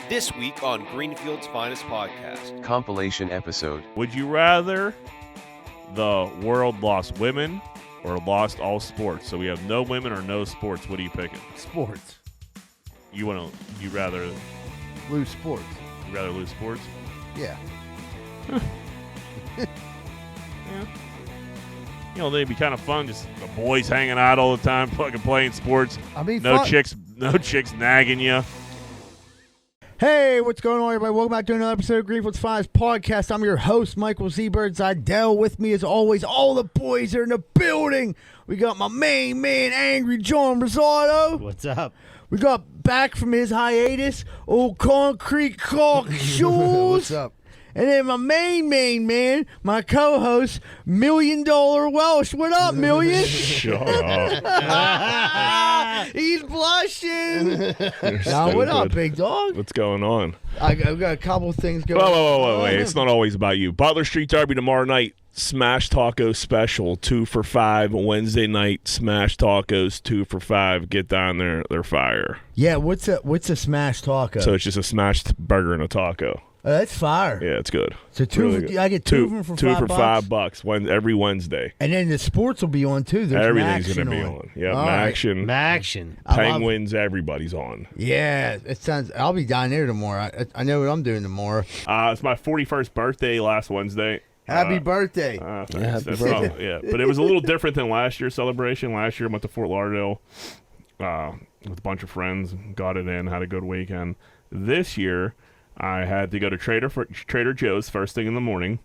This week on Greenfield's Finest Podcast. Compilation episode. Would you rather the world lost women or lost all sports? So we have no women or no sports. What are you picking? Sports. You rather Lose sports. lose sports? Yeah. Yeah. You know, they'd be kind of fun, just the boys hanging out all the time, fucking playing sports. I mean, No fun. chicks nagging you. Hey, what's going on, everybody? Welcome back to another episode of Greenfield's Finest Podcast. I'm your host, Michael Z-Bird Zidell. With me, as always, all the boys are in the building. We got my main man, Angry John Rosado. What's up? We got back from his hiatus, old Concrete Cock Shoes. What's up? And then my main man, my co-host, $1 Million Welsh. What up, Million? Shut up. He's blushing. You're Now, what up, stupid. big dog? What's going on? I've got a couple of things going Whoa, wait. It's not always about you. Butler Street Derby tomorrow night. Smash Taco Special, 2 for $5. Wednesday night, Smash Tacos, 2 for $5. Get down there. They're fire. Yeah, what's a smash taco? So it's just a smashed burger and a taco. Oh, that's fire. Yeah, it's good. So Really good. I get two of them for $2 for $5. $5 every Wednesday. And then the sports will be on too. There's Everything's going to be on. Yeah, All right. action. Action. Penguins, everybody's on. Yeah, it sounds. I'll be down there tomorrow. I know what I'm doing tomorrow. It's my 41st birthday last Wednesday. Happy birthday. Thanks. happy That's birthday. all. Yeah, but it was a little different than last year's celebration. Last year I went to Fort Lauderdale with a bunch of friends, got it in, had a good weekend. This year I had to go to Trader Joe's first thing in the morning.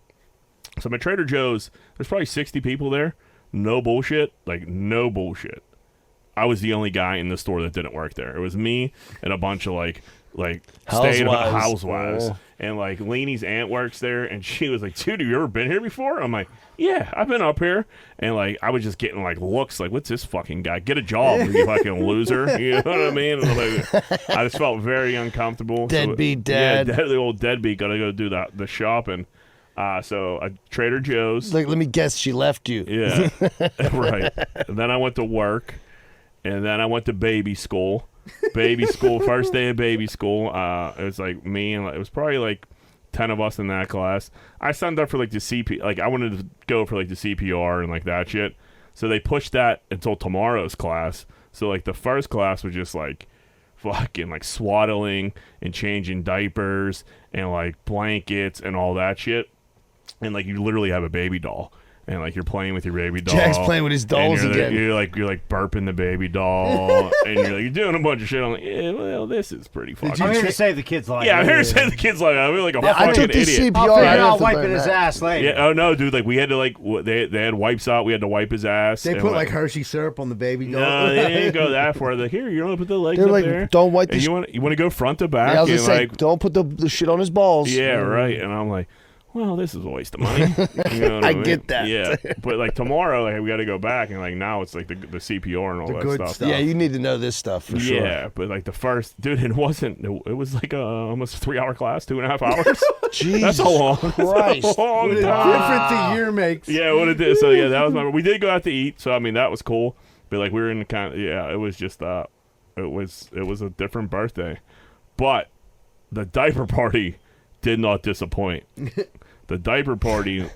So I'm at Trader Joe's. There's probably 60 people there. No bullshit. Like, no bullshit. I was the only guy in the store that didn't work there. It was me and a bunch of like stay-at-home housewives. Oh. And like Leanie's aunt works there, and she was like, "Dude, have you ever been here before?" I'm like, "Yeah, I've been up here." And like I was just getting like looks like, "What's this fucking guy? Get a job, you fucking loser." You know what I mean? And, like, I just felt very uncomfortable. Deadbeat dad. Yeah, the old deadbeat. Got to go do the shopping. So Trader Joe's. Like, let me guess, she left you. Yeah, right. And then I went to work, and then I went to baby school. First day of baby school. It was like me and it was probably like 10 of us in that class. I signed up for like the CP. Like I wanted to go for like the CPR and like that shit. So they pushed that until tomorrow's class. So like the first class was just like fucking like swaddling and changing diapers and like blankets and all that shit. And like you literally have a baby doll. And like you're playing with your baby doll. Jack's playing with his dolls and again. You're like burping the baby doll, and you're doing a bunch of shit. I'm like, yeah, well, this is pretty fucking. I'm here to say the kid's like. Yeah, I'm here to say the kid's like, I feel like a I fucking took the idiot. CPR. I'll Wiping his ass later. Yeah, oh no, dude, like we had to like they had wipes out. We had to wipe his ass. They and, put like Hershey syrup on the baby doll. No, they didn't go that far. They're like, here, you want to put the legs They're up like, there? don't wipe the And you want to go front to back? I was and gonna say, like, don't put the shit on his balls. yeah, right. And I'm like, well, this is a waste of money. You know what I mean? get that. Yeah, but like tomorrow, like we got to go back, and like now it's like the CPR and all The that good stuff. stuff. Yeah, you need to know this stuff for sure. Yeah, but like the first, dude, it wasn't. It was like almost a 3-hour class, 2.5 hours. Jesus That's a long, Christ. that's a long What a time. difference a year makes. Yeah, what it did. So yeah, that was my. We did go out to eat, so I mean that was cool. But like we were in the kind of, yeah, it was just it was a different birthday, but the diaper party did not disappoint. The diaper party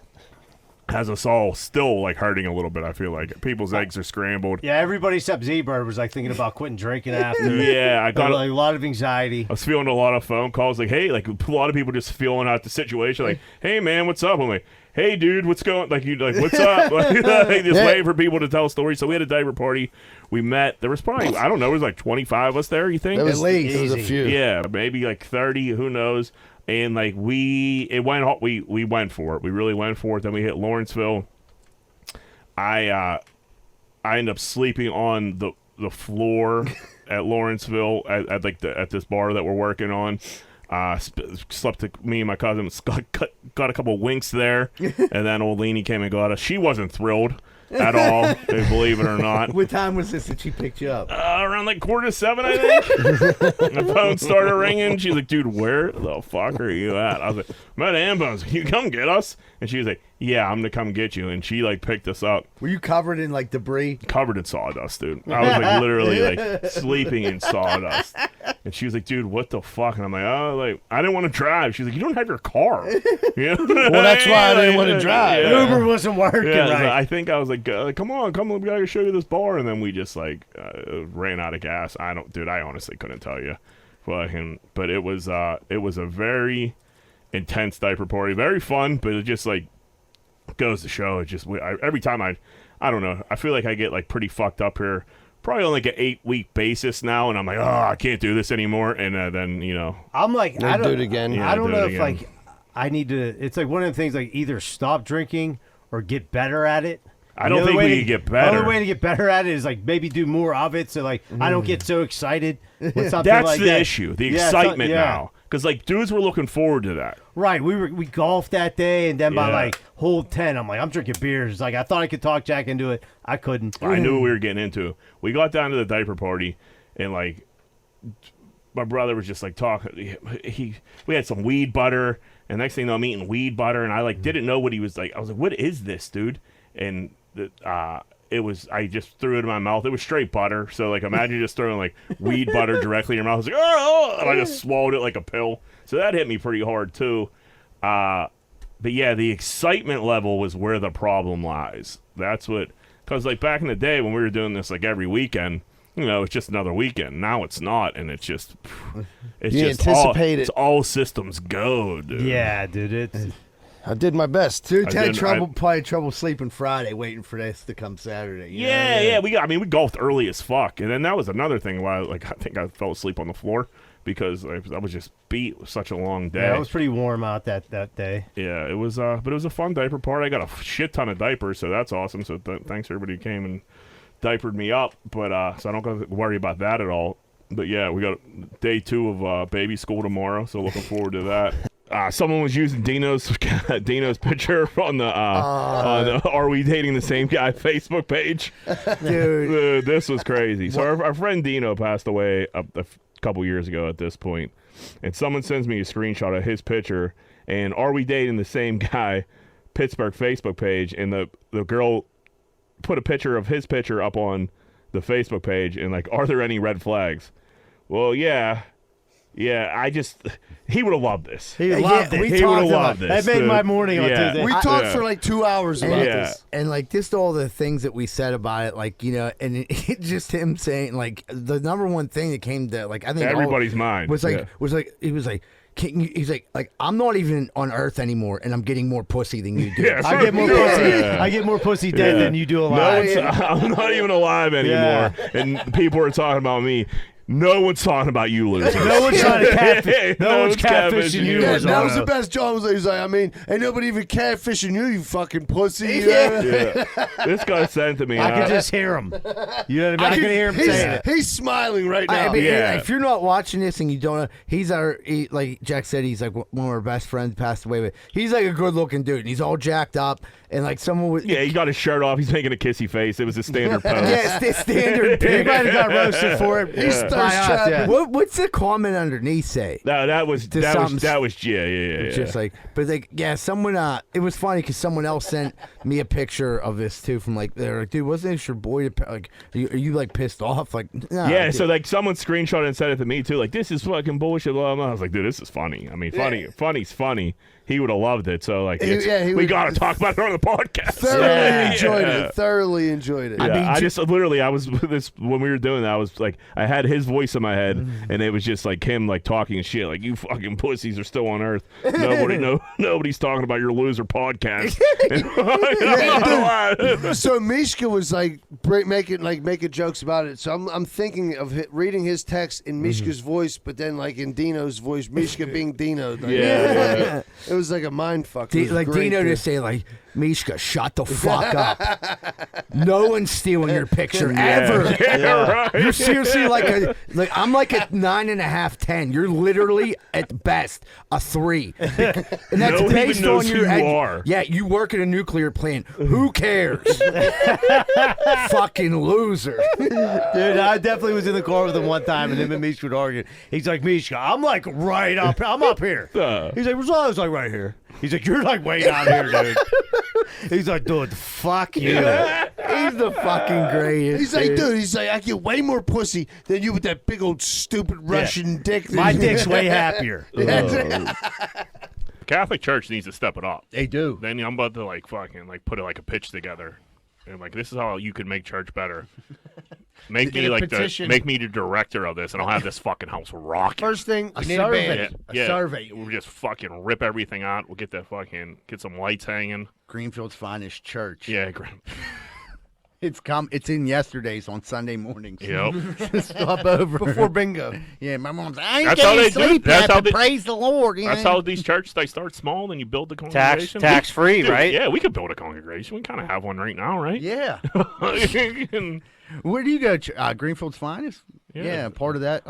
has us all still like hurting a little bit. I feel like people's eggs are scrambled. Yeah, everybody except Z-Bird was like thinking about quitting drinking after. Yeah, I got like, a lot of anxiety. I was feeling a lot of phone calls like, hey, like a lot of people just feeling out the situation like, hey man, what's up? I'm like, hey dude, what's going like you like what's up? Like, just waiting for people to tell stories. So we had a diaper party. We met. There was probably I don't know, there was like 25 of us there, you think? It was, At least. it was a Easy. few. Yeah, maybe like 30, who knows? And like we went for it. We really went for it. Then we hit Lawrenceville. I ended up sleeping on the floor at Lawrenceville at this bar that we're working on. Slept. Me and my cousin got a couple winks there, and then old Leanie came and got us. She wasn't thrilled at all, believe it or not. What time was this that she picked you up? Around like 6:45, I think. The phone started ringing. She's like, dude, where the fuck are you at? I was like, I'm at Ambo's. Can you come get us? And she was like, yeah, I'm gonna come get you. And she like picked us up. Were you covered in like debris? Covered in sawdust, dude. I was like literally like sleeping in sawdust. And she was like, dude, what the fuck? And I'm like, oh, like I didn't want to drive. She's like, you don't have your car. You know? Well, that's why I didn't want to drive. Yeah. Uber wasn't working Yeah, right. so I think I was like, come on, we gotta show you this bar. And then we just like ran out of gas. I honestly couldn't tell you. But it was a very intense diaper party. Very fun, but it just like goes to show. It just every time I don't know. I feel like I get like pretty fucked up here. Probably on like an 8-week basis now, and I'm like, I can't do this anymore. And then I'm like, I don't do it again. Yeah, I don't do it know if again. like I need to. It's like one of the things like either stop drinking or get better at it. I don't think we can get The better. only way to get better at it is like maybe do more of it, so like I don't get so excited with something That's like the that. issue, the Yeah, excitement yeah. now. Because like dudes were looking forward to that. Right, we golfed that day, and then by Yeah. like hole 10, I'm like, I'm drinking beers. Like I thought I could talk Jack into it, I couldn't. I knew what we were getting into. We got down to the diaper party, and like my brother was just like talking. We had some weed butter, and next thing you know, I'm eating weed butter, and I like didn't know what he was like. I was like, "What is this, dude?" And it was. I just threw it in my mouth. It was straight butter. So like, imagine just throwing like weed butter directly in your mouth. I was like, "Oh!" And I just swallowed it like a pill. So that hit me pretty hard too. But yeah, the excitement level was where the problem lies. That's what. Because like back in the day when we were doing this like every weekend, it's just another weekend. Now it's not, and it's just You just anticipate it. It's all systems go, dude. Yeah, dude, it's I did my best. Dude, I had did- probably trouble sleeping Friday, waiting for this to come Saturday. you know? Yeah. We golfed early as fuck, and then that was another thing why like I think I fell asleep on the floor because I was just beat. It was such a long day. yeah, it was pretty warm out that day. Yeah, it was. But it was a fun diaper party. I got a shit ton of diapers, so that's awesome. So thanks to everybody who came and diapered me up. But so I don't have to worry about that at all. But yeah, we got day 2 of baby school tomorrow, so looking forward to that. Someone was using Dino's picture on the Are We Dating the Same Guy Facebook page. Dude. This was crazy. So our friend Dino passed away a couple years ago at this point, and someone sends me a screenshot of his picture and Are We Dating the Same Guy Pittsburgh Facebook page, and the girl put a picture of his picture up on the Facebook page and like, are there any red flags? Well, yeah, he would have loved this. He Yeah, loved we it. He would talked have about loved this. That made my dude. morning on Yeah. Tuesday. We talked for like 2 hours about Yeah. this. And like just all the things that we said about it, like and it just him saying like the number one thing that came to like I think Everybody's mind. was like Yeah. he was like he's like I'm not even on Earth anymore, and I'm getting more pussy than you do. Yeah, I get more sure. pussy. Yeah. I get more pussy dead Yeah. than you do No alive. one's, I'm not even alive anymore, and people are talking about me. No one's talking about you, loser. No one's trying to catfish. No No one's one's catfishing you. Yeah, was that on was a- the best. John was like, he's like, I mean, ain't nobody even catfishing you, you fucking pussy. You Yeah. know? Yeah. This guy sent to me. I can just hear him. You know what I mean? I can hear him he's, saying it. he's smiling right now. I mean, Yeah. if you're not watching this and you don't know, he's like Jack said, he's like one of our best friends passed away, but he's like a good looking dude, and he's all jacked up, and like someone was Yeah, he got his shirt off. He's making a kissy face. It was a standard pose. yeah, it's the standard He pic. might have got roasted for it. He's By thirst us, trapping. yeah. What's the comment underneath say? No, that was Just yeah. It's just like, but like, yeah, someone. It was funny because someone else sent me a picture of this too. From like, they're like, dude, wasn't this your boy? Like, are you like pissed off? Like, nah, Yeah, dude. so like someone screenshot and sent it to me too. Like, this is fucking bullshit. Blah, blah. I was like, dude, this is funny. I mean, funny's funny. He would have loved it. So like, he we would- got to talk about it on the podcast. Thoroughly enjoyed Yeah. it. Thoroughly enjoyed it. Yeah, mean, I just literally, I was this when we were doing that. I was like, I had his voice in my head, and it was just like him like talking and shit, like you fucking pussies are still on Earth. Nobody's talking about your loser podcast. I'm not alive. So Mishka was like making jokes about it. So I'm thinking of reading his text in Mishka's voice, but then like in Dino's voice, Mishka being Dino. Like, Yeah. it was like a mind fuck. It was Like great, Dino dude. just say like, Mishka, shut the fuck up. No one's stealing your picture ever. Yeah, right. You're seriously like I'm like a 9.5, 10. You're literally at best a 3, and that's No one based even knows on your who you are. Yeah, you work at a nuclear plant. Who cares? Fucking loser. Dude, I definitely was in the car with him one time, and him and Mishka would argue. He's like, Mishka, I'm like right up. I'm up here. He's like, I was like right here. He's like, you're like way down here, dude. He's like, dude, fuck you. He's the fucking greatest. He's like, dude, I get way more pussy than you with that big old stupid Russian dick. My dick's way happier. Catholic Church needs to step it up. They do. Then I'm about to fucking put a pitch together, and this is how you can make church better. Make me make me the director of this, and I'll have this fucking house rocking. First thing, we need survey. Yeah, A survey. We'll just fucking rip everything out. We'll get some lights hanging. Greenfield's finest church. Yeah, It's in yesterday's on Sunday mornings. yep. Stop over before bingo. Yeah, my mom's like, I ain't That's how getting they do it. sleep That's yet, how but they- praise the Lord. That's how these churches, they start small, then you build the Tax congregation. free, Dude, right? Yeah, we could build a congregation. We kind of have one right now, right? Yeah. And Where do you go? Greenfield's finest? Yeah. Yeah, part of that.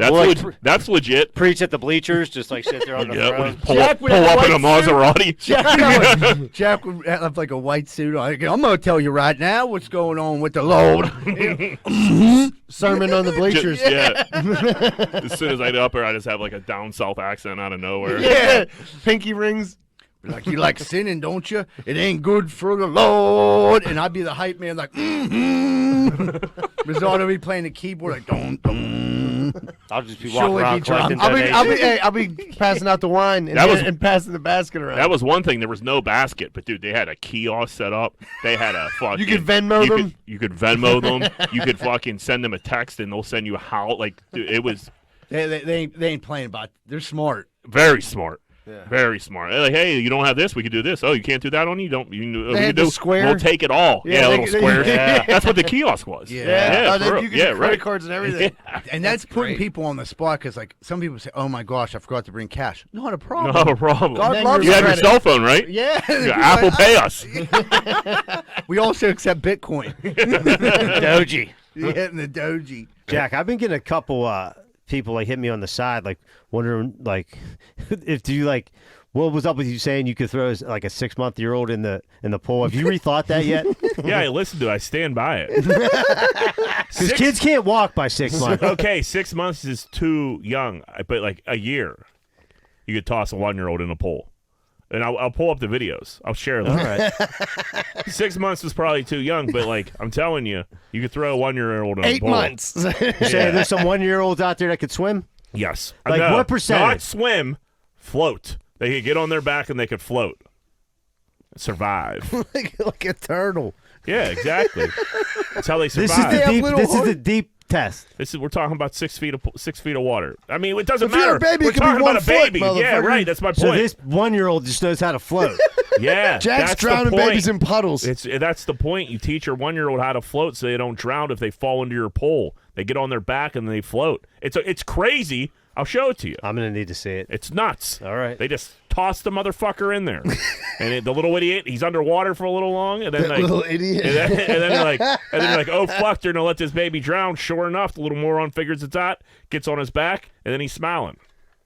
that's legit. Preach at the bleachers, just like sit there on the Yeah, we throne. just pull Jack up with a in a white Maserati. Jack would have like a white suit on. I'm going to tell you right now what's going on with the Lord. Sermon on the bleachers. Yeah. As soon as I get up there, I just have a down south accent out of nowhere. Yeah. Pinky rings. Like, you like sinning, don't you? It ain't good for the Lord. And I'd be the hype man, like, Rizzato be playing the keyboard, like, dum, dum. I'll just be Surely walking around be drunk. collecting donations. I'll be passing out the wine and passing the basket around. That was one thing. There was no basket, but dude, they had a kiosk set up. They had a fucking. You could Venmo them? You could Venmo them. You could fucking send them a text, and they'll send you dude, it was They ain't playing about it. They're smart. very smart. Yeah. Very smart. They're like, hey, you don't have this, we could do this. Oh, you can't do that on you? Don't you? We had can the do square? We'll take it all. Yeah, they- little they- squares. Yeah. That's what the kiosk was. Yeah. for real. You can get credit right. cards and everything. And that's putting great. people on the spot because, like, some people say, oh, my gosh, I forgot to bring cash. Not a problem. Not a problem. God then loves You have your credit. cell phone, right? Yeah. Yeah, Apple Pay us. We also accept Bitcoin. Doji. Yeah, and the Doji. Jack, I've been getting a couple people hit me on the side, wondering if do you what was up with you saying you could throw a 6-month-old in the pool? Have you rethought that yet? Yeah, I listened to it. I stand by it. Because kids can't walk by 6 months. Okay, 6 months is too young, but a year, you could toss a 1-year-old in a pool. And I'll pull up the videos. I'll share them. All right. 6 months is probably too young, but I'm telling you, you could throw a 1-year-old in a 8 pool. months. You're saying there's some 1-year-olds out there that could swim? Yes. Like, No, what percentage? Not swim, float. They could get on their back and they could float. Survive. like a turtle. Yeah, exactly. That's how they This survive. is the deep test. We're talking about 6 feet of water. I mean, it doesn't If you're matter. a baby, We're it could be talking about 1 a foot, baby. Yeah, motherfucker. right. That's my point. So this 1-year-old just knows how to float. Yeah, Jack's that's the drowning point. babies in puddles. That's the point. You teach your 1-year-old how to float so they don't drown if they fall into your pool. They get on their back and they float. It's crazy. I'll show it to you. I'm going to need to see it. It's nuts. All right. They just toss the motherfucker in there, and the little idiot, he's underwater for a little long, and then That little idiot. and then they're like, oh fuck, they're gonna let this baby drown. Sure enough, the little moron figures it's out, gets on his back, and then he's smiling.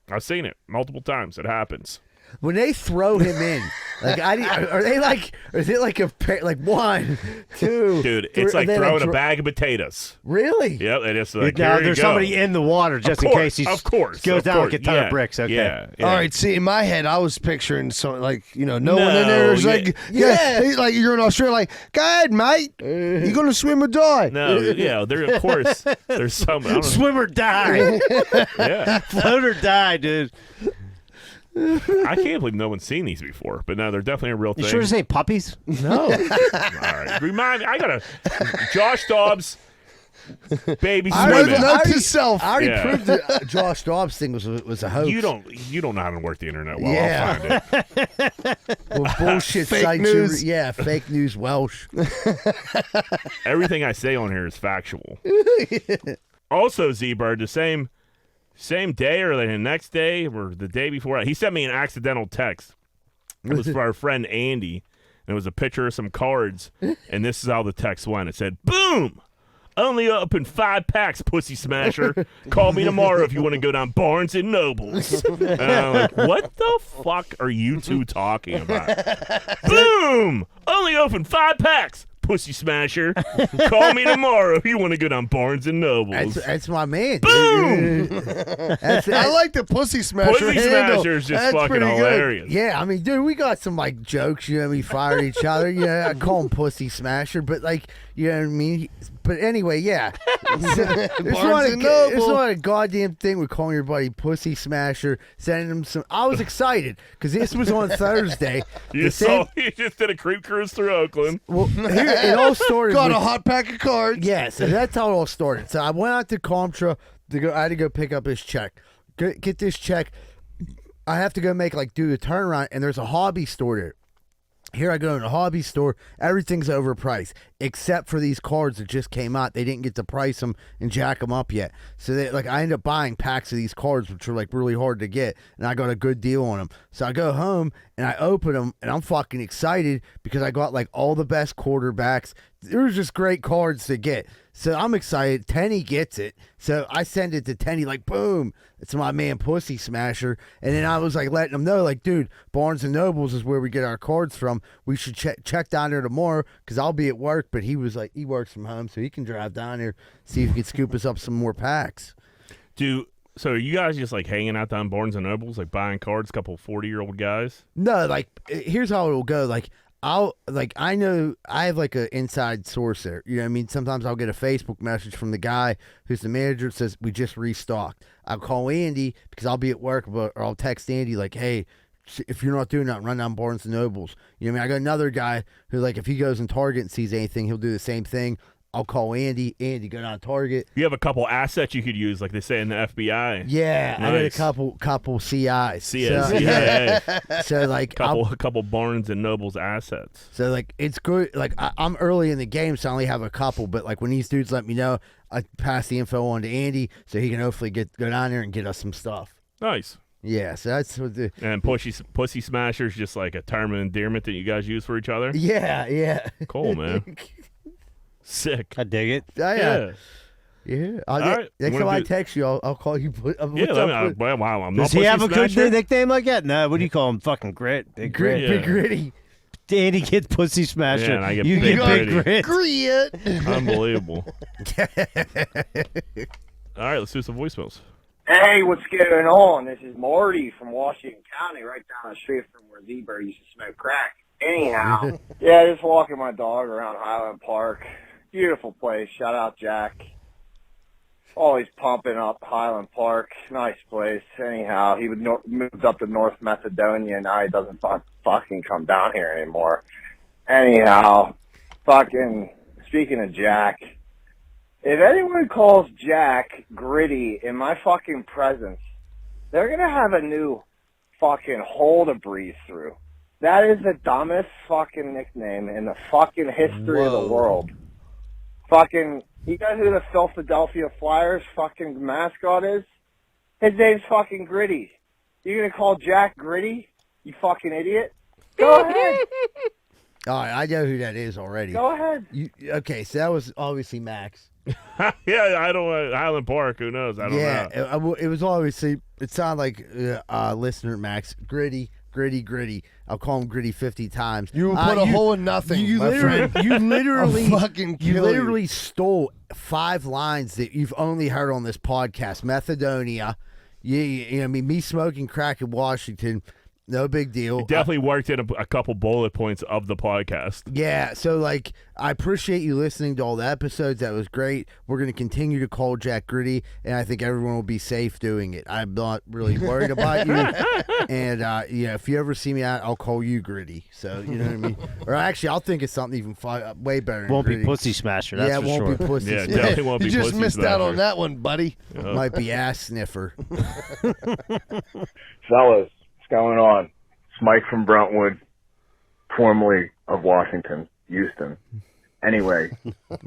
I've seen it multiple times. It happens. When they throw him in, is it like a pair, like 1, 2? Dude, three, it's like are they throwing a bag of potatoes. Really? Yep, it is like, Now here you there's go. somebody in the water just in case he of course, goes of down course. like a ton of bricks. Okay. Yeah. All right, see, in my head, I was picturing something no one in No, there. It's yeah. like you're in Australia, like, go ahead, mate. You gonna swim or die? No, yeah, there of course there's some. I don't know. Swim or die. Yeah, Float or die, dude. I can't believe no one's seen these before, but no, they're definitely a real thing. You sure this ain't puppies? No. All right, remind me. I gotta. Josh Dobbs, baby swimming. Note to self. I already Yeah. proved that Josh Dobbs thing was a hoax. You don't know how to work the internet well. Yeah. I'll find it. Well, bullshit Fake sites. news. Fake news Welsh. Everything I say on here is factual. Also, Z-Bird, the same day or the next day or the day before, he sent me an accidental text. It was for our friend Andy, and it was a picture of some cards, and this is how the text went. It said, boom! Only open 5 packs, pussy smasher. Call me tomorrow if you want to go down Barnes and Nobles. And I'm like, what the fuck are you two talking about? Boom! Only open 5 packs, pussy smasher. Call me tomorrow if you want to go down Barnes and Nobles. That's my man. Boom! I like the pussy smasher Pussy handle. smasher is just That's fucking pretty good. hilarious. Yeah, I mean, dude, we got some like jokes. You know, we fired each other. You know, I call him pussy smasher, but like, you know what I mean. But anyway, yeah, it's not a goddamn thing with calling your buddy pussy smasher, sending him some. I was excited because this was on Thursday. You just did a creep cruise through Oakland. Well, here, it all started. Got with, a hot pack of cards. Yeah, so that's how it all started. So I went out to Comtra to go. I had to go pick up his check. Get this check. I have to go do the turnaround, and there's a hobby store there. Here I go in a hobby store. Everything's overpriced except for these cards that just came out. They didn't get to price them and jack them up yet. So I ended up buying packs of these cards, which are like really hard to get, and I got a good deal on them. So I go home and I open them, and I'm fucking excited because I got like all the best quarterbacks. There was just great cards to get. So I'm excited. Tenny gets it. So I send it to Tenny, like, boom, it's my man Pussy Smasher. And then I was like letting him know, like, dude, Barnes and Nobles is where we get our cards from. We should check down there tomorrow because I'll be at work. But he was like, he works from home, so he can drive down there, see if he can scoop us up some more packs. So are you guys just like hanging out down Barnes and Nobles, like buying cards, a couple 40-year-old guys? No, like, here's how it'll go. I know I have like an inside source there. You know what I mean? Sometimes I'll get a Facebook message from the guy who's the manager that says, we just restocked. I'll call Andy because I'll be at work, or I'll text Andy like, hey, if you're not doing that, run down Barnes and Nobles. You know what I mean? I got another guy who, like, if he goes in Target and sees anything, he'll do the same thing. I'll call Andy. Andy, go down Target. You have a couple assets you could use, like they say in the FBI. Yeah, nice. I got a couple CIs. CIA. So like a couple Barnes and Nobles assets. So like it's good. Like I'm early in the game, so I only have a couple. But like when these dudes let me know, I pass the info on to Andy, so he can hopefully go down there and get us some stuff. Nice. Yeah, so that's what the and pussy smasher's just like a term of endearment that you guys use for each other. Yeah. Cool, man. Sick. I dig it. Yeah. Yeah. Right. Next time I text you, I'll call you. Wow. I'm Does not he have a good smasher. nickname like that? No. What do you call him? Fucking Grit. Big Grit. Yeah. Big Gritty. Danny gets Pussy Smasher. Yeah, and I get you Big get Big Gritty. Grit. Unbelievable. All right, let's do some voicemails. Hey, what's going on? This is Marty from Washington County, right down the street from where Z-Bird used to smoke crack. Anyhow, yeah, just walking my dog around Highland Park. Beautiful place. Shout out Jack. Always pumping up Highland Park. Nice place. Anyhow, he moved up to North Macedonia. Now he doesn't fucking come down here anymore. Anyhow, fucking speaking of Jack, if anyone calls Jack Gritty in my fucking presence, they're going to have a new fucking hole to breathe through. That is the dumbest fucking nickname in the fucking history of the world. Fucking, you guys know who the Philadelphia Flyers fucking mascot is? His name's fucking Gritty. You're going to call Jack Gritty? You fucking idiot. Go ahead. All right, I know who that is already. Go ahead. Okay, so that was obviously Max. Yeah, I don't Highland Park. Who knows? I don't know. It was obviously. It sounded like listener Max Gritty. I'll call him Gritty 50 times. You put a hole in nothing. You my literally, friend. you literally, fucking you literally stole 5 lines that you've only heard on this podcast. Macedonia. I mean, me smoking crack in Washington. No big deal. You definitely worked in a couple bullet points of the podcast. Yeah, so like I appreciate you listening to all the episodes. That was great. We're going to continue to call Jack Gritty, and I think everyone will be safe doing it. I'm not really worried about you. And if you ever see me out, I'll call you Gritty. So you know what I mean. Or actually, I'll think of something even way better. Than Won't Gritty. be Pussy Smasher. That's yeah, for won't sure. be Pussy. Yeah, Smasher. definitely won't be You just pussy missed smasher. out on that one, buddy. Might be ass sniffer. Fellas, what's going on? It's Mike from Brentwood, formerly of Washington, Houston. Anyway,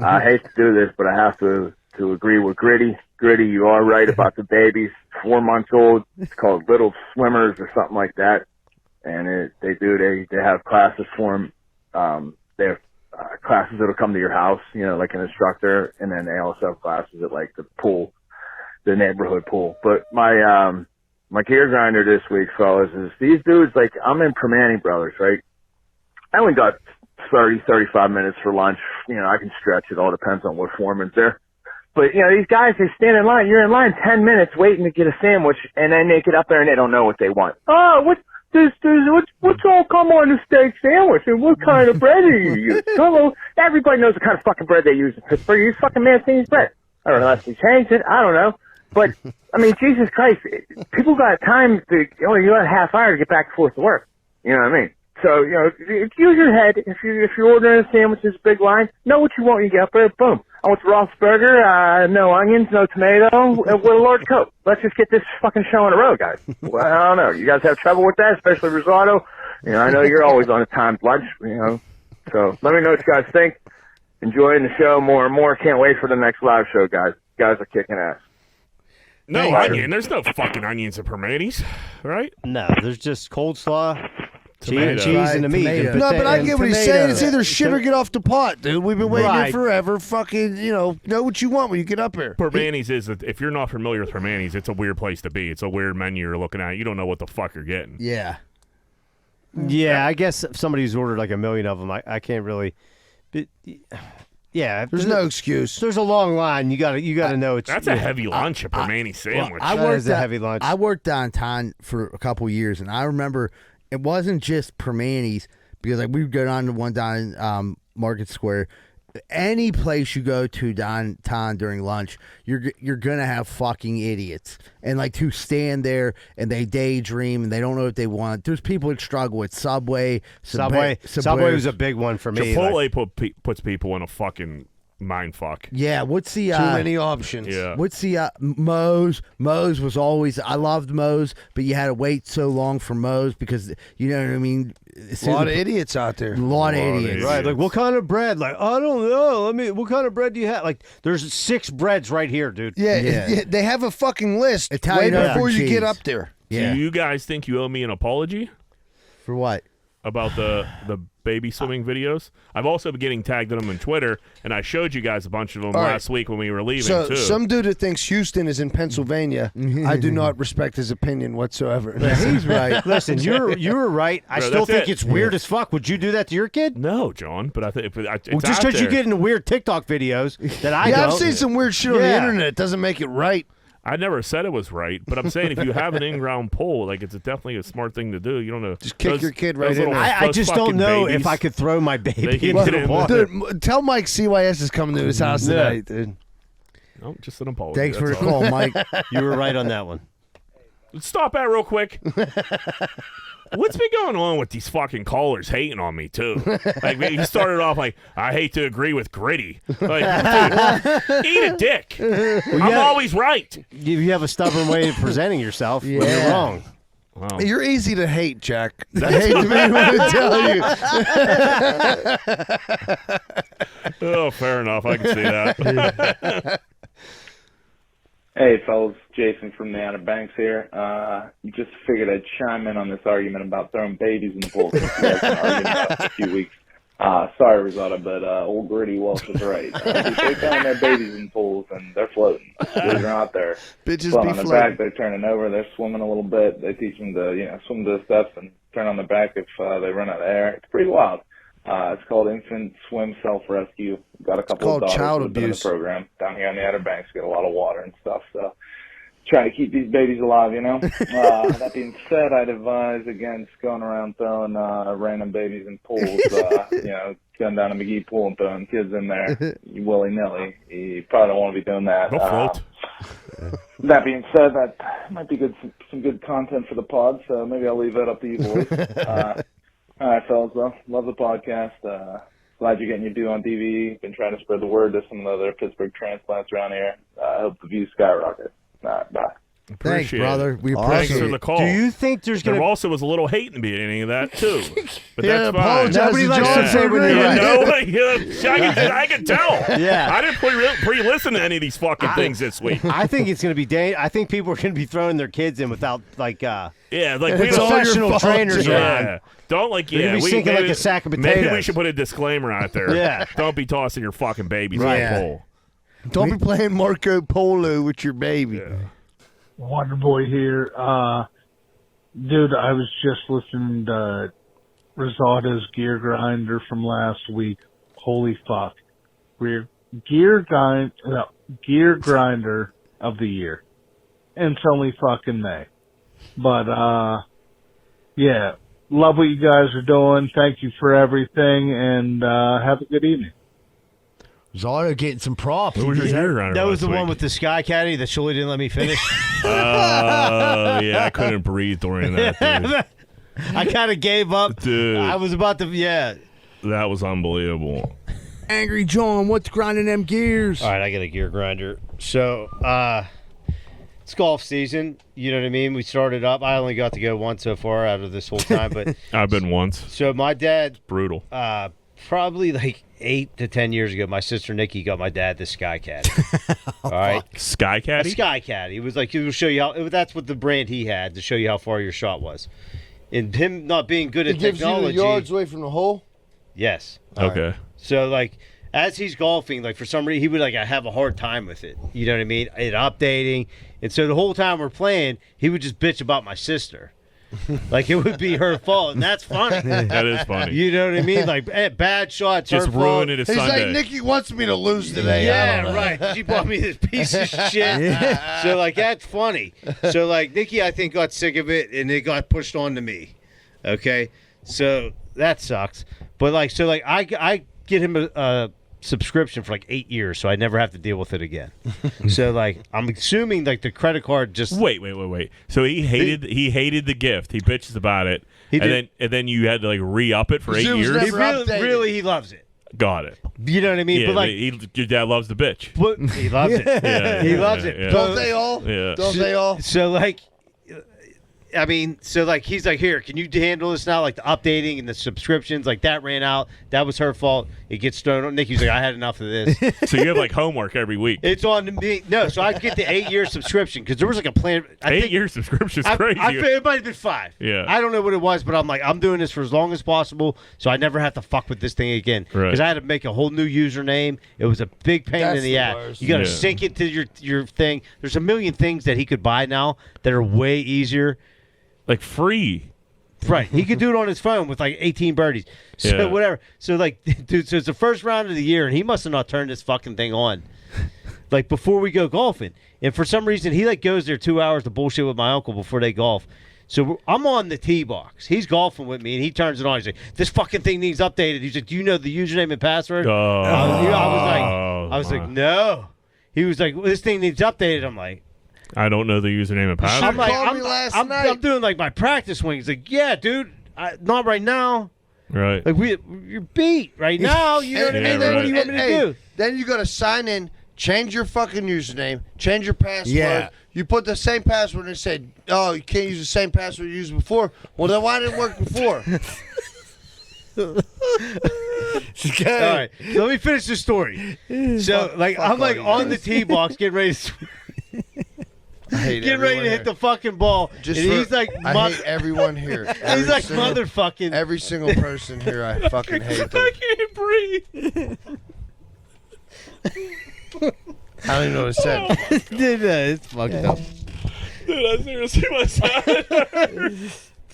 I hate to do this, but I have to agree with Gritty. Gritty, you are right about the babies. 4 months old. It's called Little Swimmers or something like that. And they have classes for them. They have classes that'll come to your house, like an instructor. And then they also have classes at like the pool, the neighborhood pool. But my gear grinder this week, fellas, is these dudes, like, I'm in Permani Brothers, right? I only got 30, 35 minutes for lunch. You know, I can stretch. It all depends on what foreman's there. But, you know, these guys, they stand in line. You're in line 10 minutes waiting to get a sandwich, and then they get up there and they don't know what they want. Oh, what's all come on the steak sandwich, and what kind of bread do you use? Hello, everybody knows what kind of fucking bread they use in Pittsburgh. You use fucking Mancini's bread. I don't know unless they changed it. I don't know. But, I mean, Jesus Christ, people got time to, you got a half hour to get back and forth to work. You know what I mean? So, you know, use your head. If you're ordering a sandwich, it's a big line. Know what you want when you get up there. Boom. I want the Ross burger, no onions, no tomato, with a large Coke. Let's just get this fucking show on the road, guys. Well, I don't know. You guys have trouble with that, especially risotto? You know, I know you're always on a timed lunch, you know. So let me know what you guys think. Enjoying the show more and more. Can't wait for the next live show, guys. You guys are kicking ass. No onion. There's no fucking onions in Permanis, right? No, there's just cold slaw, Tomato. cheese, and the meat. Tomato. And No, but I get what he's saying. It's either Yeah. shit or get off the pot, dude. We've been waiting here Right. forever. Fucking, know what you want when you get up here. Permanis is, if you're not familiar with Permanis, it's a weird place to be. It's a weird menu you're looking at. You don't know what the fuck you're getting. Yeah. Yeah, I guess if somebody's ordered like a million of them, I can't really. But, yeah, There's no excuse. There's a long line. You gotta know it's. That's a heavy lunch, a Permani sandwich. I That worked is a heavy lunch. I worked downtown for a couple years, and I remember it wasn't just Permanis because like we would go down to one down Market Square. Any place you go to downtown during lunch, you're gonna have fucking idiots and like to stand there and they daydream and they don't know what they want. There's people that struggle with Subway. Subway was a big one for me. Chipotle puts people in a fucking mind fuck. Yeah, what's the Too many options. Yeah. What's the Moe's? Moe's was always, I loved Moe's, but you had to wait so long for Moe's because you know what I mean. A lot of idiots out there. A lot of idiots. Right, like what kind of bread? Like I don't know. What kind of bread do you have? Like there's 6 breads right here, dude. Yeah, they have a fucking list Italian way before you cheese. get up there. Yeah. Do you guys think you owe me an apology For what? about the baby swimming videos? I've also been getting tagged in them on Twitter, and I showed you guys a bunch of them All right. last week when we were leaving, So too. some dude that thinks Houston is in Pennsylvania, I do not respect his opinion whatsoever. He's right. Listen, you were right. I Bro, still that's think it. it's weird as fuck. Would you do that to your kid? No, John, but I think it's Well, just out because you there. get into weird TikTok videos that I Yeah, don't. I've seen some weird shit on the Yeah. internet. It doesn't make it right. I never said it was right, but I'm saying if you have an in-ground pool, like it's definitely a smart thing to do. You don't know. Just kick your kid right in there. I those just fucking don't know babies, if I could throw my They baby can into get the in water. Dude, tell Mike CYS is coming to his house Yeah. tonight, dude. No, just an apology. Thanks for the that's all. call, Mike. You were right on that one. Stop that real quick. What's been going on with these fucking callers hating on me too? Like he started off like, I hate to agree with Gritty. Like, dude, eat a dick. I'm always right. You have a stubborn way of presenting yourself. When you're wrong. Wow. You're easy to hate, Jack. I hate to be able to tell you. Oh, fair enough. I can see that. Hey, fellas, Jason from the Outer Banks here. Just figured I'd chime in on this argument about throwing babies in the pool. Since you guys have been arguing about it for a few weeks. Sorry, Rosada, but old Gritty Welsh was right. They're throwing their babies in pools, and they're floating. They're out there. Bitches Floating be on their floating. back, they're turning over, they're swimming a little bit. They teach them to, swim to the steps and turn on their back if they run out of air. It's pretty wild. It's called Infant Swim Self-Rescue. Got a couple called of daughters child who've been in the abuse. program down here on the Outer Banks. Get a lot of water and stuff, so try to keep these babies alive, That being said, I'd advise against going around throwing random babies in pools, going down to McGee Pool and throwing kids in there willy-nilly. You probably don't want to be doing that. They'll float. That being said, that might be some good content for the pod, so maybe I'll leave that up to you boys. All right, fellas, well, love the podcast. Glad you're getting your due on DVE. Been trying to spread the word to some of the other Pittsburgh transplants around here. I hope the views skyrocket. All right, bye. Thanks, Appreciate brother. it. We Thanks appreciate for it. the call. Do you think there's There going to also was a little hate in the beginning of that, too. But Yeah, that's fine. apologize Nobody to likes John to say when you're right. I can tell. Yeah. I didn't pre-listen to any of these fucking things this week. I think it's going to be I think people are going to be throwing their kids in without like Yeah, like It's all your professional fault, trainers yeah. around. Don't like They're gonna be sinking like a sack of Maybe we potatoes. should put a disclaimer out there. Yeah. Don't be tossing your fucking babies Right. in the pool. Don't be playing Marco Polo with your baby. Yeah. Waterboy here. Dude, I was just listening to Rosada's gear grinder from last week. Holy fuck. We're gear grinder of the year. And it's only fucking May. But, yeah. Love what you guys are doing. Thank you for everything, and have a good evening. Rosada getting some props. Who was your gear grinder That was the last one week? with the Sky Caddy that Shirley didn't let me finish. Oh, yeah, I couldn't breathe during that, dude. I kind of gave up. Dude. I was about to, yeah. That was unbelievable. Angry John, what's grinding them gears? All right, I got a gear grinder. So, it's golf season. You know what I mean? We started up. I only got to go once so far out of this whole time, but I've been once. so my dad, Brutal. probably like 8 to 10 years ago, my sister Nikki got my dad the Sky Caddy. All right, Sky a Caddy? Sky Caddy. It was like, it will show you how. That's what the brand he had to show you how far your shot was. And him not being good It at gives you technology. the yards away from the hole. Yes. Okay. So, like, as he's golfing, like, for some reason, he would, like, have a hard time with it. You know what I mean? It updating. And so the whole time we're playing, he would just bitch about my sister. Like, it would be her fault. And that's funny. That is funny. You know what I mean? Like, bad shots, Just her fault. ruining his He's Sunday. like, Nikki wants me to lose today. I Yeah, don't know. right. She bought me this piece of shit. So, like, that's funny. So, like, Nikki, I think, got sick of it, and it got pushed on to me. Okay? So, that sucks. But, like, so, like, I get him a subscription for, like, 8 years, so I never have to deal with it again. So, like, I'm assuming, like, the credit card just... Wait. So he hated the gift. He bitches about it. He and then you had to like re-up it for 8 It was years. He never updated. really, he loves it. Got it. You know what I mean? Yeah, but, like... your dad loves the bitch. But he loves it. Yeah, He loves it. yeah. Don't they all? Yeah. Don't they all? So, like, I mean, so, like, he's like, here, can you handle this now? Like, the updating and the subscriptions, like, that ran out. That was her fault. It gets thrown on. Nikki's like, I had enough of this. So you have like homework every week. It's on me. No, so I get the 8-year subscription because there was, like, a plan. 8-year subscription is crazy. It might have been 5. Yeah. I don't know what it was, but I'm like, I'm doing this for as long as possible so I never have to fuck with this thing again. Right. Because I had to make a whole new username. It was a big pain That's in the the ass. worst. You got to Yeah. sync it to your thing. There's a million things that he could buy now that are way easier. Like free. Right. He could do it on his phone with like 18 birdies. So Yeah. whatever. So like, dude, so it's the first round of the year and he must have not turned this fucking thing on. Like before we go golfing. And for some reason he like goes there 2 hours to bullshit with my uncle before they golf. So I'm on the tee box. He's golfing with me and he turns it on. He's like, this fucking thing needs updated. He's like, do you know the username and password? I was like, no. He was like, well, this thing needs updated. I'm like, I don't know the username and password. I'm like, called me last I'm night. doing like my practice swing. He's like, yeah, dude, not right now. Right. Like you're beat right now. You know what I mean? Yeah, What do you want me to do? Then you got to sign in, change your fucking username, change your password. Yeah. You put the same password and said, oh, you can't use the same password you used before. Well, then why didn't it work before? All right, so let me finish the story. So, like, I'm like on the tee box, getting ready to hit the fucking ball, Just and for- he's like, I hate everyone here. he's Every like single- motherfucking. Every single person here, I fucking hate them. I can't breathe. I don't even know what it said. Dude, it's fucked up. Dude, I seriously was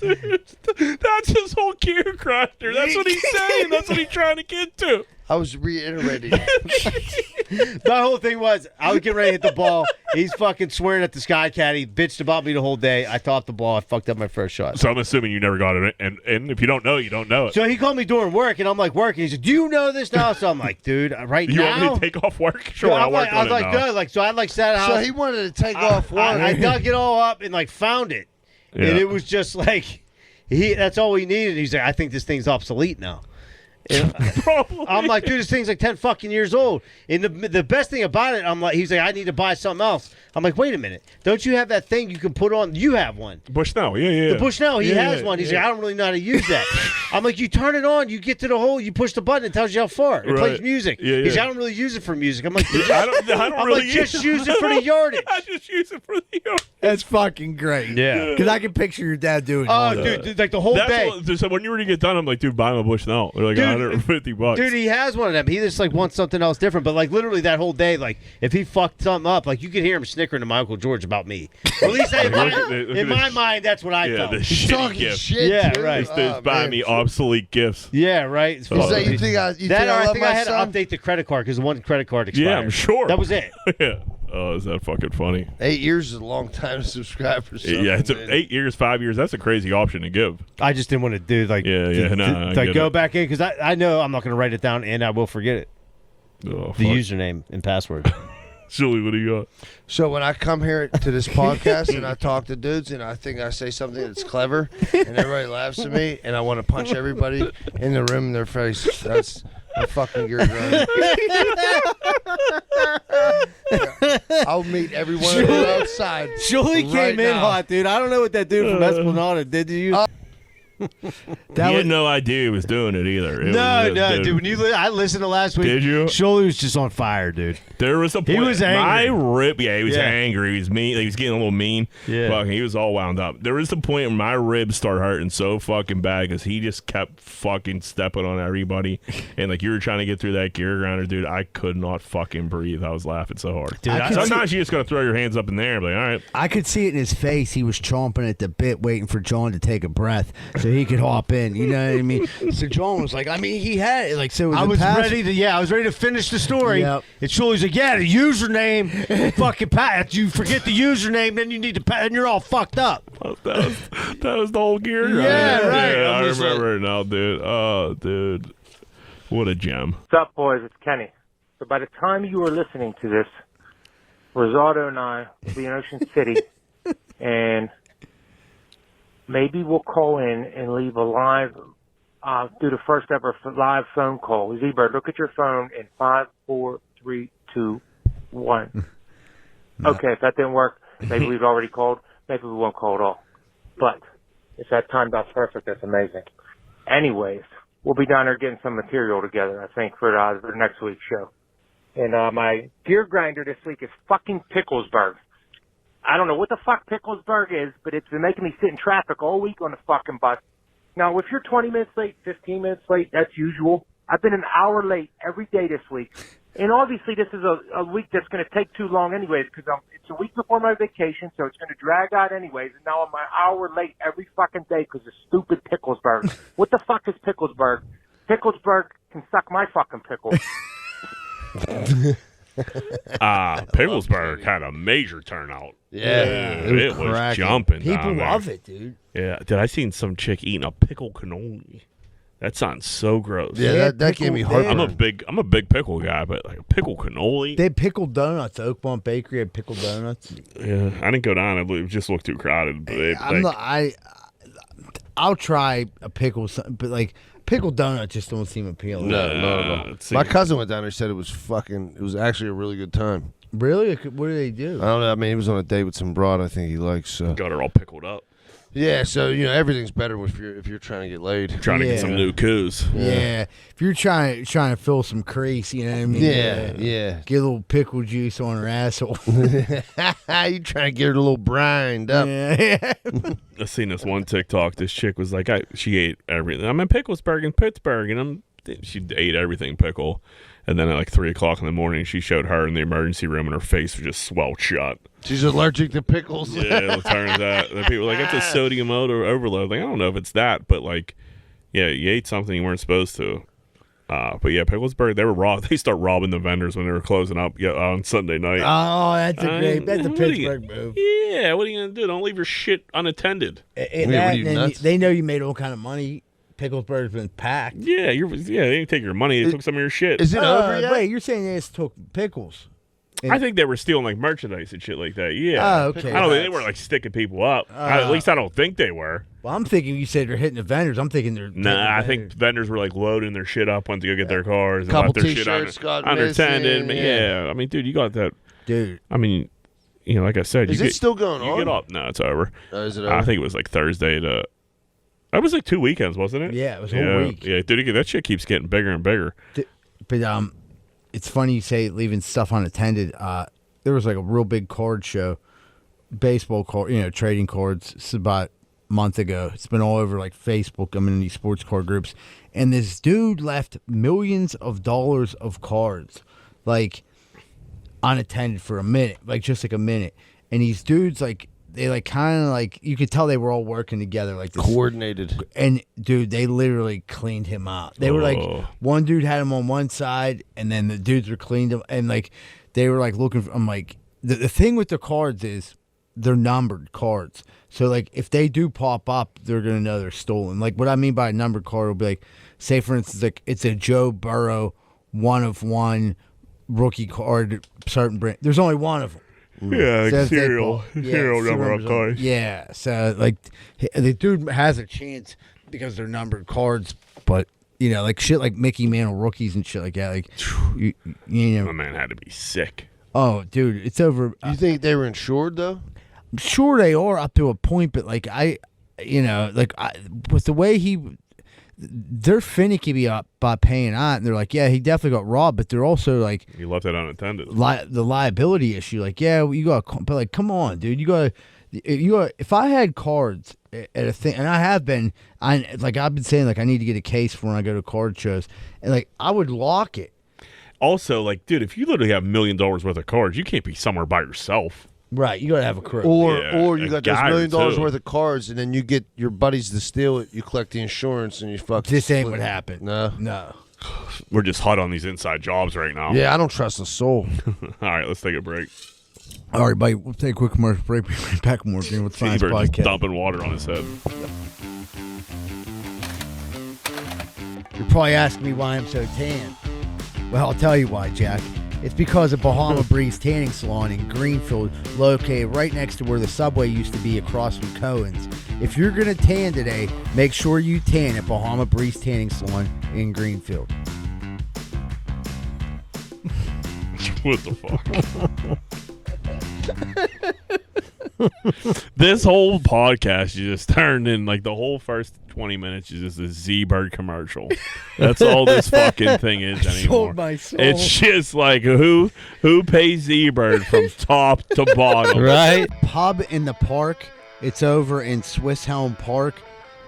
Dude, that's his whole gear grinder. That's what he's saying. That's what he's trying to get to. I was reiterating. My whole thing was, I was getting ready to hit the ball. He's fucking swearing at the Sky Caddy, bitched about me the whole day. I topped the ball. I fucked up my first shot. So I'm assuming you never got it. And if you don't know, you don't know it. So he called me during work, and I'm like working. He said, "Do you know this now?" So I'm like, "Dude, right you now." want me to take off work? Sure, Yeah, I'll I'm work like, I on was it like, now. good. Like, so I like sat at So house. he wanted to take off work. I dug it all up and like found it, Yeah. and it was just like that's all we needed. He's like, I think this thing's obsolete now. And I'm like, dude, this thing's like 10 fucking years old. And the best thing about it, I'm like, he's like, I need to buy something else. I'm like, wait a minute, don't you have that thing you can put on? You have one. Bushnell, yeah. The Bushnell, he Yeah, has one. He's yeah. like, I don't really know how to use that. I'm like, you turn it on, you get to the hole, you push the button, it tells you how far. It plays Right. music. Yeah, He's like, yeah. I don't really use it for music. I'm like, I don't I'm really like, just use it for the yardage. I just use it for the yardage. That's fucking great. Yeah. Because I can picture your dad doing Oh, that. dude, like the whole day. So when you were to get done, I'm like, dude, buy him a Bushnell. They're like Dude, $150. Dude, he has one of them. He just like wants something else different. But like literally that whole day, like if he fucked something up, like you could hear him snickering to my Uncle George about me. At least in my mind, that's what I felt. The He's shitty talking gift. shit. Yeah, dude. right. This dude's buying me obsolete gifts. Yeah, right. Is that you think I? You think I I love think my I had son? to update the credit card because the one credit card expired. Yeah, I'm sure. That was it. Yeah. Oh, is that fucking funny? 8 years is a long time to subscribe for something. Yeah, it's man. 8 years, 5 years. That's a crazy option to give. I just didn't want to do I go back in because I know I'm not going to write it down and I will forget it. Oh, The username and password. Julie, what do you got? So when I come here to this podcast and I talk to dudes and I think I say something that's clever and everybody laughs at me and I want to punch everybody in the room in their face, that's a fucking gear grinder. I'll meet every one of you outside. Julie right came in now. hot, dude. I don't know what that dude from Espanada did to you. He had no idea he was doing it either. Dude. When I listened to last week. Did you? Julie was just on fire, dude. There was a point. He was angry. My rib, he was angry. He was mean. He was getting a little mean. Yeah. Fucking, he was all wound up. There was a point where my ribs started hurting so fucking bad because he just kept fucking stepping on everybody. And like you were trying to get through that gear grinder, dude. I could not fucking breathe. I was laughing so hard. Dude, sometimes you just gotta throw your hands up in the air and be like, all right. I could see it in his face. He was chomping at the bit, waiting for John to take a breath so he could hop in. You know what I mean? So John was like, he had it. Like, so it was I was ready to finish the story. Yep. And Julie's like, yeah, the username, fucking Pat. You forget the username, then you need to and you're all fucked up. That was the whole gear grinder. Yeah, right. Yeah, I remember it now, dude. Oh, dude. What a gem. What's up, boys? It's Kenny. So by the time you are listening to this, Rosado and I will be in Ocean City, and maybe we'll call in and leave a live, do the first ever live phone call. Z-Bird, look at your phone in 5, 4, 3, 2, 1. Okay, if that didn't work, maybe we've already called. Maybe we won't call at all. But if that timed out perfect, that's amazing. Anyways, we'll be down there getting some material together, I think, for the next week's show. And my gear grinder this week is fucking Picklesburg. I don't know what the fuck Picklesburg is, but it's been making me sit in traffic all week on the fucking bus. Now, if you're 20 minutes late, 15 minutes late, that's usual. I've been an hour late every day this week. And obviously, this is a week that's going to take too long anyways, because it's a week before my vacation, so it's going to drag out anyways. And now I'm an hour late every fucking day because of stupid Picklesburg. What the fuck is Picklesburg? Picklesburg can suck my fucking pickle. Picklesburg had a major turnout. Yeah, it was jumping. People love it, dude. Yeah, I seen some chick eating a pickle cannoli. That sounds so gross. Yeah, that gave me heartburn. I'm a big pickle guy, but like a pickle cannoli. They had pickled donuts. Oakmont Bakery had pickled donuts. Yeah, I didn't go down. It just looked too crowded. But I'll try a pickle, but like pickled donut just don't seem appealing. No, not at all. My cousin went down there. Said it was actually a really good time. Really? What do they do? I don't know. I mean, he was on a date with some broad. I think he likes. Got her all pickled up. Yeah, so everything's better if you're trying to get laid. Trying to get some new coos. Yeah. If you're trying to fill some crease, you know what I mean? Yeah. Get a little pickle juice on her asshole. You trying to get her a little brined up. Yeah. I seen this one TikTok. This chick was like, she ate everything. I'm in Picklesburg in Pittsburgh, and she ate everything pickle. And then at like 3 o'clock in the morning, she showed her in the emergency room, and her face was just swelled shut. She's allergic to pickles. Yeah, it turns out. The people were like, it's a sodium overload. Like, I don't know if it's that, but like, yeah, you ate something you weren't supposed to. But yeah, Picklesburg, they start robbing the vendors when they were closing up on Sunday night. Oh, that's a Pittsburgh move. Yeah, what are you gonna do? Don't leave your shit unattended. They know you made all kind of money. Picklesburg's been packed. Yeah, they didn't take your money. They took some of your shit. Is it over yet? Wait, you're saying they just took pickles? I think they were stealing like merchandise and shit like that. Yeah. Oh, okay. I don't think they were like sticking people up. At least I don't think they were. Well, I'm thinking you said they're hitting the vendors. I'm thinking they're. Nah, I think vendors were like loading their shit up, went to go get their cars, and Couple left their shit unattended. Yeah, I mean, dude, you got that. Dude. I mean, like I said, is it still going on? You get off. No, it's over. Is it over? I think it was like Thursday to. That was like 2 weekends, wasn't it? Yeah, it was a whole week. Yeah, dude, that shit keeps getting bigger and bigger. But it's funny you say leaving stuff unattended. There was like a real big card show, baseball card, trading cards. It's about a month ago. It's been all over like Facebook. I'm in these sports card groups, and this dude left millions of dollars of cards. Like, unattended for a minute, like just like a minute. And these dudes, like, they like kind of like, you could tell they were all working together, like this. Coordinated. And dude, they literally cleaned him out. They were like, one dude had him on one side, and then the dudes were cleaned him, and like they were like looking for. I'm like, the thing with the cards is they're numbered cards. So like if they do pop up, they're gonna know they're stolen. Like what I mean by a numbered card will be like, say for instance, like it's a Joe Burrow 1/1 rookie card, certain brand. There's only one of them. Yeah, like So serial number on cards. Yeah, so like the dude has a chance because they're numbered cards, but you know, like shit like Mickey Mantle rookies and shit like that. Like you know, My man had to be sick. oh, dude, it's over. You think they were insured though? I'm sure they are up to a point, but like with the way they're finicky about paying out, and they're like, yeah, he definitely got robbed, but they're also like, He left it unattended. the liability issue. Like, yeah, well, you got, but like, come on, dude, you got. If I had cards at a thing, and I've been saying, like, I need to get a case for when I go to card shows, and like I would lock it. Also, like, dude, if you literally have $1 million worth of cards, you can't be somewhere by yourself. Right, you gotta have a crew. Or you got those $1 million too. worth of cards, and then you get your buddies to steal it. You collect the insurance, and you fuck. This ain't split what it. happened. No. We're just hot on these inside jobs right now. Yeah, I don't trust a soul. All right, let's take a break. All right, buddy, we'll take a quick commercial break. We'll be right back with more Green with Science Seabird just podcast. dumping water on his head. You're probably asking me why I'm so tan. Well, I'll tell you why, Jack. It's because of Bahama Breeze Tanning Salon in Greenfield, located right next to where the subway used to be across from Cohen's. If you're going to tan today, make sure you tan at Bahama Breeze Tanning Salon in Greenfield. What the fuck? This whole podcast you just turned in, like, the whole first 20 minutes is just a Z-Bird commercial. That's all this fucking thing is anymore. Sold my soul. It's just like who pays Z-Bird from top to bottom. Right? Pub in the park. It's over in Swiss Helm Park.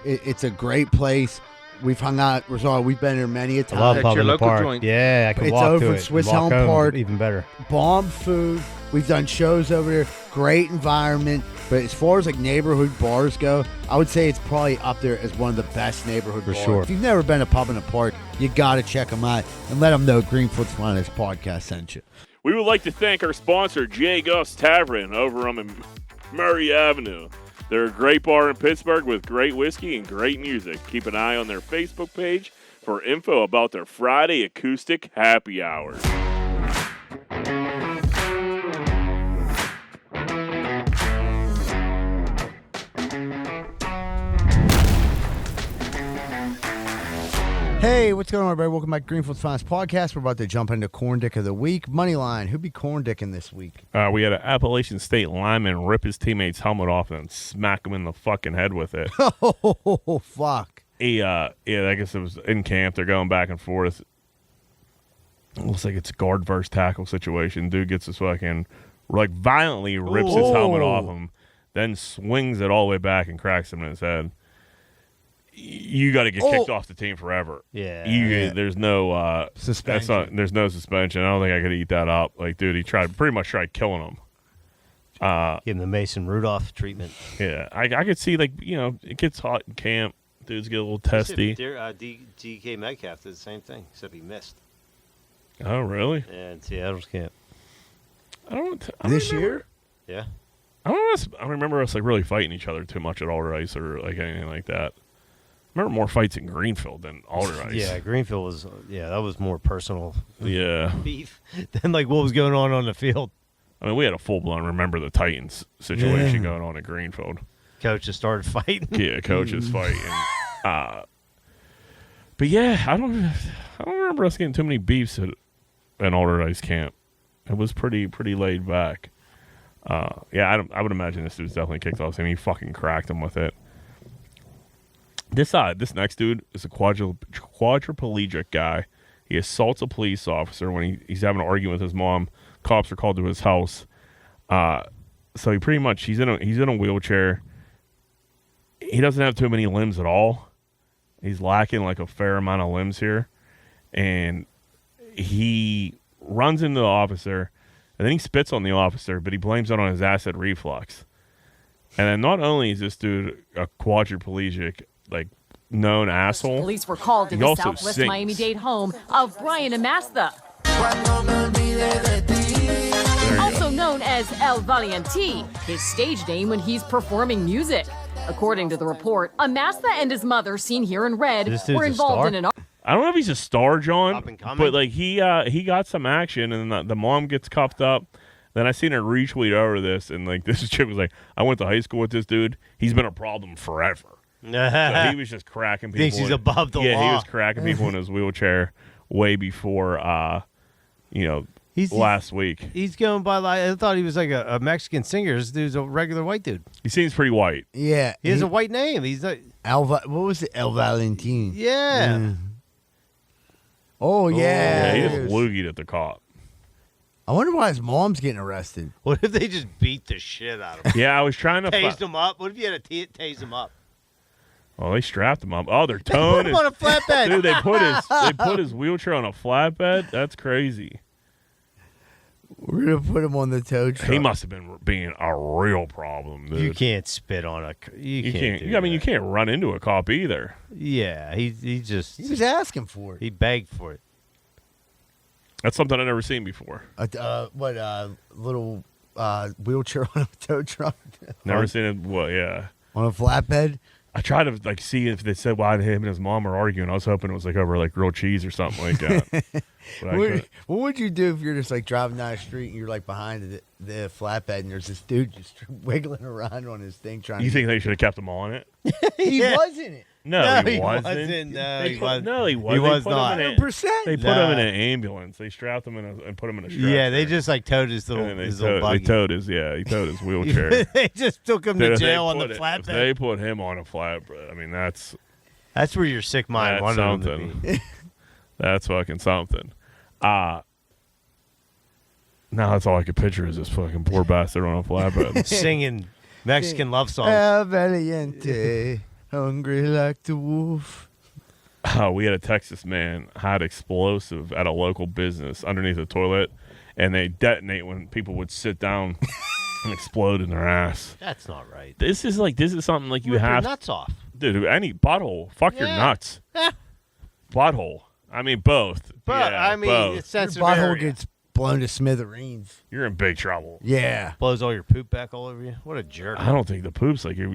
It's a great place. We've hung out. We've been here many a I love time. pub in the park. Yeah, I can It's walk over to in it. Swiss Walk Helm home, Park. even better. Bomb food. We've done shows over there. Great environment. But as far as like neighborhood bars go, I would say it's probably up there as one of the best neighborhood bars. sure. If you've never been to Pub in the Park, you got to check them out and let them know Greenfoot's Finest podcast sent you. We would like to thank our sponsor, Gus Tavern, over on Murray Avenue. They're a great bar in Pittsburgh with great whiskey and great music. Keep an eye on their Facebook page for info about their Friday acoustic happy hours. Hey, what's going on, everybody? Welcome back to Greenfield's Finest Podcast. We're about to jump into Corn Dick of the Week. Moneyline, who'd be Corn Dicking this week? We had an Appalachian State lineman rip his teammate's helmet off and smack him in the fucking head with it. Oh, fuck. I guess it was in camp. They're going back and forth. It looks like it's a guard versus tackle situation. Dude gets his fucking, like, violently rips his helmet off him, then swings it all the way back and cracks him in his head. You got to get kicked off the team forever. Yeah. There's no suspension. There's no suspension. I don't think I could eat that up. Like, dude, he pretty much tried killing him. Give him the Mason Rudolph treatment. Yeah, I could see, like, you know, it gets hot in camp. Dudes get a little testy. DK Metcalf did the same thing, except he missed. Oh, really? Yeah, in Seattle's camp. I don't This remember. year? Yeah. I don't remember us like really fighting each other too much at Alder Ice or like anything like that. I remember more fights in Greenfield than Alder Ice. Yeah, Greenfield was, that was more personal Yeah. beef than like what was going on the field. I mean, we had a full-blown Remember the Titans situation going on at Greenfield. Coaches started fighting. Yeah, coaches fighting. But yeah, I don't remember us getting too many beefs at an Alder Ice camp. It was pretty laid back. I would imagine this dude's definitely kicked off. I mean, he fucking cracked him with it. This next dude is a quadriplegic guy. He assaults a police officer when he's having an argument with his mom. Cops are called to his house. So he pretty much he's in a wheelchair. He doesn't have too many limbs at all. He's lacking like a fair amount of limbs here, and he runs into the officer And then he spits on the officer, but he blames it on his acid reflux. And then not only is this dude a quadriplegic, like, known asshole, police were called to he the also Southwest sings. Miami-Dade home of Brian Amastha, also known as El Valiente, his stage name when he's performing music. According to the report, Amastha and his mother, seen here in red, This dude's were a involved star? in an I don't know if he's a star, John, Up and coming? but like he got some action, and the mom gets cuffed up. Then I seen a retweet over this, and like this chick was like, "I went to high school with this dude. He's been a problem forever." So he was just cracking people. Thinks he's above the yeah, law. he was cracking people in his wheelchair way before, last week. He's going by like I thought he was like a Mexican singer. This dude's a regular white dude. He seems pretty white. Yeah. He has a white name. He's not. What was it? El Valentin. Yeah. Oh, Yeah, yeah. he it just is. loogied at the cop. I wonder why his mom's getting arrested. What if they just beat the shit out of him? Yeah, I was trying to. Tased him up. What if you had to tase him up? Oh, they strapped him up. Oh, they're towing Put him on a flatbed. Dude, they put his wheelchair on a flatbed. That's crazy. We're going to put him on the tow truck. He must have been being a real problem, dude. You can't spit on a. You can't. I mean, you can't run into a cop either. Yeah, he just. He was asking for it. He begged for it. That's something I've never seen before. Little wheelchair on a tow truck? Never seen it. Well, yeah. On a flatbed? I tried to like see if they said why him and his mom are arguing. I was hoping it was like over like grilled cheese or something like that. But I couldn't. What would you do if you're just like driving down the street and you're like behind the flatbed and there's this dude just wiggling around on his thing trying You to think they should have kept him on it? He was in it. No, he wasn't. wasn't. No, They he put- wasn't. No, he wasn't. He They was put him not. in a- 100%. They put him in an ambulance. They strapped him and put him in a stretcher. Yeah, they just like towed his little And then his little they buggy. towed his wheelchair. They just took him to Dude, jail on the if flatbed. they put him on a flatbed, I mean that's That's where your sick mind that's wanted him to something. be. That's fucking something. Now that's all I could picture is this fucking poor bastard on a flatbed. Singing Mexican love songs. El Valiente, hungry like the wolf. We had a Texas man had explosive at a local business underneath the toilet, and they detonate when people would sit down and explode in their ass. That's not right. This is something like you Rip your have, nuts off. dude. Any butthole, fuck your Yeah. nuts. Butthole. I mean both. But Yeah, I mean, both. it's Your sensitive butthole area. gets blown to smithereens. You're in big trouble. Yeah. Blows all your poop back all over you. What a jerk. I don't think the poop's like you're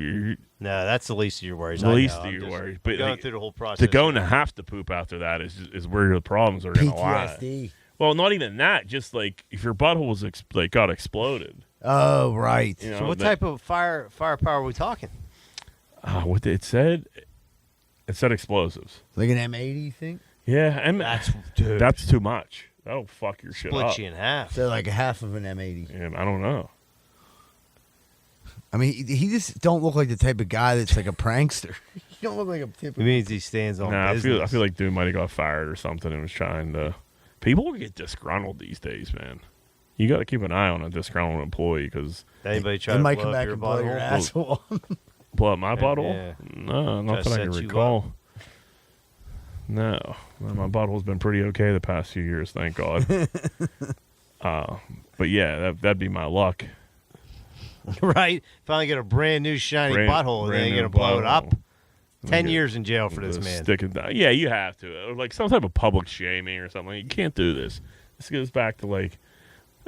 No, that's the least of your worries. the I least know. of I'm your just worries. But going like, through the whole process. to go and have to poop after that is where the problems are going to lie. PTSD. Well, not even that. Just like if your butthole was got exploded. Oh, right. You know, So what type of firepower are we talking? What it said? It said explosives. Like an M80, you think? Yeah, and that's too much. That'll fuck your shit Split up. you in half. So like a half of an M80. Yeah, I don't know. I mean, he just don't look like the type of guy that's like a prankster. You don't look like a typical. It means he stands on Nah, business. I feel like dude might have got fired or something and was trying to. People get disgruntled these days, man. You got to keep an eye on a disgruntled employee because Anybody try They to might blow come up back your and blow your butthole? asshole. blow up my bottle. yeah. No, not Try that to I can set you recall. No, my bottle's been pretty okay the past few years, thank God. But yeah, that'd be my luck. Right? Finally get a brand new shiny butthole and then you're going to blow it up. 10 years in jail for this man. Yeah, you have to. Or like some type of public shaming or something. You can't do this. This goes back to like,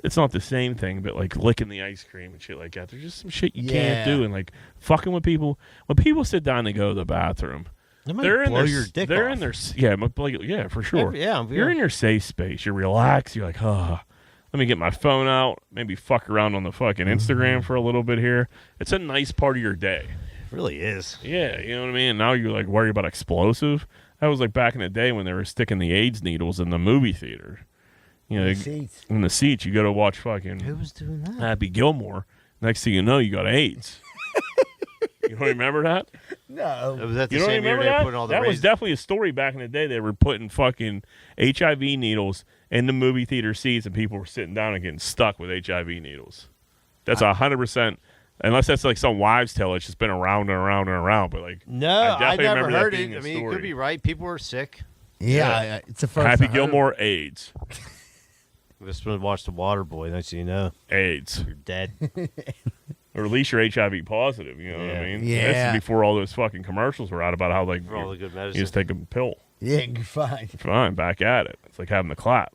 it's not the same thing, but like licking the ice cream and shit like that. There's just some shit you can't do. And like fucking with people. When people sit down and go to the bathroom, they're in blow their, your dick they're off. in their, yeah, for sure. Yeah. You're in your safe space. You're relaxed. You're like, let me get my phone out. Maybe fuck around on the fucking Instagram for a little bit here. It's a nice part of your day. It really is. Yeah, you know what I mean? Now you're like worried about explosive. That was like back in the day when they were sticking the AIDS needles in the movie theater. You know, in the seats, you go to watch fucking Who was doing that? Happy Gilmore. Next thing you know, you got AIDS. You don't remember that? No. Was that the You don't same year remember they that? put all the That was raisins? definitely a story back in the day. They were putting fucking HIV needles in the movie theater seats, and people were sitting down and getting stuck with HIV needles. That's 100%. Unless that's like some wives' tale, it's just been around and around and around. But like, No, I I definitely never remember that heard being it. a I mean, you story. could be right. People were sick. Yeah, it's the first. Happy I heard Gilmore AIDS. Just want to watch The Water Boy. Don't you know? AIDS. You're dead. Or at least you're HIV positive. You know what I mean? Yeah. This is before all those fucking commercials were out about how like all the good you medicine. just take a pill. Yeah, you're fine. Fine, back at it. It's like having the clap.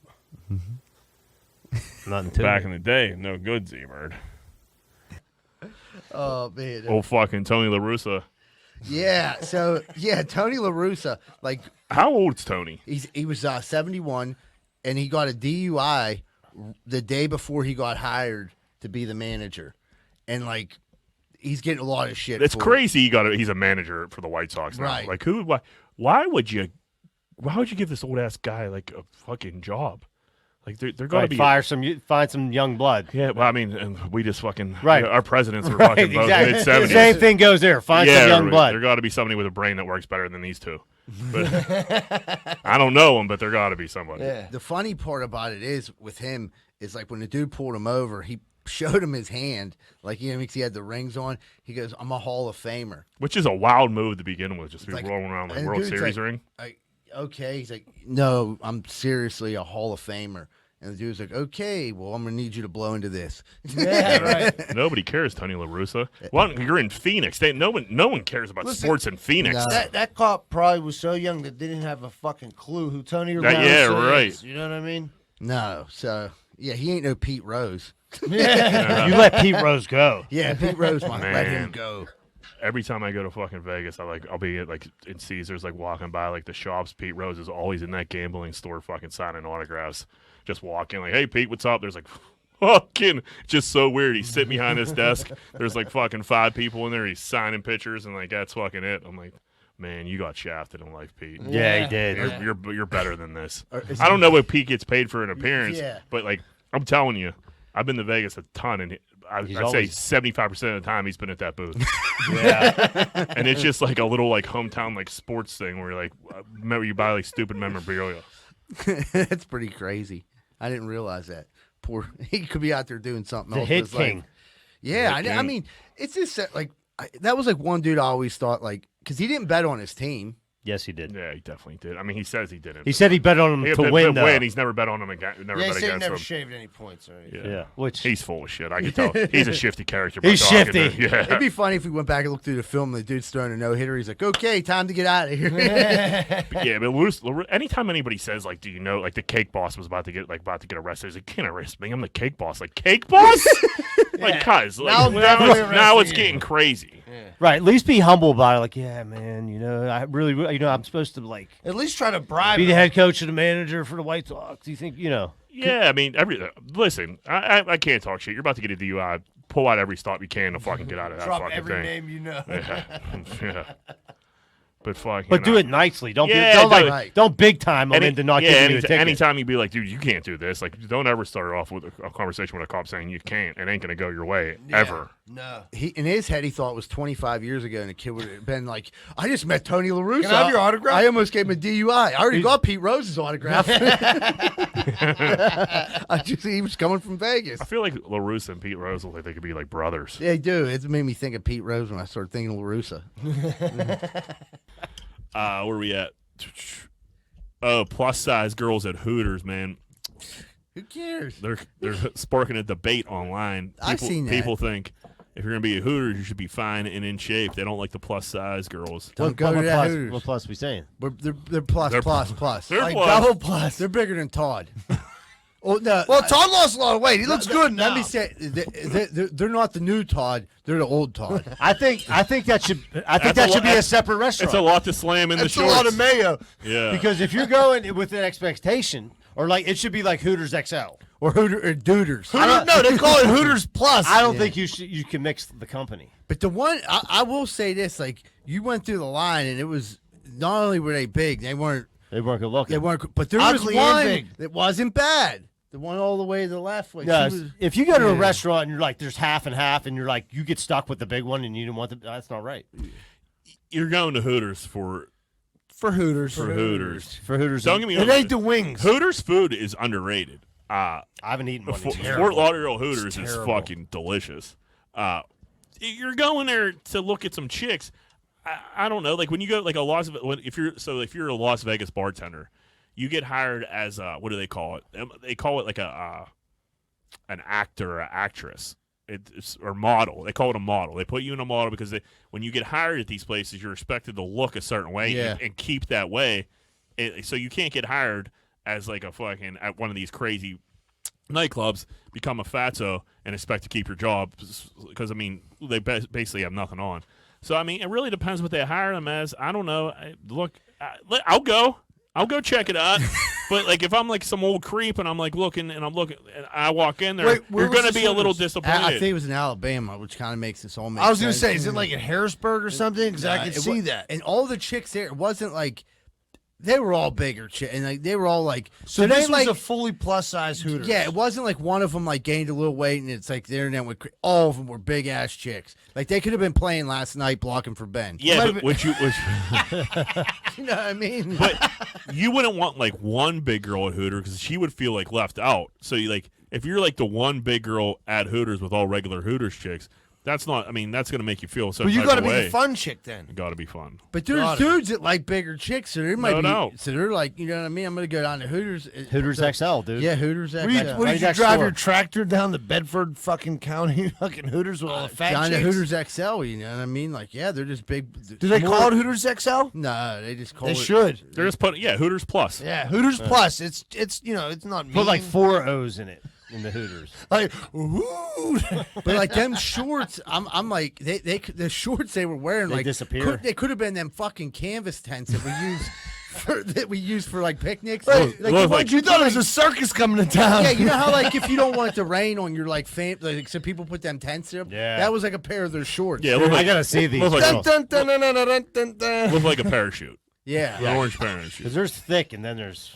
Nothing to Back it. in the day, no good, Z-Bird. Oh man. Old fucking Tony Larusa. Yeah. So Tony Larusa, like, How old's Tony? he was 71, and he got a DUI the day before he got hired to be the manager, and like, he's getting a lot of shit. It's for it. crazy. He's a manager for the White Sox now. Right. Like why would you give this old ass guy like a fucking job? Like they're going to Right, be find some young blood. Yeah, well, I mean, and we just fucking Right. Our presidents were Right, fucking both exactly. mid-70s. Same thing goes there. Find some young blood. There got to be somebody with a brain that works better than these two. But I don't know them, but there got to be somebody. Yeah. The funny part about it is with him is like when the dude pulled him over, he showed him his hand, like, you know, because he had the rings on. He goes, "I'm a Hall of Famer," Which is a wild move to begin with, just be Like, rolling around like and the World dude's Series like- ring. Okay, he's like, "No, I'm seriously a Hall of Famer." And the dude's like, "Okay, well, I'm gonna need you to blow into this." Yeah, right. Nobody cares, Tony LaRussa. Well, you're in Phoenix. No one cares about Listen, sports in Phoenix. No. That cop probably was so young that they didn't have a fucking clue who Tony That- Larusa yeah, is. right. You know what I mean? No, so yeah, he ain't no Pete Rose. You let Pete Rose go. Yeah, Pete Rose might let him Man. go. Every time I go to fucking Vegas, I'll be at, like in Caesars, like walking by like the shops. Pete Rose is always in that gambling store, fucking signing autographs. Just walking, like, "Hey, Pete, what's up?" There's like, fucking, just so weird. He's sitting behind his desk. There's like fucking 5 people in there. He's signing pictures, and like that's fucking it. I'm like, man, you got shafted in life, Pete. Yeah, he did. You're better than this. I don't know what Pete gets paid for an appearance, Yeah. but like I'm telling you, I've been to Vegas a ton, and I'd say always- 75% of the time he's been at that booth. Yeah. And it's just like a little like hometown like sports thing where you're like, remember you buy like stupid memorabilia. That's pretty crazy. I didn't realize that. Poor, he could be out there doing something The else. hit with his life. king. Yeah, The hit I king. mean, it's just like that was like one dude I always thought like because he didn't bet on his team. Yes, he did. Yeah, he definitely did. I mean, he says he didn't. He said he bet on him He to bet- win, bet though. He's never bet on him again. Never Yeah, he bet said he against never him. shaved any points or anything. Yeah, which He's full of shit. I can tell. He's a shifty character. by He's talking to- shifty. Yeah. It'd be funny if we went back and looked through the film and the dude's throwing a no hitter. He's like, "Okay, time to get out of here." Yeah, but anytime anybody says like, "Do you know?" Like the cake boss was about to get arrested. He's like, "Can't arrest me. I'm the cake boss." Like cake boss? Like, cuz Now like, I'm now definitely it's arresting you. getting crazy. right. At least be humble about it. Like, yeah, man. You know, I really, I'm supposed to like At least try to bribe be the him. head coach and the manager for the White Sox. Do you think, you know? Yeah, I mean, listen, I can't talk shit. You're about to get a DUI. Pull out every stop you can to fucking get out of that Drop fucking every thing. name you know. Yeah. Yeah. But fuck. But do it nicely. Don't Yeah, don't do like it. don't big time them into not giving you a ticket. anytime you be like, dude, you can't do this. Like, don't ever start off with a conversation with a cop saying you can't. It ain't gonna go your way ever. No. He in his head he thought it was 25 years ago, and the kid would have been like, "I just met Tony LaRussa. Can I have your autograph?" I almost gave him a DUI. I already got Pete Rose's autograph." He was coming from Vegas. I feel like LaRussa and Pete Rose look like they could be like brothers. They do. It made me think of Pete Rose when I started thinking of LaRussa. Where are we at? Oh, plus size girls at Hooters, man. Who cares? They're sparking a debate online. I've seen that. People think if you're gonna be a Hooters, you should be fine and in shape. They don't like the plus size girls. Don't go to that plus, Hooters. what plus we saying? They're plus. They're Like plus. double plus. They're bigger than Todd. Oh, no, Well, Todd lost a lot of weight. He looks good now. Let me say, they're not the new Todd. They're the old Todd. I think that should be a separate restaurant. It's a lot to slam in That's the a shorts. lot of mayo. Yeah. Because if you're going with an expectation, or like it should be like Hooters XL. Or Dooders. No, they call it Hooters Plus. I don't think you can mix the company. But the one, I will say this, like, you went through the line, and it was, not only were they big, they weren't good looking. They weren't, but there Ugly was and one big. that wasn't bad. The one all the way to the left. Like, No, she was, if you go to a restaurant and you're like, there's half and half, and you're like, you get stuck with the big one, and you don't want the. That's not right. You're going to Hooters for Hooters. Hooters. For Hooters, Don't get me It wrong. ain't the wings. Hooters food is underrated. I haven't eaten one. Fort Lauderdale Hooters is terrible. fucking delicious. You're going there to look at some chicks. I don't know. Like when you go like if you're a Las Vegas bartender, you get hired as a, what do they call it? They call it like an actor or an actress. It's or model. They call it a model. They put you in a model because when you get hired at these places, you're expected to look a certain way and keep that way. So you can't get hired as like a fucking at one of these crazy nightclubs, become a fatso, and expect to keep your job because I mean they basically have nothing on. So I mean it really depends what they hire them as. I don't know. I'll go check it out. But like if I'm like some old creep and I'm like looking and I walk in there, you're going to be a little disappointed. I think it was in Alabama, which kind of makes this all make sense. I was going to say, is it like in Harrisburg or something? Because I can see that. And all the chicks there, it wasn't like they were all bigger and like they were all like. So this was a fully plus size Hooters. Yeah, it wasn't like one of them like gained a little weight and it's like the internet went. All of them were big ass chicks. Like they could have been playing last night blocking for Ben. Yeah, but which you know what I mean? But you wouldn't want like one big girl at Hooters because she would feel like left out. So you like if you're like the one big girl at Hooters with all regular Hooters chicks. That's not. I mean, that's gonna make you feel so. But you got to be the fun chick then. You got to be fun. But there's dudes that like bigger chicks, so they might be. So they're like, you know what I mean? I'm gonna go down to Hooters. Hooters XL, dude. Yeah, Hooters XL. What did you drive your tractor down the Bedford fucking County fucking Hooters with all the fat down chicks? to Hooters XL, you know what I mean? Like, yeah, they're just big. Do they call it Hooters XL? No, they just call it. They should. They're just putting Hooters Plus. Yeah, Hooters Plus. It's you know it's not mean. Put like 4 O's in it. In the Hooters, like, ooh. But like them shorts, I'm like the shorts they were wearing they like disappear. They could have been them fucking canvas tents that we use for like picnics. Like you thought it was a circus coming to town. Yeah, you know how like if you don't want it to rain on your like like so people put them tents there. Yeah, that was like a pair of their shorts. Yeah, I gotta see these. Look like a parachute. Yeah, an orange parachute. Because there's thick and then there's.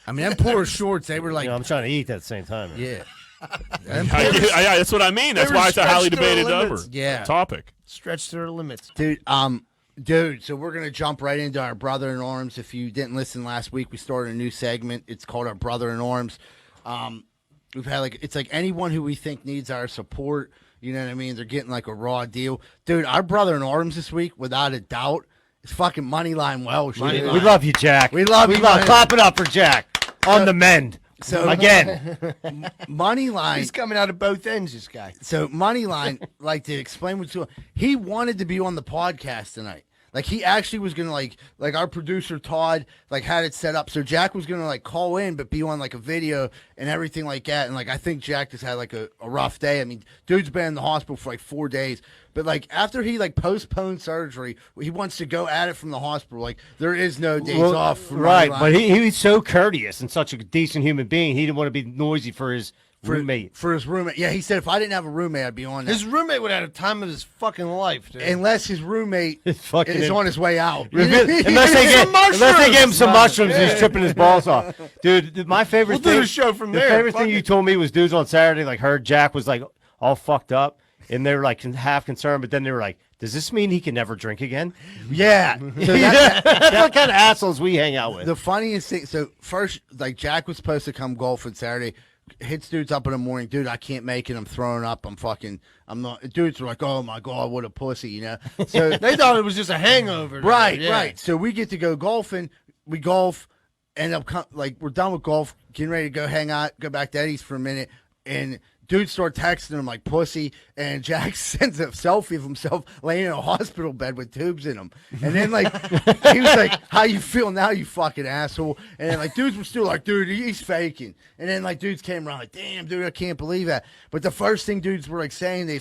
I mean, them poor shorts. They were like. You know, I'm trying to eat at the same time. Yeah. Yeah, that's what I mean. That's why it's a highly debated number. Yeah. Topic. Stretch their limits, dude. So we're gonna jump right into our brother in arms. If you didn't listen last week, we started a new segment. It's called our brother in arms. We've had it's like anyone who we think needs our support. You know what I mean? They're getting like a raw deal, dude. Our brother in arms this week, without a doubt, is fucking Moneyline Welsh. We love you, Jack. We love you. Clap it up for Jack on the mend. So again, Moneyline. He's coming out of both ends. This guy. So Moneyline, like to explain what's going on, he wanted to be on the podcast tonight. Like he actually was gonna like our producer Todd like had it set up so Jack was gonna like call in but be on like a video and everything like that. And like I think Jack just had like a rough day. I mean, dude's been in the hospital for like 4 days. But like after he like postponed surgery, he wants to go at it from the hospital. Like there is no days off. For right, Moneyline. but he was so courteous and such a decent human being. He didn't want to be noisy for his roommate. For his roommate. Yeah, he said if I didn't have a roommate, I'd be on that. His roommate would have had a time of his fucking life, dude. Unless his roommate is on his way out. Unless they give him some mushrooms and he's tripping his balls off. Dude, my favorite thing. We'll do the show from there. The favorite thing you told me was dudes on Saturday like heard Jack was like all fucked up and they were like half concerned, but then they were like, does this mean he can never drink again? Yeah. So that's what kind of assholes we hang out with. The funniest thing, so first, like Jack was supposed to come golfing Saturday. Hits dudes up in the morning, dude, I can't make it. I'm throwing up. I'm not. Dudes were like, oh my God, what a pussy, you know? So they thought it was just a hangover. Right. So we get to go golfing. We golf, end up we're done with golf, getting ready to go hang out, go back to Eddie's for a minute, and dudes start texting him like pussy, and Jack sends a selfie of himself laying in a hospital bed with tubes in him. And then like he was like, how you feel now, you fucking asshole? And then like dudes were still like, dude, he's faking. And then like dudes came around like, damn, dude, I can't believe that. But the first thing dudes were like saying, they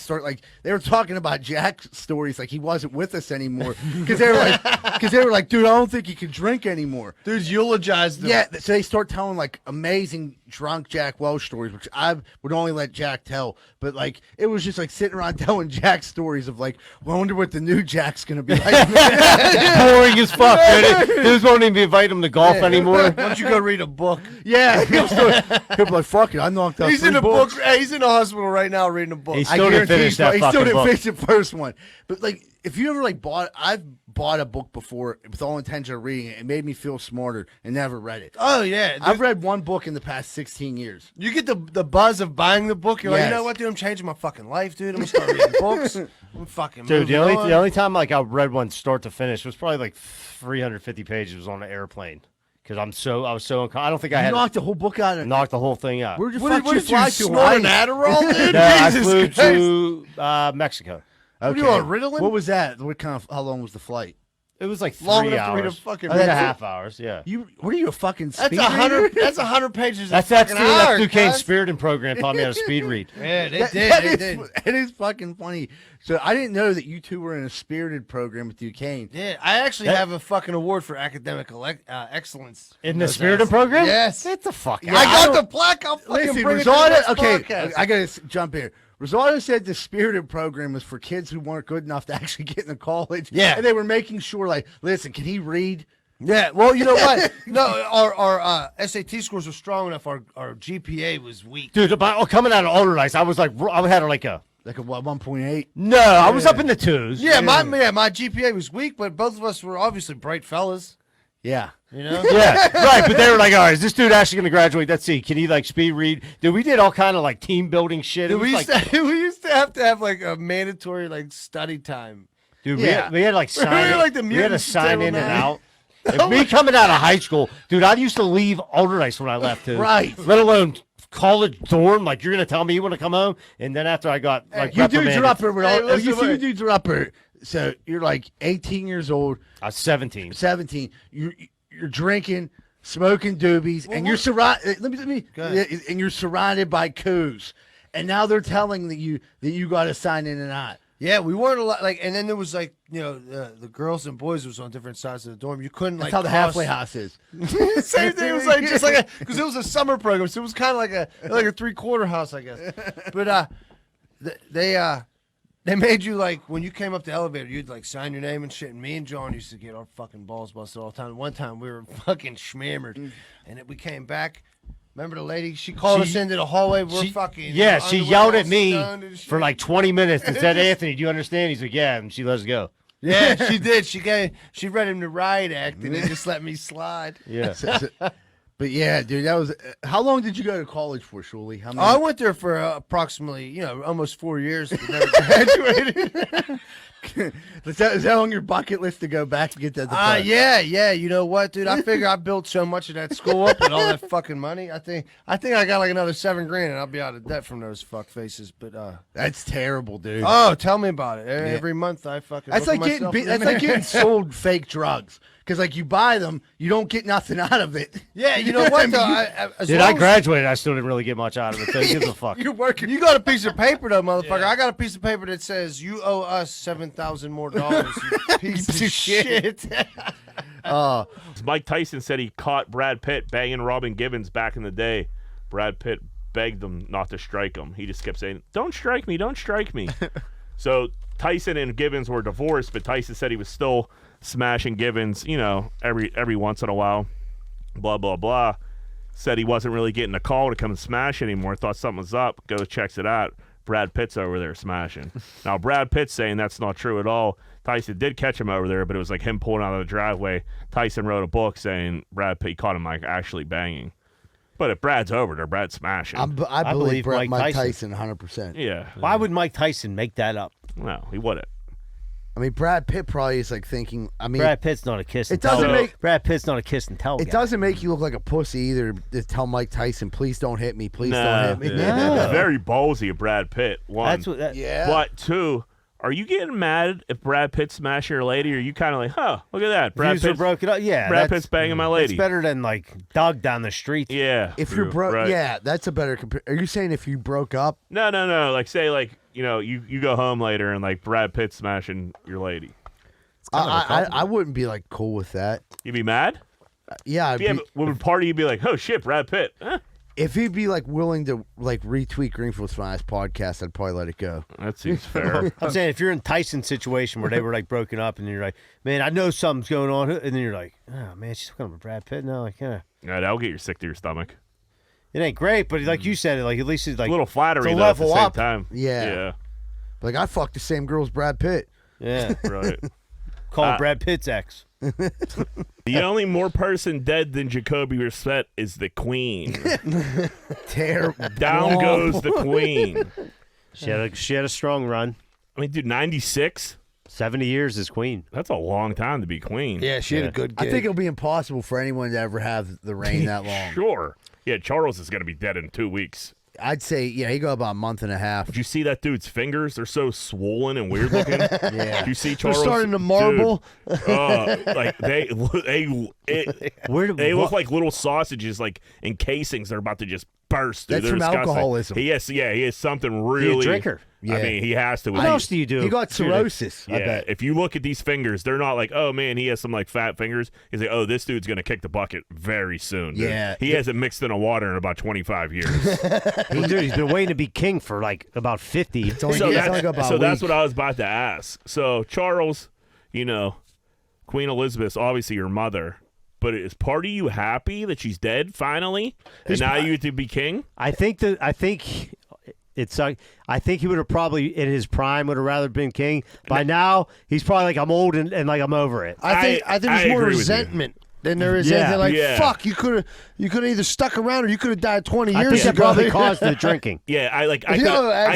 were talking about Jack's stories like he wasn't with us anymore. Because they were like, dude, I don't think he can drink anymore. Dudes eulogized them. Yeah, so they start telling like amazing drunk Jack Welch stories, which I would only let Jack tell. But like it was just like sitting around telling Jack stories of like, well, I wonder what the new Jack's gonna be like. Boring as fuck, dude. Dudes won't even invite him to golf anymore. Why don't you go read a book? Yeah, he'll be like, fuck it, I knocked out. He's in a book. Hey, he's in the hospital right now reading a book. He still didn't finish that He still fucking didn't book. finish the first one. But like, if you ever like I've bought a book before with all intention of reading it. It made me feel smarter and never read it. Oh yeah, I've read one book in the past 16 years. You get the buzz of buying the book. You're like, you know what, dude? I'm changing my fucking life, dude. I'm gonna start reading books. I'm fucking. Dude, the moving only time like I read one start to finish was probably like 350 pages. Was on an airplane. because I was so I don't think I You had knocked the whole book out. knocked the whole thing out. Where'd you What fuck did fly you to? snort an Hawaii? Adderall, dude? No, I Jesus flew Christ. to Mexico. What are you on, Ritalin? What was that? What kind of? How long was the flight? It was like 3 Long enough to read a hours. fucking 3.5 hours. Yeah. What are you, a fucking speed That's 100. reader? That's 100 pages. That's a fucking hour, Duquesne's cuz. Spirited program taught me how to speed read. Yeah, they That did. is- It is fucking funny. So I didn't know that you two were in a spirited program with Duquesne. Yeah, I actually have a fucking award for academic excellence. In the Spirited program? Yes. Get the fuck out. I got the plaque. I'll fucking Listen, bring it to the Rosada. next Okay, podcast. I gotta jump here. Rosada said the spirited program was for kids who weren't good enough to actually get into college. Yeah. and they were making sure, like, listen, can he read? Yeah, well, you know what? No, our SAT scores were strong enough. Our GPA was weak. Dude, coming out of Alderdice, I was like, I had like a what, 1.8? No, I was up in the 2s. Yeah, my GPA was weak, but both of us were obviously bright fellas. Yeah. You know? Yeah, right. But they were like, all right, is this dude actually going to graduate? Let's see. Can he like speed read? Dude, we did all kind of like team building shit. It Dude, we was used to have like a mandatory like study time. Dude, Yeah. we had like We sign were like the we had to mutants sign table in and now. out. If me coming out of high school, dude, I used to leave Alderdice when I left too. Right. Let alone college dorm. Like, you're going to tell me you want to come home? And then after I got like You dudes reprimanded- are up here with all. Hey, listen, you see, you wait. dudes are up here. So you're like 18 years old, I was 17. 17. You're drinking, smoking doobies, and you're surrounded. Let me. Go ahead. And you're surrounded by coos, and now they're telling that you got to sign in and out. Yeah, we weren't allowed. Like, and then there was like, you know, the girls and boys was on different sides of the dorm. You couldn't That's like. how the cross- halfway house is. Same thing. It was like just like because it was a summer program, so it was kind of like a 3/4 house, I guess. But they made you like when you came up the elevator, you'd like sign your name and shit. And me and John used to get our fucking balls busted all the time. One time we were fucking schmammered, and we came back. Remember the lady? She called us into the hallway. We're fucking. Yeah, she underwear yelled all at me stoned and shit. for like 20 minutes and said, Anthony, do you understand? He's like, yeah. And she let us go. Yeah, she did. She read him the riot act and they just let me slide. Yeah. But yeah, dude, that was. How long did you go to college for, Shuli? How many? I went there for approximately, almost 4 years, but never graduated. Is that on your bucket list to go back and get that? Yeah. You know what, dude? I figure I built so much of that school up with all that fucking money. I think I got like another $7,000 and I'll be out of debt from those fuck faces. But That's terrible, dude. oh, tell me about it. Every month I fucking. That's look like at myself in the that's like mirror. getting sold fake drugs. Because like you buy them, you don't get nothing out of it. Yeah, you know what though? As Dude, long I as- graduated. I still didn't really get much out of it. So who gives a fuck? You're working. You got a piece of paper though, motherfucker. I got a piece of paper that says you owe us $7,000 more. You piece of shit. Mike Tyson said he caught Brad Pitt banging Robin Givens back in the day. Brad Pitt begged him not to strike him. He just kept saying, "Don't strike me, don't strike me." So Tyson and Givens were divorced, but Tyson said he was still smashing Givens, every once in a while. Blah blah blah. Said he wasn't really getting a call to come and smash anymore. Thought something was up. Goes checks it out. Brad Pitt's over there smashing. Now Brad Pitt's saying that's not true at all. Tyson did catch him over there, but it was like him pulling out of the driveway. Tyson wrote a book saying Brad Pitt caught him like actually banging. But if Brad's over there, Brad's smashing. I believe Mike Mike Tyson. Tyson 100%. Yeah. Why would Mike Tyson make that up? No, he wouldn't. I mean, Brad Pitt probably is like thinking. I mean, Brad Pitt's not a kiss and It doesn't tell. make- Brad Pitt's not a kiss and tell it guy. doesn't make you look like a pussy either to tell Mike Tyson, please don't hit me, please don't hit me. Yeah. It's very ballsy of Brad Pitt. One. That's what that, Yeah. But two, are you getting mad if Brad Pitt smashed your lady? Or are you kind of like, huh, look at that. Brad views are Pitt's, broken up. Yeah, Brad that's- Pitt's banging my lady. It's better than like Doug down the street. Yeah. If you're broke, right. yeah, that's a better. Are you saying if you broke up? No. Like, say, like, you go home later and, like, Brad Pitt's smashing your lady. I wouldn't be like cool with that. You'd be mad? Yeah, I'd If you have be, a woman party, you'd be like, oh, shit, Brad Pitt. Huh? if he'd be like willing to like retweet Greenfield's Finest podcast, I'd probably let it go. That seems fair. I'm saying if you're in Tyson's situation where they were like broken up and you're like, man, I know something's going on, and then you're like, oh man, she's hooking up with Brad Pitt. No, like, yeah, Yeah, that'll get you sick to your stomach. it ain't great, but like you said, like at least it's like A little flattery, it's a though, at the level same up. time. Yeah. Like I fucked the same girl as Brad Pitt. Yeah, Right. call Brad Pitt's ex. The only more person dead than Jacoby Brissett is the Queen. Terrible. Down goes the Queen. She had a strong run. I mean, dude, 96? 70 years as queen. That's a long time to be queen. Yeah, she had a good gig. I think it'll be impossible for anyone to ever have the reign that long. Sure. Yeah, Charles is going to be dead in 2 weeks. I'd say, he go about a month and a half. Did you see that dude's fingers? They're so swollen and weird looking. Yeah. Did you see Charles? They're starting to marble. Dude, like they look like little sausages, like in casings. They're about to just burst. Dude. That's They're from disgusting. alcoholism. He has something really. He a drinker. Yeah. I mean, he has to. What else do you do? He got cirrhosis. I Yeah, bet. if you look at these fingers, they're not like, oh man, he has some like fat fingers. He's like, oh, this dude's gonna kick the bucket very soon. Dude. Yeah. he hasn't mixed in a water in about 25 years. He's been waiting to be king for like about 50. So that's what I was about to ask. So Charles, Queen Elizabeth, obviously your mother, but is part of you happy that she's dead finally, and now you get to be king? I think he would have probably in his prime would have rather been king. By now, he's probably like, I'm old and like I'm over it. I think there's more resentment than there is anything like, fuck, you could have either stuck around or you could have died 20 years ago. I think that probably caused the drinking. Yeah, I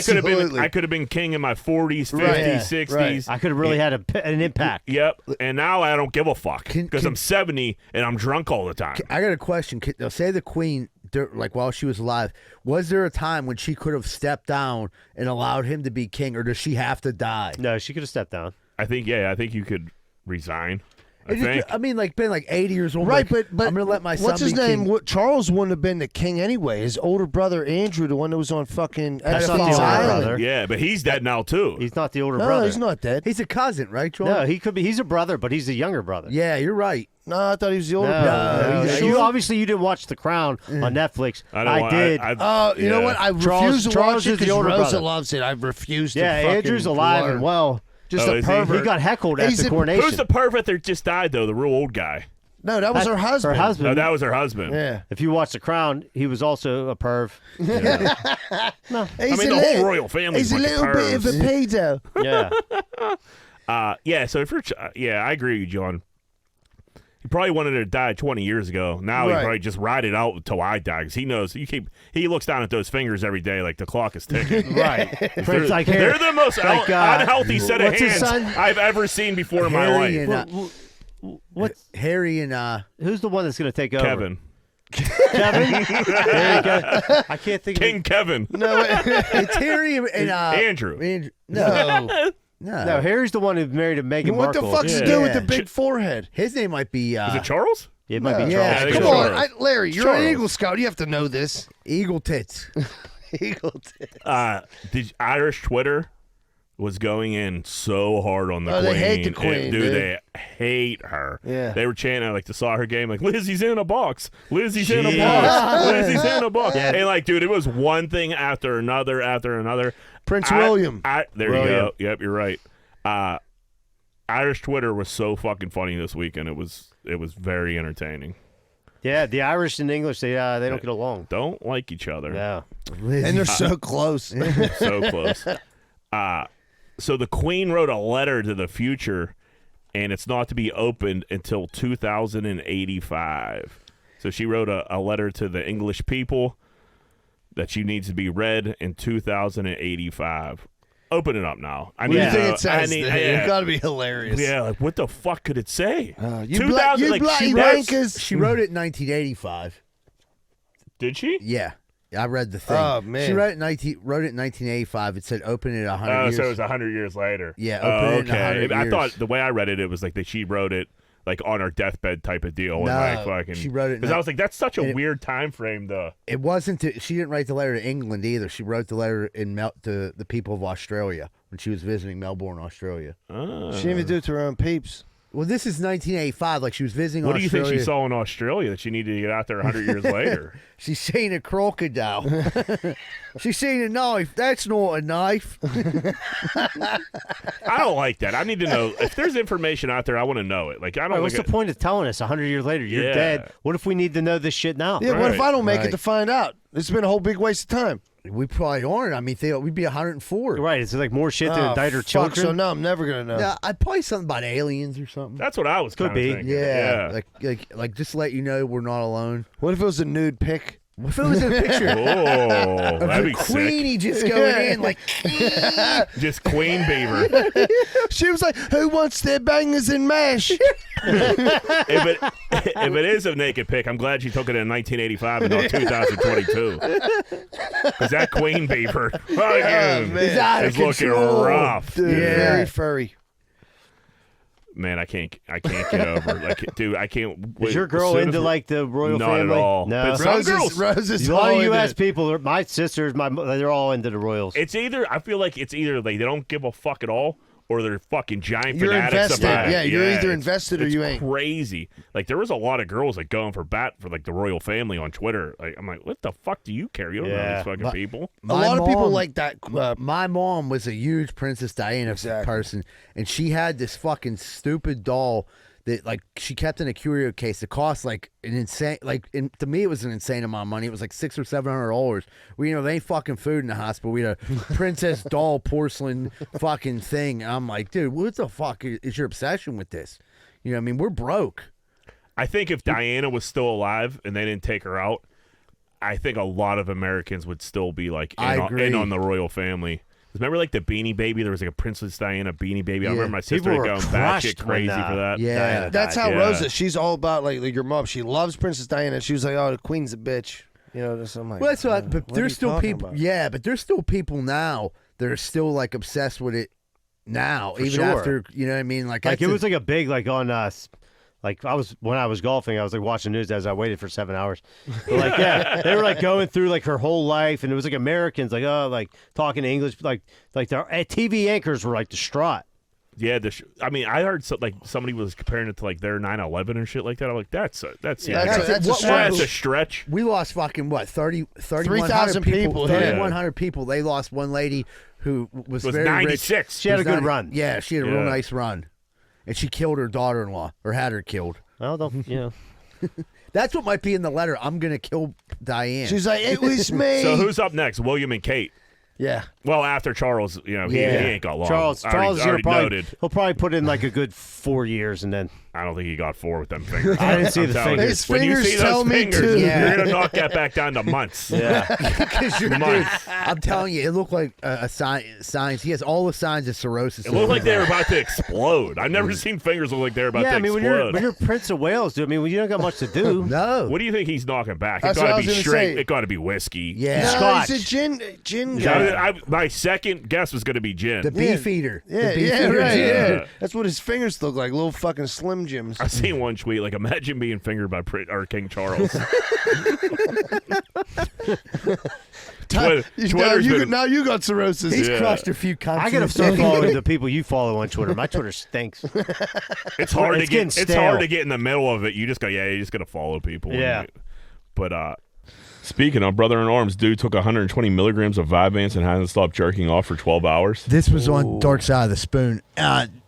could have been king in my 40s, 50s, 60s. Right. I could have really had an impact. Yep, and now I don't give a fuck because I'm 70 and I'm drunk all the time. I got a question. Say the queen, like while she was alive, was there a time when she could have stepped down and allowed him to be king, or does she have to die? No, she could have stepped down. I think you could resign. Been like 80 years old. Right, like, but I'm gonna let my son what's his be name? king. Charles wouldn't have been the king anyway. His older brother Andrew, the one that was on fucking That's not the older Island. brother. Yeah, but he's dead now too. He's not the older No, brother. he's not dead. He's a cousin, right, John? No, he could be. He's a brother, but he's the younger brother. Yeah, you're right. No, I thought he was the older No, brother. no. You obviously you didn't watch The Crown on Netflix. I did. You know what? I refuse to Charles watch it is the because older Rosa brother. loves it. I refuse to. Yeah, Andrew's alive learn. and well. Just a pervert. He got heckled at the coronation. Who's the pervert that just died though? The real old guy. No, that was her husband. Her husband. No, that was her husband. Yeah. If you watch The Crown, he was also a perv. No, the whole royal family. He's a little bit of a pedo. Yeah. So if you're, I agree with you, John. He probably wanted to die 20 years ago. Now he probably just ride it out until I die because he knows he looks down at those fingers every day like the clock is ticking. Right. They're the most unhealthy set of hands I've ever seen before in my life. What's Harry and who's the one that's going to take over? Kevin. Kevin? There you go. I can't think King of Kevin. No, it's Harry and Andrew. No, Harry's the one who married Meghan What Markle. the fuck's he doing with the big forehead? His name might be. Is it Charles? It might be Yeah, Charles. I think Come it's on, Charles. Larry, you're an Eagle Scout. You have to know this. Eagle Tits. Eagle tits. Did Irish Twitter was going in so hard on the queen. They hate the queen, dude. They hate her. Yeah. They were chanting like the soccer game, like Lizzie's in a box. Lizzie's in a box. Lizzie's in a box. Yeah. And like, dude, it was one thing after another. Prince William. There you go. Yep, you're right. Irish Twitter was so fucking funny this weekend. It was very entertaining. Yeah, the Irish and English, they don't get along. Don't like each other. Yeah. And they're so close. So close. So the Queen wrote a letter to the future, and it's not to be opened until 2085. So she wrote a letter to the English people that she needs to be read in 2085. Open it up now. What do you think it says? It's got to be hilarious. Yeah, like what the fuck could it say? You bloody wankers. She wrote it in 1985. Did she? Yeah. I read the thing. Oh, man. She wrote it in 1985. It said open it 100 years. So it was 100 years later. Yeah, open it in 100 years. I thought the way I read it, it was like that she wrote it like on her deathbed type of deal. No, and like fucking, she wrote it. Because I was like, that's such a weird time frame, though. It wasn't. She didn't write the letter to England either. She wrote the letter to the people of Australia when she was visiting Melbourne, Australia. She didn't even do it to her own peeps. Well, this is 1985. Like she was visiting What Australia. do you think she saw in Australia that she needed to get out there 100 years later? She's seen a crocodile. She's seen a knife. That's not a knife. I don't like that. I need to know. If there's information out there, I want to know it. Like I don't. What's the point of telling us 100 years later you're dead? What if we need to know this shit now? Yeah, what if I don't make it to find out? It's been a whole big waste of time. We probably aren't. I mean, we'd be 104. Right. It's like more shit to indict her children. So no, I'm never gonna know. Yeah, I'd probably something about aliens or something. That's what I was. Could be. Thinking. Yeah. Like just let you know we're not alone. What if it was a nude pic If it was a picture Oh, of that'd the be sick. Queenie just going in like, Just Queen Beaver. She was like, "Who wants their bangers and mash?" if it is a naked pic, I'm glad she took it in 1985 and not 2022. Because that Queen Beaver is looking rough. Dude, very furry. Man, I can't get over it. Like, dude, I can't. Is your girl into like the royal not family? Not at all. No. But some girls, Rose's a lot of all U.S. into it. people, my sisters, they're all into the royals. I feel like it's either they don't give a fuck at all, or they're fucking giant You're fanatics invested. about it. Yeah, you're either it's- invested or it's you ain't. Crazy. Like there was a lot of girls like going for bat for like the royal family on Twitter. Like I'm like, what the fuck do you care? You don't know these fucking people. A lot of people mom- like that. my mom was a huge Princess Diana person, and she had this fucking stupid doll that like she kept in a curio case. It cost like an insane, to me it was an insane amount of money. It was like $600 or $700. We they ain't fucking food in the hospital. We had a princess doll porcelain fucking thing. And I'm like, dude, what the fuck is your obsession with this? You know what I mean? We're broke. I think if Diana was still alive and they didn't take her out, I think a lot of Americans would still be like in on the royal family. Remember, like the Beanie Baby? There was like a Princess Diana Beanie Baby. I remember my sister going batshit crazy for that. Yeah, that's how Rosa. She's all about like your mom. She loves Princess Diana. She was like, "Oh, the Queen's a bitch." You know, so I'm like, Well, that's what. But what there's are you still talking people. about? Yeah, but there's still people now that are still like obsessed with it now, For even sure. after you know what I mean. Like it was like a big like on us. Like when I was golfing, I was like watching news as I waited for 7 hours. But like yeah, they were like going through like her whole life, and it was like Americans like like talking English, like their TV anchors were like distraught. Yeah, I mean, I heard like somebody was comparing it to like their 9/11 and shit like that. I'm like, that's a stretch. We lost fucking what 3,000 people. 3,100 people. They lost one lady who was very 96. rich. She had a good run. Yeah, she had a real nice run, and she killed her daughter-in-law or had her killed. Well, don't That's what might be in the letter. I'm gonna kill Diane. She's like, it was me. So who's up next? William and Kate. Yeah. Well, after Charles, he ain't got long. Charles already noted. He'll probably put in like a good 4 years, and then I don't think he got 4 with them fingers. I didn't see the telling you, fingers. When you His see fingers tell those me fingers, too. you're gonna knock that back down to months. Yeah. Because dude, I'm telling you, it looked like a signs. He has all the signs of cirrhosis. It looked like they were about to explode. I've never seen fingers look like they're about to I mean explode. when you're Prince of Wales, dude. I mean when you don't got much to do. No. What do you think he's knocking back? It That's what I got to was be gonna straight. say. It got to be whiskey. Yeah. No, Scotch. he's a gin guy. My second guess was going to be gin. The beef eater. Yeah, The beef yeah, eater right. gin. Yeah. That's what his fingers look like, little fucking Slim Jims. I seen one tweet like, imagine being fingered by King Charles. Now you got cirrhosis. He's crushed a few countries. I gotta start following the people you follow on Twitter. My Twitter stinks. It's hard to getting get. It's stale. hard to get in the middle of it. You just got to follow people. Yeah. But speaking of brother in arms, dude took 120 milligrams of Vyvanse and hasn't stopped jerking off for 12 hours. This was on Dark Side of the Spoon.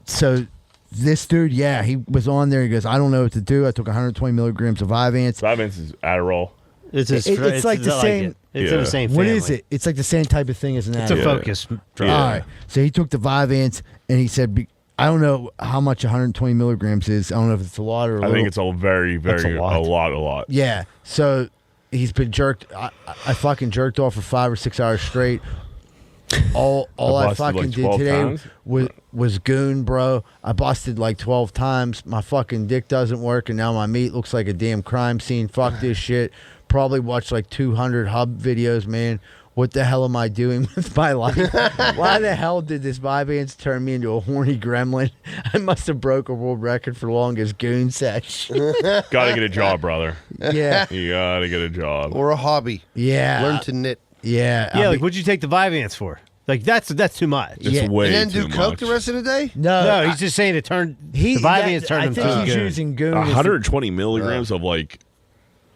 So this dude, he was on there. He goes, I don't know what to do. I took 120 milligrams of Vyvanse. Vyvanse is Adderall. It's like the same. It's in the same What family. is it? It's like the same type of thing as an It's a Adderall. focus. All right. So he took the Vyvanse and he said, I don't know how much 120 milligrams is. I don't know if it's a lot or a I little. think it's a very, very a lot. Yeah. So he's been jerked. I fucking jerked off for 5 or 6 hours straight. All I busted fucking like did 12 today times? was goon, bro. I busted like 12 times. My fucking dick doesn't work, and now my meat looks like a damn crime scene. Fuck this shit. Probably watched like 200 hub videos, man. What the hell am I doing with my life? Why the hell did this Vyvanse turn me into a horny gremlin? I must have broke a world record for longest goon sesh. Gotta get a job, brother. Yeah. You gotta get a job. Or a hobby. Yeah. Learn to knit. Yeah. Yeah, like what'd you take the Vyvanse for? Like that's too much. It's way And then too do coke much. the rest of the day? No, he's just saying it turned. The Vyvanse turned him I think to he's goon. using goon. as the- 120 milligrams of like.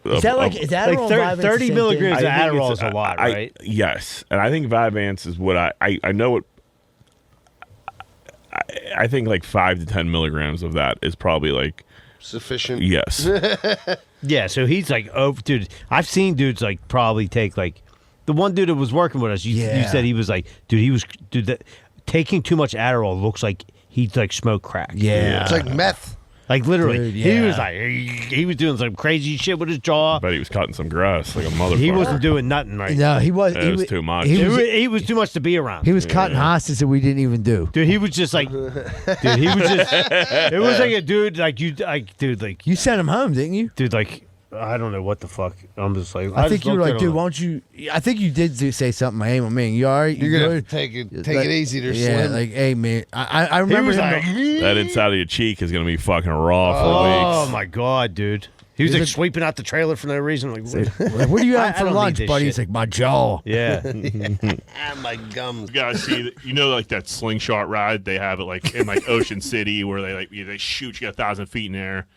Is that like is that like all 30 milligrams of I think Adderall it's- is a lot, I- right? Yes, and I think Vyvanse is what I know it. I think like 5 to 10 milligrams of that is probably like sufficient. Yes. Yeah, so he's like, oh, dude, I've seen dudes like probably take like the one dude that was working with us. You said he was like, dude, that taking too much Adderall looks like he like smoked crack. Yeah. It's like meth. Like literally, Dude, he yeah. was like he was doing some crazy shit with his jaw. But he was cutting some grass like a motherfucker. He wasn't doing nothing right. No, he was. It was too much. He was too much to be around. He was cutting hostas that we didn't even do. Dude, he was just like, dude, he was just. It was like a dude like you, like dude, like you sent him home, didn't you? Dude, like I don't know what the fuck. I'm just like I think you were like, dude, why don't you? I think you did say something. Hey, my man, you all right? You're gonna good? take it easy there, Yeah, Slim. like, hey, man, I remember him. That inside of your cheek is gonna be fucking raw for weeks. Oh my god, dude. He was like sweeping out the trailer for no reason. Like, what are you having I for don't lunch, need this buddy? shit. He's like, my jaw. Yeah. My gums. You gotta see, you know, like that slingshot ride they have it like in like Ocean City where they shoot you 1,000 feet in the air.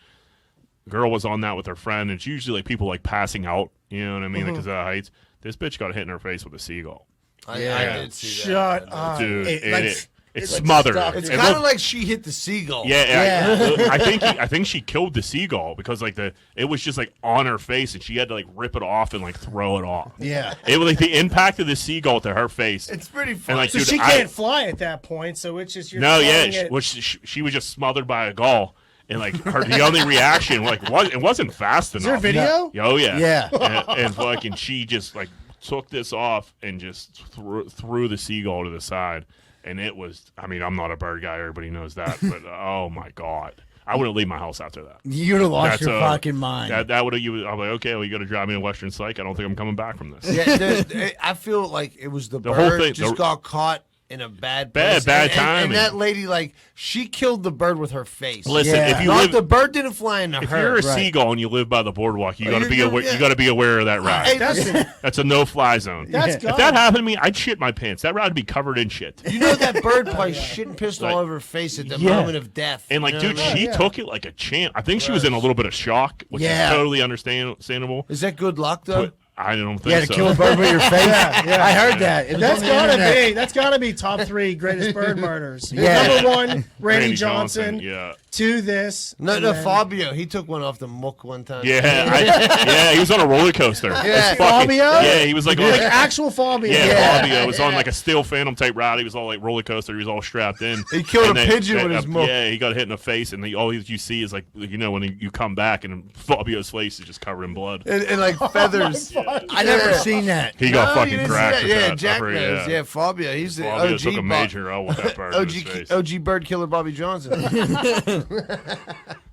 Girl was on that with her friend, and it's usually like people like passing out. You know what I mean? Because of the heights. This bitch got hit in her face with a seagull. I did see that. Shut up. Dude, It- it's smothered. It's kind of like she hit the seagull. Yeah. I think she killed the seagull because like it was just like on her face, and she had to like rip it off and like throw it off. Yeah. It was like the impact of the seagull to her face. It's pretty And, funny. like, So dude, she can't fly at that point, so it's just you're throwing it. She was just smothered by a gull, and like the only reaction it wasn't fast enough. Is there a video? Oh yeah, Yeah. and fucking she just like took this off and just threw the seagull to the side, and it was. I mean, I'm not a bird guy. Everybody knows that, but oh my god. I wouldn't leave my house after that. You'd have lost That's your fucking mind. That would have. I'm like, okay, well, you got to drive me to Western Psych. I don't think I'm coming back from this. Yeah, dude, I feel like it was the whole bird thing- just the- got caught in a bad place. Bad and timing. that lady, like, she killed the bird with her face. Listen, if you Not live, the bird didn't fly into if her. you're a Right. seagull and you live by the boardwalk, you got to You're- be aware. yeah. You got to be aware of that ride. Hey, That's a no-fly zone. That's If gone. that happened to me, I'd shit my pants. That ride would be covered in shit. You know that bird probably shit and pissed all over her face at the moment of death. And like, you know dude, what I mean? she took it like a champ. I think she was in a little bit of shock, which Yeah. is totally understandable. Is that good luck though? But I don't think Yeah, to so. kill a bird with your face. Yeah. I heard that. It was That's on the gotta internet. be. That's gotta be top 3 greatest bird murders. Yeah. Number 1, Randy Randy Johnson. Yeah. 2, this. No, and no, then- Fabio. He took one off the muck one time. Yeah, he was on a roller coaster. Yeah. It's fucking- Fabio? Yeah, he was like, Like actual Fabio. Yeah, Fabio was on like a steel phantom type ride. He was all like roller coaster. He was all strapped in. He killed And a then- pigeon with his muck. Yeah, he got hit in the face, and all you see is like when you come back, and Fabio's face is just covered in blood. And like feathers. I never seen that. He got No, you fucking didn't see cracked. that. with Yeah, that. Jack I forget, knows. Yeah, Fabio. He's the Fabio OG. took a major L with that bird in his face. OG bird killer Bobby Johnson.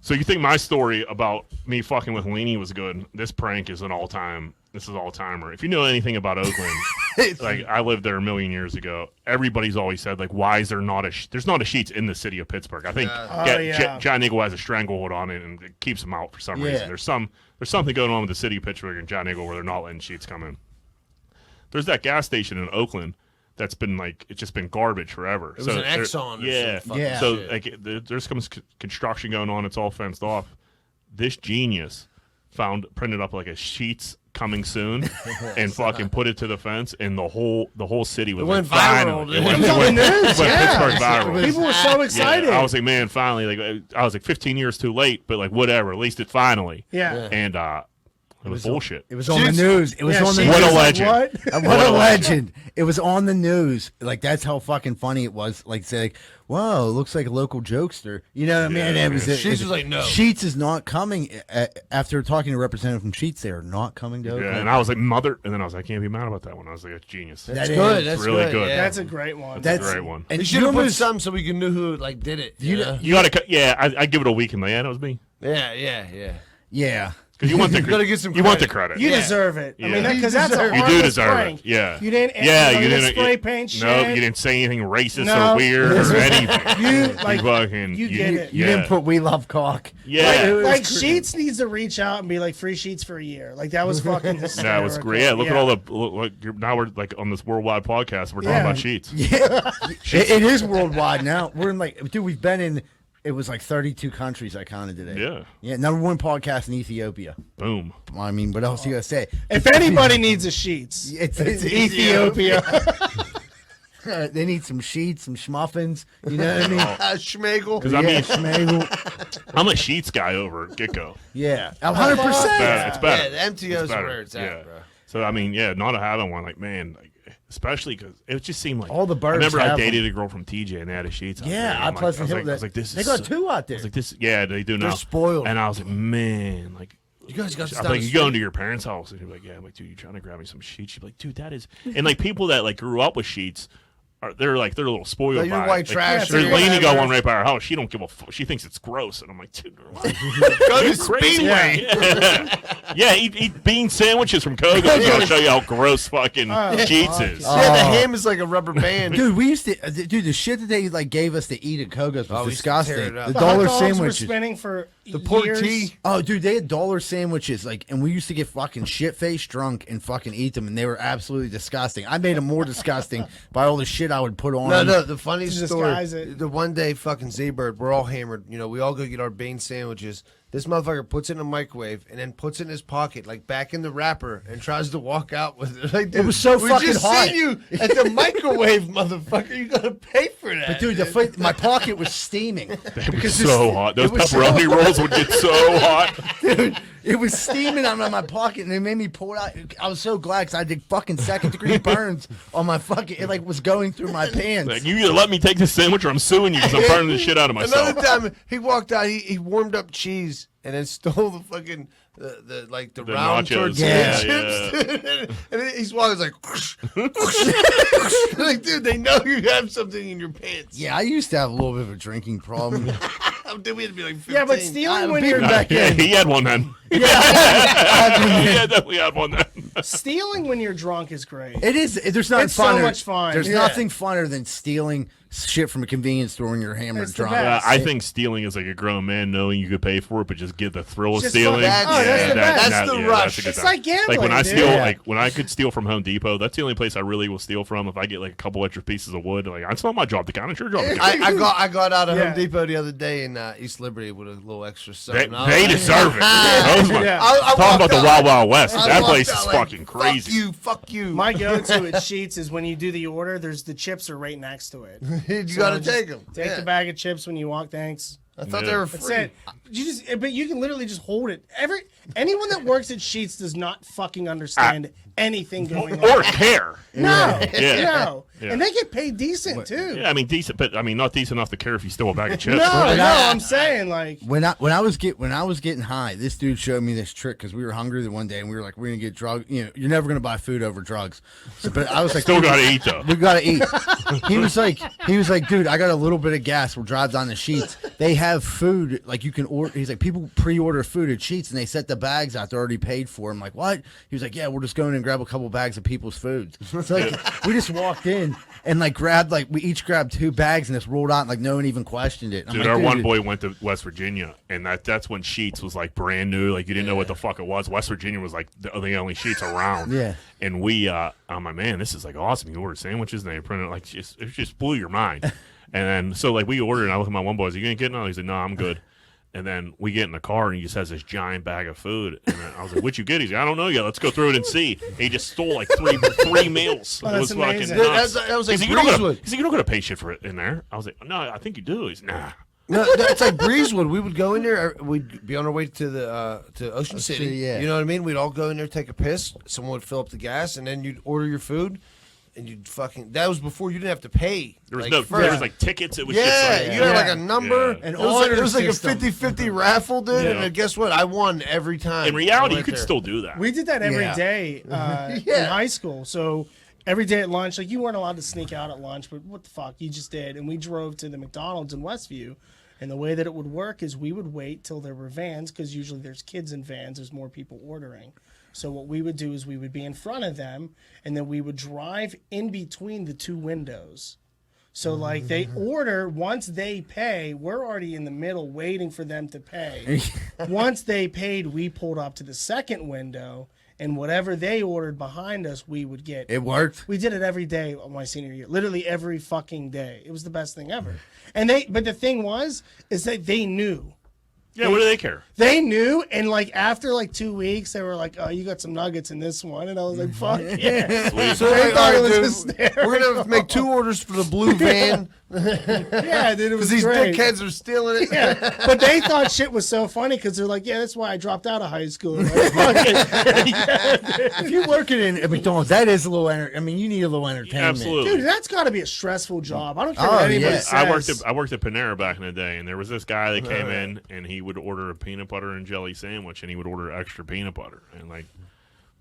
So you think my story about me fucking with Leanie was good? This prank is an all-time. This is all-timer. If you know anything about Oakland, like I lived there a million years ago. Everybody's always said like, why is there not there's not a Sheetz in the city of Pittsburgh? I think John Eagle has a stranglehold on it and it keeps him out for some reason. There's something going on with the city of Pittsburgh and John Eagle where they're not letting Sheetz come in. There's that gas station in Oakland that's been like it's just been garbage forever. It was an Exxon. Or some fucking So shit. like there's some construction going on. It's all fenced off. This genius printed up like a Sheetz coming soon and fucking put it to the fence, and the whole city was It went viral. viral, It dude. went, It was on the news, Pittsburgh yeah. viral. People were so excited. Yeah, I was like, man, finally. Like I was like 15 years too late, but like whatever. At least it finally. Yeah. And it was bullshit. It was on the news. It was on the What news. a legend. What? What a legend. It was on the news. Like, that's how fucking funny it was. Like, say, like, wow, it looks like a local jokester. You know what I mean? And it was, Sheetz was like, no. Sheetz is not coming. After talking to a representative from Sheetz, they are not coming to Oakland. Yeah, and I was like, mother. And then I was like, I can't be mad about that one. I was like, that's genius. That's good. That's really good. Yeah. That's a great one. That's a great one. And And you should have put almost- some so we could know who like did it. You know? You gotta, I give it a week and like, yeah, that was me. Yeah. Because you want the, You gotta get some you want the credit. credit. You Yeah. deserve it. I Yeah. mean, because that's a You do harmless deserve prank. it. Yeah. You didn't. You didn't spray paint shit. No, you didn't say anything racist No. or weird or anything. You like. fucking. you get it. You yeah. didn't put "We Love Cock." Yeah. Like Sheetz needs to reach out and be like free sheets for a year. Like that was fucking hysterical. That was great. Yeah, look at all the now we're like on this worldwide podcast. We're talking about Sheetz. Yeah. it is worldwide now. We're in like, dude, we've been in. It was like 32 countries I counted today. Yeah. Yeah. #1 podcast in Ethiopia. Boom. I mean, what else you gotta say? If anybody needs a Sheetz, It's Ethiopia. They need some sheets, some schmuffins. You know what I mean? Schmegel. Because I mean, Schmegel. I'm a Sheetz guy over at Get-Go. Yeah, 100%. It's better. Yeah, the MTO's It's better. where it's at, Yeah. bro. So I mean, yeah, not having one, like man, like, Especially because it just seemed like all the birds. I remember I have dated them. a girl from TJ and they had a Sheets. Out Yeah, there. I Pleasant Hill. I was like, this they is got two out there. I was like, this. Yeah, they do now. They're spoiled. And I was like, man, like. You guys got. I'm like, you going to your parents' house? And you're like, yeah. I'm like, dude, you trying to grab me some Sheets? She's like, dude, that is. And like people that like grew up with Sheets. They're a little spoiled. Like, you're by white it. trash. There's Lainey got one right by our house. She don't give a fuck. She thinks it's gross, and I'm like, dude, go to Speedway. Yeah, eat bean sandwiches from Kogo's. I'll show you how gross fucking Sheets is. Yeah, the ham is like a rubber band. Dude, we used to. Dude, the shit that they like gave us to eat at Kogo's was disgusting. The The hot dollar dogs sandwiches. were spinning for the pork years. tea. Oh, dude, they had dollar sandwiches, like, and we used to get fucking shit-faced drunk and fucking eat them, and they were absolutely disgusting. I made them more disgusting by all the shit I would put on. No, the funny To story. disguise it. The one day, fucking Z-Bird, we're all hammered. You know, we all go get our bean sandwiches. This motherfucker puts it in a microwave and then puts it in his pocket, like back in the wrapper, and tries to walk out with it. Like, dude, It was so we fucking just hot. seen you at the microwave, motherfucker. You gotta pay for that. But dude, my pocket was steaming. It was so hot. Those pepperoni rolls would get so hot. Dude, it was steaming out of my pocket, and it made me pull it out. I was so glad because I did fucking second-degree burns on my fucking. It like was going through my pants. Like, you either let me take this sandwich or I'm suing you because I'm burning the shit out of myself. Another time, he walked out. He warmed up cheese and then stole the fucking the round nachos. tortilla Yeah, chips. And then he's walking like, like, dude, they know you have something in your pants. Yeah, I used to have a little bit of a drinking problem. Dude, we had to be like 15. Yeah, but stealing when you're back in. He had one then. Yeah, Yeah, definitely had one then. stealing when you're drunk is great. it is. There's nothing It's so funner. much fun. There's Yeah. nothing funner than stealing shit from a convenience store when you're hammered It's the drunk. best. I think stealing is like a grown man knowing you could pay for it, but just get the thrill of Just stealing. fuck- oh, that's the best. That's the rush. a good It's time. like gambling, Like when I dude. steal, Yeah. like when I could steal from Home Depot, that's the only place I really will steal from. If I get like a couple extra pieces of wood, like it's not my job to count. It's your job to count. I got out of Yeah. Home Depot the other day in East Liberty with a little extra something. They deserve it. Those ones- Yeah. Talking about the Wild Wild West. I That walked place out is like, fucking crazy. Fuck you. My go-to at Sheets is when you do the order. There's the chips are right next to it. You So gotta just take them. Take the bag of chips when you walk. Thanks. I thought Yeah. they were That's free. it. But you can literally just hold it. Anyone that works at Sheets does not fucking understand anything going on. Or care. No, Yeah. no, Yeah. and they get paid decent too. Yeah, I mean decent, but I mean not decent enough to care if you steal a bag of chips. No, Right? I'm saying like When I was getting high, this dude showed me this trick because we were hungry the one day and we were like, we're gonna get drugs. You know, you're never gonna buy food over drugs. So, but I was like, Still gotta eat though. We gotta eat. He was like, dude, I got a little bit of gas. We'll drive down the Sheets. They have food like you can order. He's like, people pre-order food at Sheets and they set the bags out. They're already paid for. I'm like, what? He was like, yeah, we'll just go in and grab a couple bags of people's foods. So like, we just walked in and like we each grabbed 2 bags and just rolled out and like no one even questioned it. I'm Dude, like, our one boy went to West Virginia, and that's when Sheets was like brand new. Like you didn't know what the fuck it was. West Virginia was like the only Sheets around. Yeah. And we, I'm like, man, this is like awesome. You order sandwiches and they print it like it just blew your mind. And then so like we ordered, and I look at my one boy. Is he gonna get none? He's like, no, I'm good. And then we get in the car, and he just has this giant bag of food. And then I was like, "What'd you get?" He's like, "I don't know yet. Let's go through it and see." And he just stole like three meals. Oh, It that's was fucking amazing. nuts. That was like He's Breezewood. like, you don't gotta pay shit for it in there. I was like, "No, I think you do." He's nah. No, it's like Breezewood. We would go in there. We'd be on our way to the to Ocean City. yeah. You know what I mean? We'd all go in there, take a piss. Someone would fill up the gas, and then you'd order your food. And you'd fucking. That was before you didn't have to pay. There was like, there was like tickets. It was yeah, just like, you had like a number. Yeah. An It was like, honor it was like a system. 50-50 raffle, dude. Yeah. And guess what? I won every time. In reality, I you went could there. still do that. we did that every Yeah. day in Yeah. high school. So every day at lunch, like you weren't allowed to sneak out at lunch, but what the fuck, you just did. And we drove to the McDonald's in Westview. And the way that it would work is we would wait till there were vans, because usually there's kids in vans, there's more people ordering. So what we would do is we would be in front of them, and then we would drive in between the 2 windows. So like they order, once they pay, we're already in the middle waiting for them to pay. Once they paid, we pulled up to the second window, and whatever they ordered behind us, we would get. It worked. We did it every day of my senior year, literally every fucking day. It was the best thing ever. But the thing is that they knew. Yeah, what do they care? They knew, and like after like 2 weeks, they were like, "Oh, you got some nuggets in this one," and I was like, "Fuck yeah!" So they thought it was dude, hysterical. we're gonna make 2 orders for the blue van. Yeah, dude, it was these great. dickheads are stealing it. Yeah, but they thought shit was so funny because they're like, "Yeah, that's why I dropped out of high school." Like, If you're working in at McDonald's, that is a little. I mean, you need a little entertainment. Absolutely. dude, that's got to be a stressful job. I don't care what anybody says. I worked at Panera back in the day, and there was this guy that came in, and he would order a peanut butter and jelly sandwich, and he would order extra peanut butter. And like,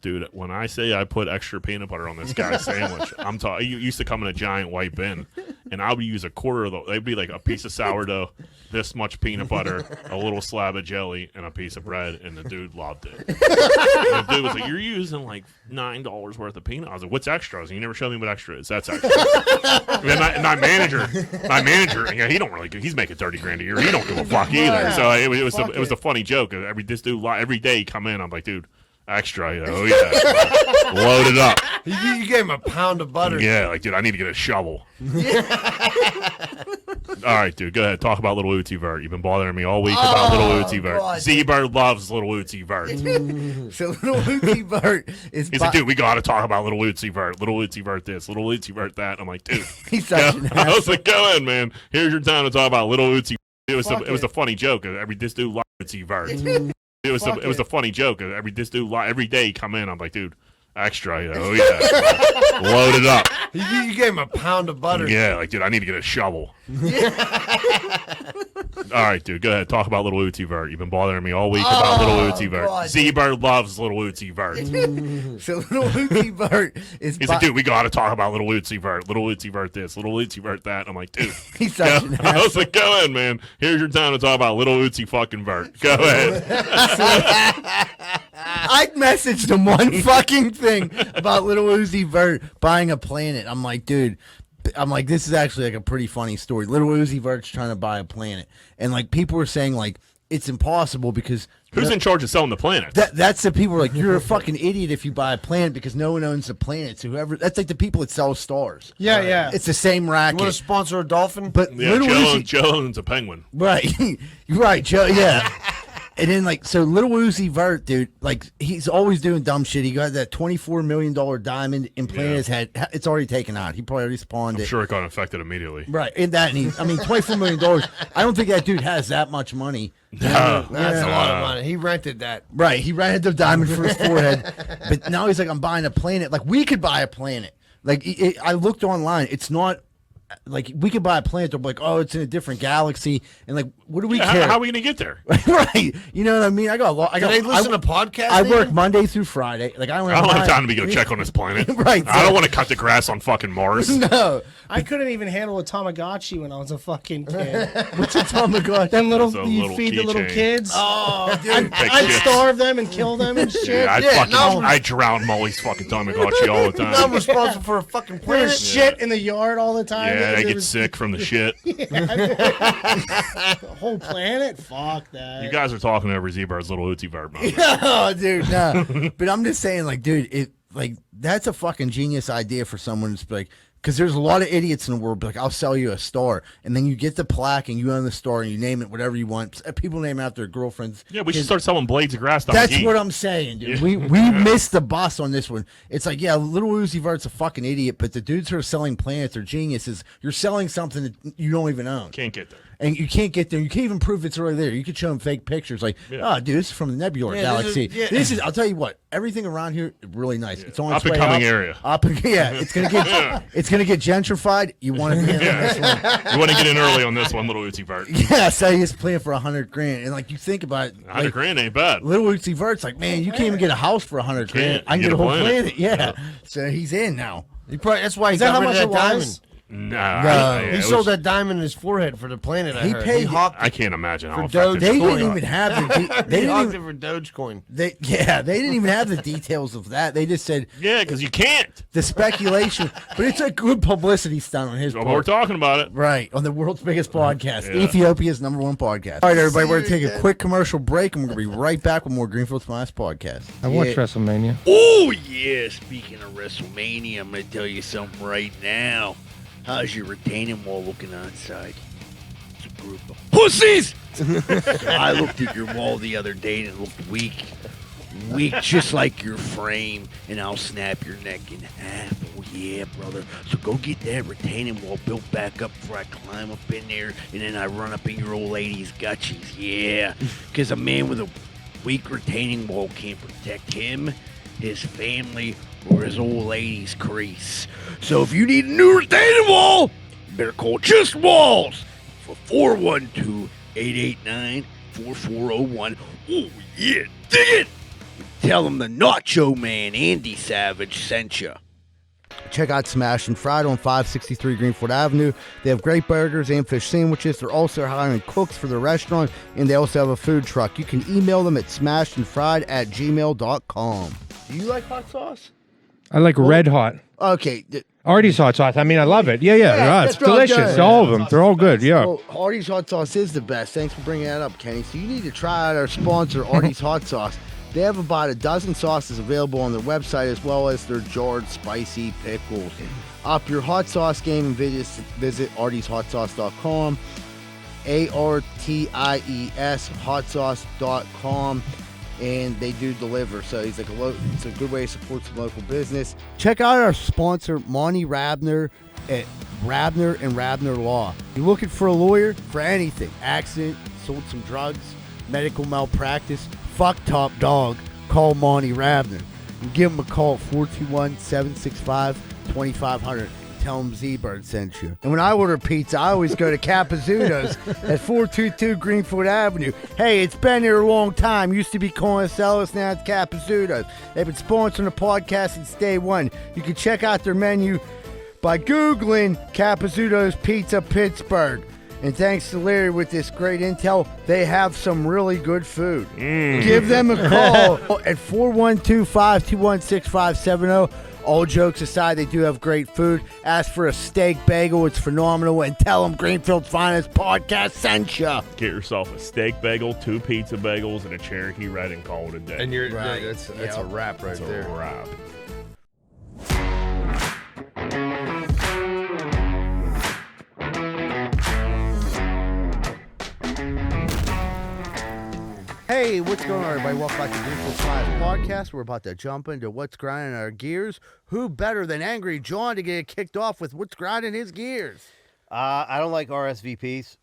dude, when I say I put extra peanut butter on this guy's sandwich, I'm talking. You used to come in a giant white bin, and I would use a quarter of the. They'd be like a piece of sourdough, this much peanut butter, a little slab of jelly, and a piece of bread, and the dude loved it. And the dude was like, "You're using like $9 worth of peanut." I was like, "What's extra?" I was like, "You never showed me what extra is. That's extra." And then my manager, yeah, he don't really. He's making $30,000 a year. He don't give a fuck either. So it was a funny joke. This dude every day he come in, I'm like, dude. Extra, oh yeah, load it up. You gave him a pound of butter. Yeah, like, dude, I need to get a shovel. All right, dude, go ahead. Talk about Little Uzi Vert. You've been bothering me all week about Little Uzi Vert. Z-Bird loves Little Uzi Vert. So Little Uzi Vert is. He's like, dude, we got to talk about Little Uzi Vert. Little Uzi Vert this, Little Uzi Vert that. I'm like, dude, He's such an I was like, go ahead, man. Here's your time to talk about Little Uzi. It was a funny joke. This dude loves Uzi Vert. It was a funny joke. This dude every day he come in, I'm like, dude, extra, oh yeah, load it up. You gave him a pound of butter. Yeah, like, dude, I need to get a shovel. All right, dude, go ahead. Talk about Little Uzi Vert. You've been bothering me all week about Little Uzi Vert. Z-Bird loves Little Uzi Vert. So Little Uzi Vert is. He's like, dude, we got to talk about Little Uzi Vert. Little Uzi Vert this, Little Uzi Vert that. I'm like, dude, He's such an I was like, go ahead, man. Here's your time to talk about Little Uzi fucking Vert. Go ahead. I messaged him one fucking thing about Little Uzi Vert buying a planet. I'm like, dude. I'm like, this is actually like a pretty funny story. Little Uzi Vert's trying to buy a planet, and like people were saying like it's impossible because who's in charge of selling the planet? That's the people who are like, you're a fucking idiot if you buy a planet because no one owns the planets. Whoever that's like the people that sell stars. Yeah, yeah. It's the same racket. You want to sponsor a dolphin? But Yeah, Little Uzi, Joe owns a penguin. right, right, Joe, yeah. And then, like, so Little Uzi Vert, dude, like, he's always doing dumb shit. He got that $24 million diamond implanted his head. It's already taken out. He probably already spawned I'm it. sure it got infected immediately. Right. And that, and I mean, $24 million. I don't think that dude has that much money. No. That's a lot of money. He rented that. Right. He rented the diamond for his forehead. But now he's like, I'm buying a planet. Like, we could buy a planet. Like, I looked online. It's not. Like, we could buy a planet, they'll be like, oh, it's in a different galaxy, and like, what do we care? How are we gonna get there? Right? You know what I mean? I got a lot. Do they listen to podcasts? I work Monday through Friday. Like, I don't have time to go check on this planet. Right? I don't want to cut the grass on fucking Mars. No, I couldn't even handle a Tamagotchi when I was a fucking kid. What's a Tamagotchi? Them little, That's a you little feed the little keychain. kids. Oh, dude. I'd starve them and kill them and shit. Yeah, I drown Molly's fucking Tamagotchi all the time. I'm responsible for a fucking There planet. was shit in the yard all the time. Yeah, they There get was- sick from the shit. The whole planet? Fuck that. You guys are talking over Z-Bird's Little Uzi Vert. Oh, dude, no. But I'm just saying, like, dude, that's a fucking genius idea for someone to be like, because there's a lot of idiots in the world. Be like, I'll sell you a star, and then you get the plaque and you own the star and you name it whatever you want. People name it after their girlfriends. Yeah, we should start selling blades of grass. That's what I'm saying, dude. Yeah. We missed the bus on this one. It's like, yeah, Little Uzi Vert's a fucking idiot, but the dudes who are selling planets are geniuses. You're selling something that you don't even own. Can't get there. And you can't get there. You can't even prove it's really there. You could show them fake pictures, like, oh, dude, this is from the Nebula Galaxy. This is. I'll tell you what. Everything around here really nice. Yeah. It's on its way up-and-coming up. area. It's gonna get it's gonna get gentrified. You want to be in on this one? You want to get in early on this one, Little Uzi Vert. Yeah, so he's playing for $100,000, and like you think about it, 100 grand ain't bad. Little Uzi Vert's like, man, you can't even get a house for $100,000. I can get a whole planet. Yeah. So he's in now. That's why he Is that got how rid much of it that diamond. was? Nah, He sold that diamond in his forehead for the planet. He paid. I can't imagine how Doge. They didn't even have the. They hogged it for Dogecoin. They didn't even have the details of that. They just said, yeah, because you can't. The speculation, but it's a good publicity stunt on his part. We're talking about it. Right, on the world's biggest podcast, Yeah. Ethiopia's #1 podcast. All right, everybody, we're going to take a quick commercial break, and we're going to be right back with more Greenfield's Finest podcast. I watched WrestleMania. Oh, yeah. Speaking of WrestleMania, I'm going to tell you something right now. How's your retaining wall looking outside? Is it group of pussies. I looked at your wall the other day and it looked weak. Weak, just like your frame, and I'll snap your neck in half. Oh, yeah, brother. So go get that retaining wall built back up before I climb up in there, and then I run up in your old lady's gutsies. Yeah, because a man with a weak retaining wall can't protect him, his family, or his old lady's crease. So if you need a new retaining wall, you better call Just Walls for 412-889-4401. Oh, yeah, dig it! Tell them the Nacho Man, Andy Savage, sent you. Check out Smash and Fried on 563 Greenfield Avenue. They have great burgers and fish sandwiches. They're also hiring cooks for the restaurant, and they also have a food truck. You can email them at smashedandfried@gmail.com. Do you like hot sauce? I like red hot. Okay. Artie's hot sauce. I mean, I love it. Yeah, it's delicious. All of them. They're all good, yeah. Well, Artie's hot sauce is the best. Thanks for bringing that up, Kenny. So you need to try out our sponsor, Artie's hot sauce. They have about a dozen sauces available on their website, as well as their jarred spicy pickles. Up your hot sauce game and visit artieshotsauce.com, ARTIES hotsauce.com, and they do deliver. So it's a good way to support some local business. Check out our sponsor, Monty Rabner at Rabner and Rabner Law. You're looking for a lawyer for anything: accident, sold some drugs, medical malpractice, fucked up dog, call Monty Rabner. And give him a call at 421-765-2500. Tell him Z-Bird sent you. And when I order pizza, I always go to Capizzuto's at 422 Greenfield Avenue. Hey, it's been here a long time. Used to be Concelos, now it's Capizzuto's. They've been sponsoring the podcast since day one. You can check out their menu by Googling Capizzuto's Pizza Pittsburgh. And thanks to Larry with this great intel, they have some really good food. Give them a call at 412-521-6570. All jokes aside, they do have great food. Ask for a steak bagel. It's phenomenal. And tell them Greenfield's Finest Podcast sent you. Get yourself a steak bagel, 2 pizza bagels, and a Cherokee Red, and call it a day. And that's a wrap right there. That's a wrap. Hey, what's going on, everybody? Welcome back to Greenfield's Finest Podcast. We're about to jump into what's grinding our gears. Who better than Angry John to get it kicked off with what's grinding his gears? I don't like RSVPs.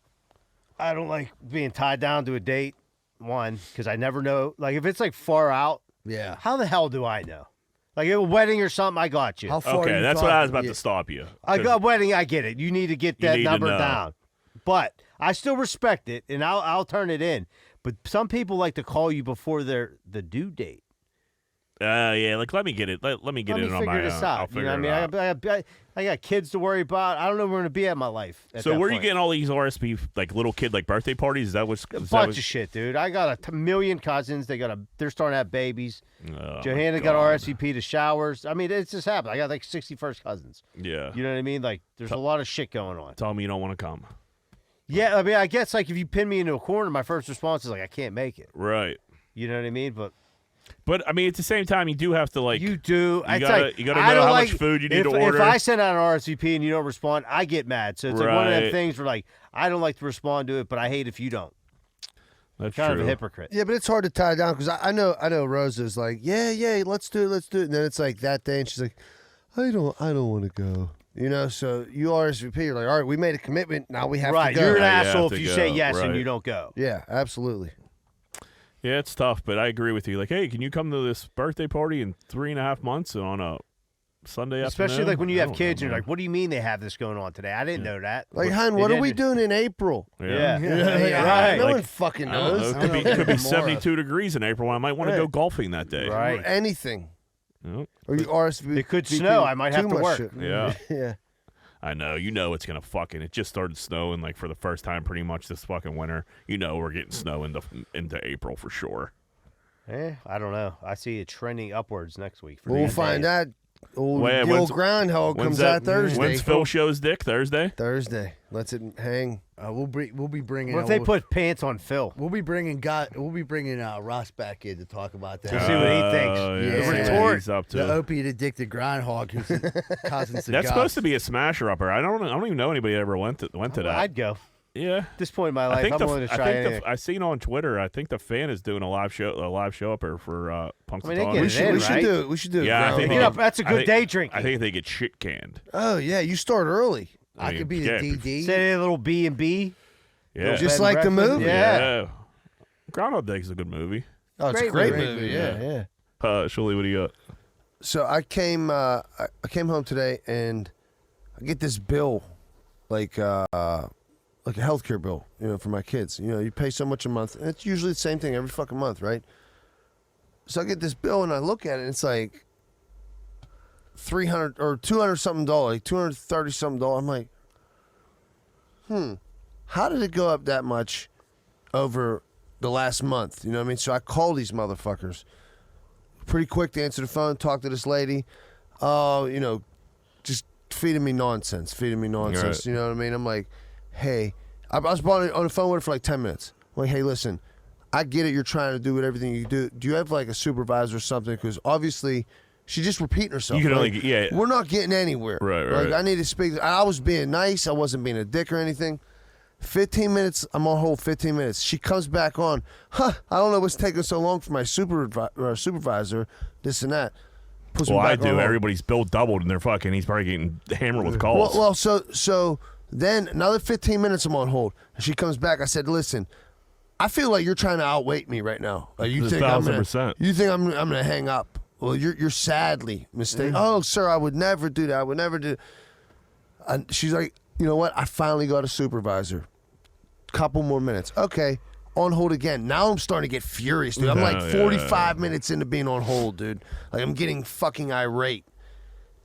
I don't like being tied down to a date, one, because I never know. Like, if it's, like, far out, yeah. How the hell do I know? Like, a wedding or something, I got you. How far okay, that's what I was about to stop you. I got a wedding, I get it. You need to get that number down. But I still respect it, and I'll turn it in. But some people like to call you before the due date. Yeah, like let me get it. Let me get it on my own. I'll figure it out. I got kids to worry about. I don't know where I'm gonna be at my life. So where are you getting all these RSP like little kid like birthday parties? Is that what's a bunch of shit, dude? I got a million cousins. They're starting to have babies. Johanna got RSVP to showers. I mean, it's just happened. I got like 61st cousins. Yeah, you know what I mean? Like, there's a lot of shit going on. Tell me you don't want to come. Yeah, I mean, I guess like if you pin me into a corner, my first response is like, I can't make it. Right. You know what I mean? But I mean, at the same time, you do have to like. You do. You gotta know how much food you need to order. If I send out an RSVP and you don't respond, I get mad. So it's like one of them things where like I don't like to respond to it, but I hate if you don't. That's kind true. of a hypocrite. Yeah, but it's hard to tie it down because I know Rosa's like, yeah, let's do it, and then it's like that day, and she's like, I don't want to go. You know, so you RSVP, you're like, all right, we made a commitment, now we have to go. Right, you're an asshole if you say yes and you don't go. Yeah, absolutely. Yeah, it's tough, but I agree with you. Like, hey, can you come to this birthday party in 3.5 months on a Sunday afternoon? Especially like when you have kids and you're like, what do you mean they have this going on today? I didn't know that. Like, hon, what are we doing in April? Yeah. Right. No one fucking knows. It could be 72 degrees in April, and I might want to go golfing that day. Right. Or anything. Nope. Or you RSVP. It could snow. I might have to work. Shit. Yeah. Yeah. I know. You know it's going to fucking... It just started snowing, like, for the first time pretty much this fucking winter. You know we're getting snow into April for sure. I don't know. I see it trending upwards next week. We'll find out. Gil Groundhog comes out Thursday. When's Phil show's dick? Thursday? Thursday. Let's it hang. We'll be bringing. What if they put pants on Phil? We'll be bringing Ross back in to talk about that. To see what he thinks. The retort. He's up to. The opiate addicted groundhog who's causing some. That's supposed to be a smasher upper. I don't even know anybody that ever went to that. I'd go. Yeah. At this point in my life, I'm willing to try anything. I seen on Twitter. I think the Fan is doing a live show up here for Punks. I mean, we should do it. Yeah, I think that's a good day drinking. I think they get shit canned. Oh yeah, you start early. I mean, could be the DD. Say a little B&B. Yeah, just like the movie. Yeah. Groundhog Day is a good movie. Oh, it's a great movie. Yeah. Shirley, what do you got? So I came home today and I get this bill, like a healthcare bill, for my kids. You pay so much a month, and it's usually the same thing every fucking month, right? So I get this bill and I look at it, and it's like $300 or $200 something, like $230 something. I'm like, how did it go up that much over the last month? You know what I mean? So I call these motherfuckers. Pretty quick to answer the phone, talk to this lady. Just feeding me nonsense. Right. You know what I mean? I'm like, hey, I was on the phone with her for like 10 minutes. I'm like, hey, listen, I get it. You're trying to do everything you do. Do you have like a supervisor or something? Because obviously she's just repeating herself. You can only, we're not getting anywhere. Right. Like, I need to speak. I was being nice. I wasn't being a dick or anything. 15 minutes, I'm on hold 15 minutes. She comes back on. I don't know what's taking so long for my supervisor, this and that. Well, I do. Everybody's bill doubled, and he's probably getting hammered with calls. Well, so then another 15 minutes I'm on hold. And she comes back. I said, listen, I feel like you're trying to outweight me right now. Like you think 1,000%. You think I'm gonna hang up. Well, you're sadly mistaken. Oh, sir, I would never do that. I would never do. And she's like, you know what? I finally got a supervisor. Couple more minutes. Okay, on hold again. Now I'm starting to get furious, dude. I'm like 45 minutes into being on hold, dude. Like I'm getting fucking irate.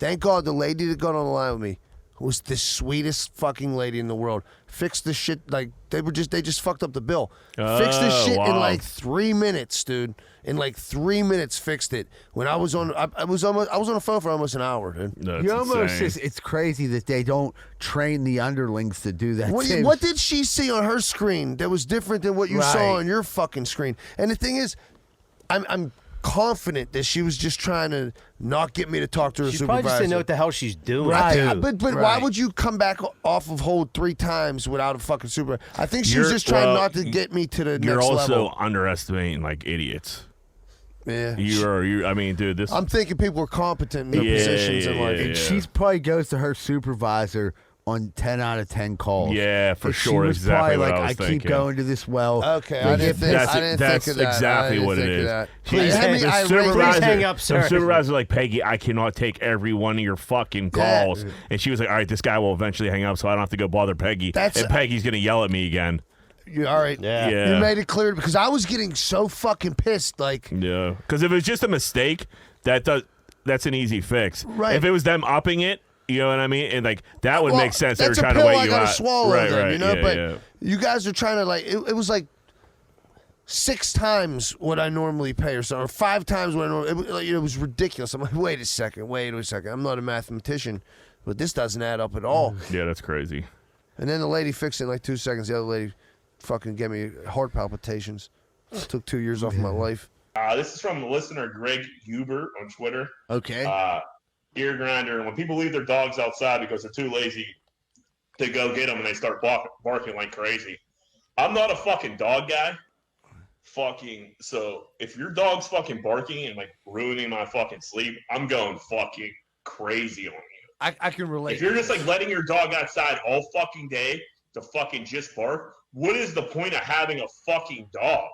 Thank God the lady that got on the line with me was the sweetest fucking lady in the world. Fixed the shit like they just fucked up the bill. Fixed the shit in like 3 minutes, dude. In like 3 minutes, fixed it. When I was on the phone for almost an hour, dude. It's crazy that they don't train the underlings to do that. What did she see on her screen that was different than what you saw on your fucking screen? And the thing is, I'm confident that she was just trying to not get me to talk to her She supervisor. probably just didn't know what the hell she's doing. Right. But why would you come back off of hold 3 times without a fucking supervisor? I think she was just trying not to get me to the next level. You're also underestimating like idiots. Yeah. I mean, dude, this. I'm thinking people are competent in their positions. And she probably goes to her supervisor on 10 out of 10 calls. Yeah, for sure. She was exactly probably what like, I was thinking. keep going to this well. Okay, I didn't think of that. That's exactly what it is. Please hang up, sir. The supervisor's like, Peggy, I cannot take every one of your fucking calls. And she was like, all right, this guy will eventually hang up, so I don't have to go bother Peggy. And Peggy's going to yell at me again. All right. Yeah. You made it clear because I was getting so fucking pissed. Like, yeah. Because if it was just a mistake, that's an easy fix. Right. If it was them upping it, you know what I mean? And like that would make sense. They were trying to wait you gotta out. Swallow right, them, right. You know, Yeah, you guys are trying to like. It was like 6 times what I normally pay or something, or 5 times what I normally. It was ridiculous. I'm like, wait a second. I'm not a mathematician, but this doesn't add up at all. Yeah, that's crazy. And then the lady fixed it in like 2 seconds. The other lady fucking gave me heart palpitations. Took 2 years off my life. This is from listener Greg Huber on Twitter. Okay. Ear grinder. When people leave their dogs outside because they're too lazy to go get them and they start barking like crazy. I'm not a fucking dog guy. So if your dog's fucking barking and like ruining my fucking sleep, I'm going fucking crazy on you. I can relate. If you're just like letting your dog outside all fucking day to fucking just bark, what is the point of having a fucking dog?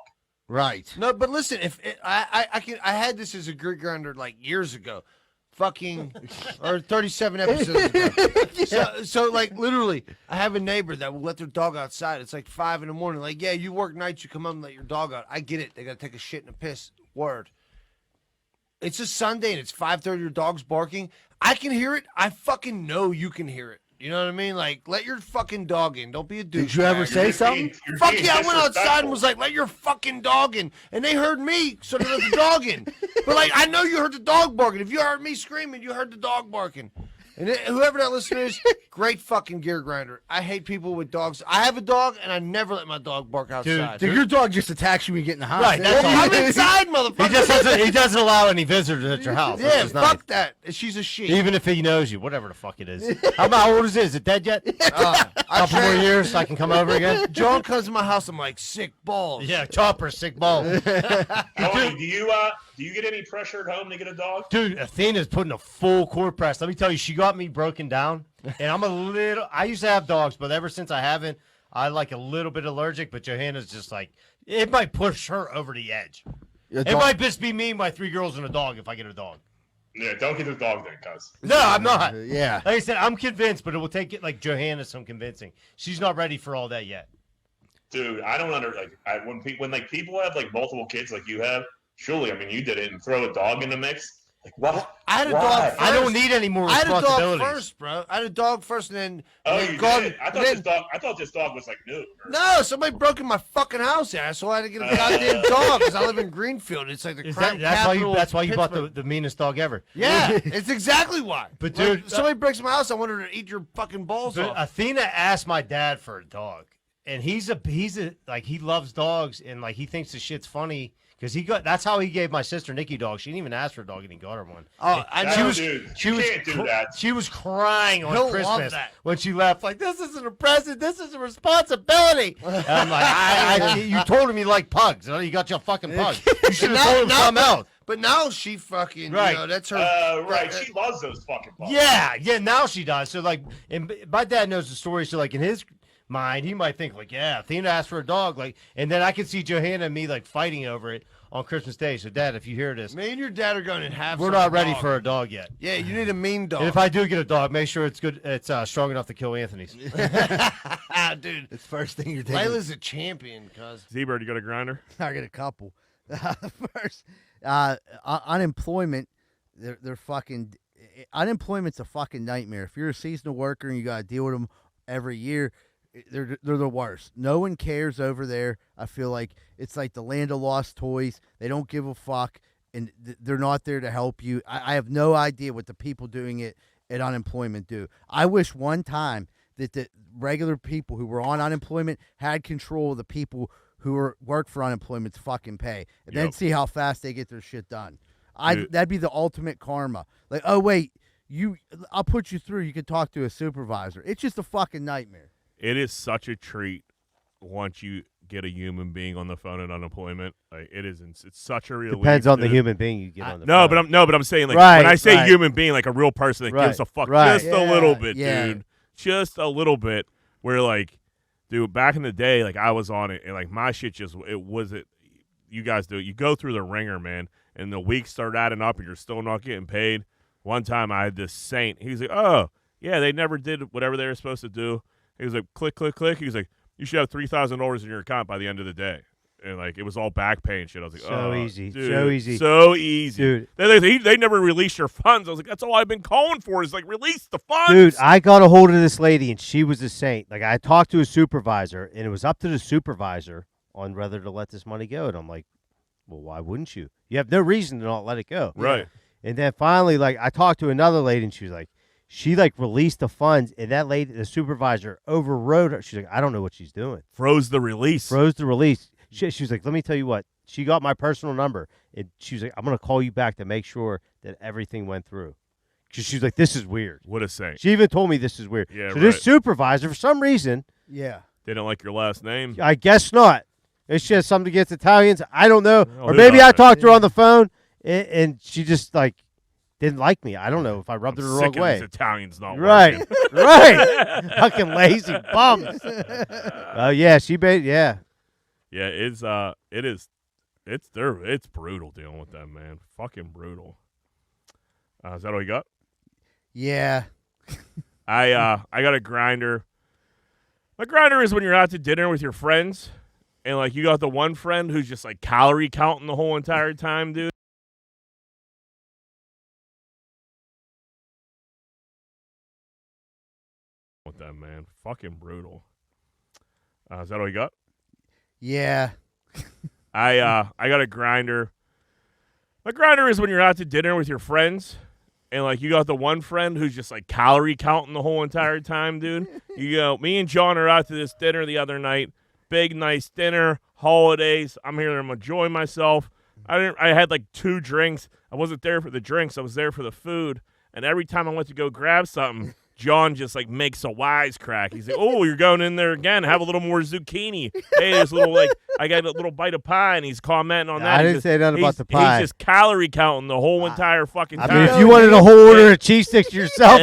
Right. No, but listen, I had this as a grid grinder like years ago. Fucking or 37 episodes ago. So like literally, I have a neighbor that will let their dog outside. It's like 5 a.m. Like, yeah, you work nights, you come up and let your dog out. I get it. They gotta take a shit and a piss. Word. It's a Sunday and it's 5:30. Your dog's barking. I can hear it. I fucking know you can hear it. You know what I mean? Like, let your fucking dog in. Don't be a douche. Did you ever say something? Fuck yeah, I went outside and was like, let your fucking dog in. And they heard me, so they let the dog in. But, like, I know you heard the dog barking. If you heard me screaming, you heard the dog barking. And whoever that listener is, great fucking gear grinder. I hate people with dogs. I have a dog, and I never let my dog bark outside. Dude, your dog just attacks you when you get in the house. Right, that's all. I'm inside, motherfucker. He doesn't allow any visitors at your house. Yeah, which is fuck nice. that. She's a she. Even if he knows you, whatever the fuck it is. How old is it? Is it dead yet? Couple more years so I can come over again? John comes to my house, I'm like, sick balls. Yeah, chopper, sick balls. Tony, do you get any pressure at home to get a dog? Dude, Athena's putting a full court press. Let me tell you, she got me broken down. And I used to have dogs, but ever since I haven't, I like a little bit allergic, but Johanna's just like, it might push her over the edge. It might just be me, my 3 girls, and a dog if I get a dog. Yeah, don't get the dog then, cuz. No, I'm not. Yeah. Like I said, I'm convinced, but it will take it like Johanna some convincing. She's not ready for all that yet. Dude, I don't when people have like multiple kids like you have, surely, I mean, you did it and throw a dog in the mix. Like, what? I had a dog first. I don't need any more responsibilities. I had a dog first, bro. I had a dog first, and then. Oh, and you then did? I thought this dog was like new. No, somebody broke in my fucking house, asshole. I had to get a goddamn dog because I live in Greenfield. It's like the crime capital. That's why you bought Pittsburgh. the meanest dog ever. Yeah, it's exactly why. But dude, like, somebody breaks in my house, I want her to eat your fucking balls off. Athena asked my dad for a dog, and he's a like he loves dogs, and like he thinks the shit's funny. Because that's how he gave my sister Nikki dog. She didn't even ask for a dog, and he got her one. Oh, I know, dude. You can't do that. She was crying on He'll love Christmas that. when she left. Like, this isn't a present. This is a responsibility. And I'm like, you told him you like pugs. You got your fucking pug. You should have told him something else. But now she fucking, Right. you know, that's her. Right, she loves those fucking pugs. Yeah, now she does. So, like, and my dad knows the story. So, like, in his mind, he might think, like, yeah, Athena asked for a dog. Like, and then I could see Johanna and me, like, fighting over it on Christmas Day. So, Dad, if you hear this, Me and your dad are going to have. we're not ready for a dog yet. Yeah, you need a mean dog. And if I do get a dog, make sure it's good. It's strong enough to kill Anthony's. Dude, It's first thing you're taking. Layla's a champion, cuz. Z-Bird, you got a grinder? I get a couple. First, unemployment. They're fucking. Unemployment's a fucking nightmare. If you're a seasonal worker and you got to deal with them every year, they're the worst. No one cares over there. I feel like it's like the land of lost toys. They don't give a fuck, and they're not there to help you. I have no idea what the people doing it at unemployment do. I wish one time that the regular people who were on unemployment had control of the people who work for unemployment's fucking pay, and then see how fast they get their shit done. That'd be the ultimate karma. Like, oh wait, I'll put you through. You can talk to a supervisor. It's just a fucking nightmare. It is such a treat once you get a human being on the phone at unemployment. Like, it's such a relief. Depends on the dude. human being you get on the phone. But I'm saying, like, Right, when I say right. human being, like a real person that gives a fuck just a little bit, dude. Just a little bit. Where, like, dude, back in the day, like, I was on it, and, like, my shit just, you guys do it. You go through the ringer, man, and the weeks start adding up, and you're still not getting paid. One time I had this saint. He was like, oh, yeah, they never did whatever they were supposed to do. He was like, click, click, click. He was like, you should have $3,000 in your account by the end of the day. And, like, it was all back pay and shit. I was like, So oh, easy. dude, So easy. So easy. Dude. They never released your funds. I was like, that's all I've been calling for is, like, release the funds. Dude, I got a hold of this lady, and she was a saint. Like, I talked to a supervisor, and it was up to the supervisor on whether to let this money go. And I'm like, well, why wouldn't you? You have no reason to not let it go. Right. And then finally, like, I talked to another lady, and she was like, she, like, released the funds, and that lady, the supervisor, overrode her. She's like, I don't know what she's doing. Froze the release. She was like, let me tell you what. She got my personal number, and she was like, I'm going to call you back to make sure that everything went through. Because she was like, this is weird. What a saint. She even told me this is weird. Yeah, so right. this supervisor, for some reason. Yeah. They don't like your last name. I guess not. It's just something against Italians. I don't know. Oh, Or who maybe I doesn't? talked to her on the phone, and she just, like, didn't like me. I don't know if I rubbed her the wrong Sick of way. these Italians not Right. working. Right. Fucking lazy bums. Yeah, yeah. Yeah, it's brutal dealing with them, man. Fucking brutal. Is that all you got? Yeah. I got a grinder. My grinder is when you're out to dinner with your friends, and, like, you got the one friend who's just, like, calorie counting the whole entire time, dude. With them, man. Fucking brutal. Is that all you got? Yeah. I got a grinder. My grinder is when you're out to dinner with your friends, And, like, you got the one friend who's just, like, calorie counting the whole entire time, dude. You go, me and John are out to this dinner the other night. Big, nice dinner, holidays. I'm here. I'm enjoying myself. I had, like, 2 drinks. I wasn't there for the drinks. I was there for the food. And every time I went to go grab something, John just, like, makes a wisecrack. He's like, oh, you're going in there again. Have a little more zucchini. Hey, there's a little, like, I got a little bite of pie, and he's commenting on that. I didn't say nothing about the pie. He's just calorie counting the whole entire fucking time. I mean, if you wanted a whole order of cheese sticks yourself,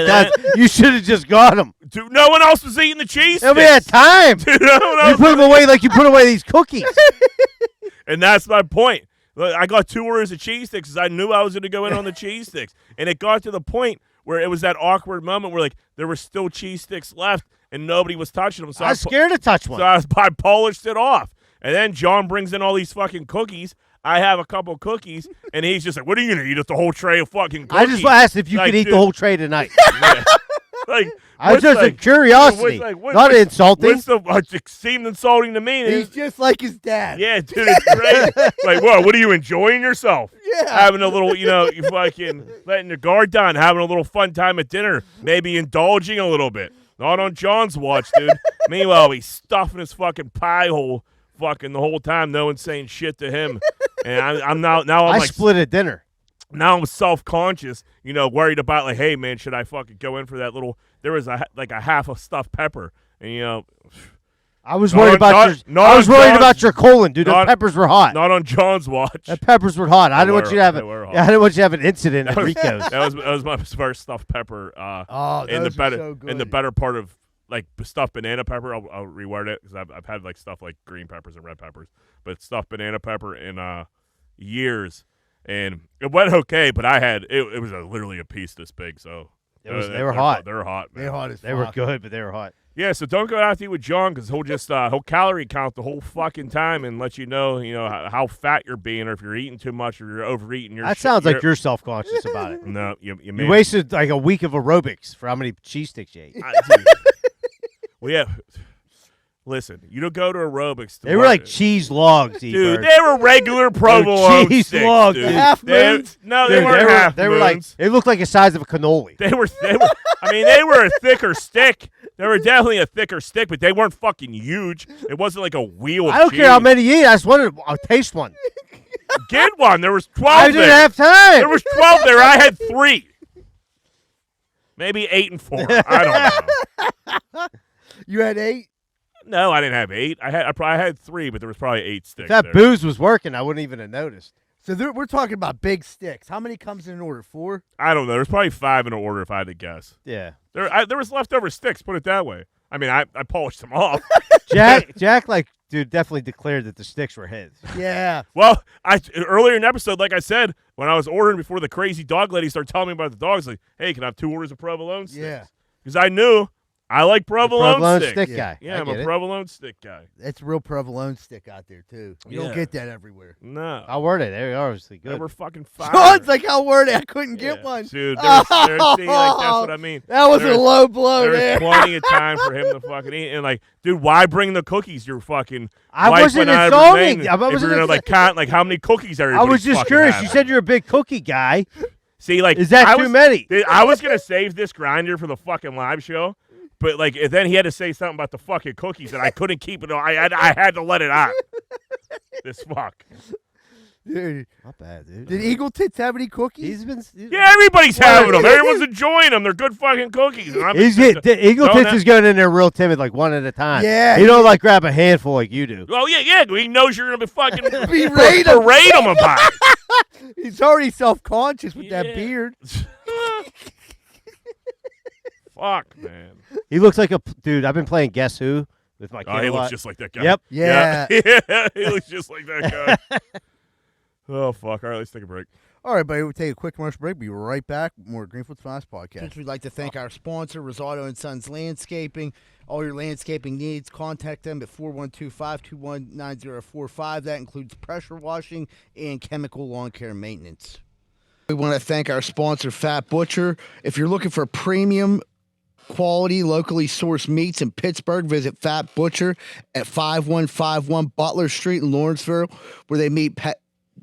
you should have just got them. Dude, no one else was eating the cheese sticks. We had time. Dude, no one You else put them away like you put away these cookies. And that's my point. Look, I got 2 orders of cheese sticks because I knew I was going to go in on the cheese sticks. And it got to the point where it was that awkward moment where, like, there were still cheese sticks left and nobody was touching them. So I was scared to touch one. So I polished it off. And then John brings in all these fucking cookies. I have a couple cookies, and he's just like, what are you going to eat? The whole tray of fucking cookies? I just asked if you Like, could eat dude, the whole tray tonight. Yeah. Like, I was what's just a like- curiosity, not insulting. It seemed insulting to me. He's just like his dad. Yeah, dude, it's great. Like, what are you enjoying yourself? Yeah. Having a little, you fucking letting your guard down, having a little fun time at dinner, maybe indulging a little bit. Not on John's watch, dude. Meanwhile, he's stuffing his fucking pie hole fucking the whole time. No one's saying shit to him. And I'm now I'm I like split a dinner. Now I'm self-conscious, worried about, like, hey, man, should I fucking go in for that little – there was, a half a stuffed pepper. And, I was worried about your colon, dude. The peppers were hot. Not on John's watch. The peppers were hot. I didn't want you to have they were hot. I didn't want you to have an incident at Rico's. That was my first stuffed pepper. In the better part of, like, stuffed banana pepper. I'll reword it because I've had, like, stuff like green peppers and red peppers. But stuffed banana pepper in years. And it went okay, but I had it was literally a piece this big. So they were hot. They're hot. Man. They're hot as fuck. They were good, but they were hot. Yeah, so don't go out to eat with John because he'll just he'll calorie count the whole fucking time and let you know how fat you're being, or if you're eating too much or you're overeating. That sounds like you're self-conscious about it. No, you wasted like a week of arobics for how many cheese sticks you ate. Well, yeah. Listen, you don't go to aerobics. They were like cheese logs, dude. They were regular provolone cheese sticks, logs, dude. half moons. No, they weren't half They were like moons. they looked like the size of a cannoli. They were. I mean, they were a thicker stick. They were definitely a thicker stick, but they weren't fucking huge. It wasn't like a wheel. Of I don't cheese. care how many you eat. I just wanted to taste one. Get one. There was 12. I didn't have time. There was 12 there. I had 3. Maybe 8 and 4. I don't know. You had 8? No, I didn't have 8. I probably had 3, but there was probably 8 sticks. If that there. booze was working, I wouldn't even have noticed. So we're talking about big sticks. How many comes in an order? 4? I don't know. There's probably 5 in an order if I had to guess. Yeah. There was leftover sticks, put it that way. I mean, I polished them off. Jack, dude, definitely declared that the sticks were his. Yeah. Well, earlier in the episode, like I said, when I was ordering before the crazy dog lady started telling me about the dogs, like, hey, can I have 2 orders of provolone sticks? Yeah. Because I knew I like provolone sticks. stick guy. Yeah, I'm get a it. provolone stick guy. It's a real provolone stick out there, too. You don't get that everywhere. No. How were they? They were obviously good. They were fucking fire. Sean's like, how were they? I couldn't get one. Dude, see, like, that's what I mean. That was a low blow there. There's plenty of time for him to fucking eat. And, like, dude, why bring the cookies? You're fucking I wife wasn't went out of insulting. her I name if wasn't you're going to, like, count, like, how many cookies I everybody's was just fucking curious. having. You said you're a big cookie guy. See, like, Is that too many? I was going to save this grinder for the fucking live show. But, like, then he had to say something about the fucking cookies, and I couldn't keep it. I had to let it out. This fuck. Dude. Not bad, dude. Did Eagle Tits have any cookies? Yeah, everybody's having them. Everyone's enjoying them. They're good fucking cookies. And I'm Eagle Tits is going in there real timid, like one at a time. Yeah. He don't like grab a handful like you do. Oh, yeah. He knows you're going to be fucking Berate him about it. He's already self-conscious with that beard. Fuck, man. He looks like a dude. I've been playing Guess Who with my kid. Oh, he a looks lot. just like that guy. Yep. Yeah. Yeah, he looks just like that guy. Oh, fuck. All right, let's take a break. All right, buddy, we'll take a quick commercial break. Be right back. More Greenfield's Finest Podcast. We'd like to thank our sponsor, Rosado & Sons Landscaping. All your landscaping needs, contact them at 412-521-9045. That includes pressure washing and chemical lawn care maintenance. We want to thank our sponsor, Fat Butcher. If you're looking for premium quality, locally sourced meats in Pittsburgh, visit Fat Butcher at 5151 Butler Street in Lawrenceville, where they meet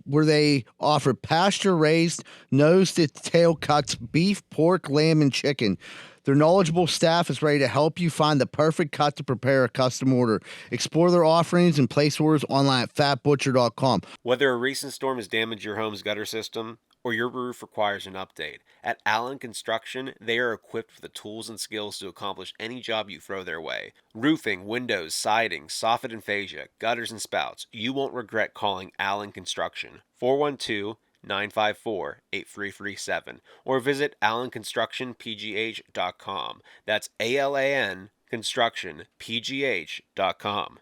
where they offer pasture-raised, nose-to-tail cuts, beef, pork, lamb, and chicken. Their knowledgeable staff is ready to help you find the perfect cut to prepare a custom order. Explore their offerings and place orders online at fatbutcher.com. Whether a recent storm has damaged your home's gutter system or your roof requires an update, at Allen Construction, they are equipped with the tools and skills to accomplish any job you throw their way. Roofing, windows, siding, soffit and fascia, gutters and spouts. You won't regret calling Allen Construction. 412-954-8337 or visit allenconstructionpgh.com. That's ALAN constructionpgh.com.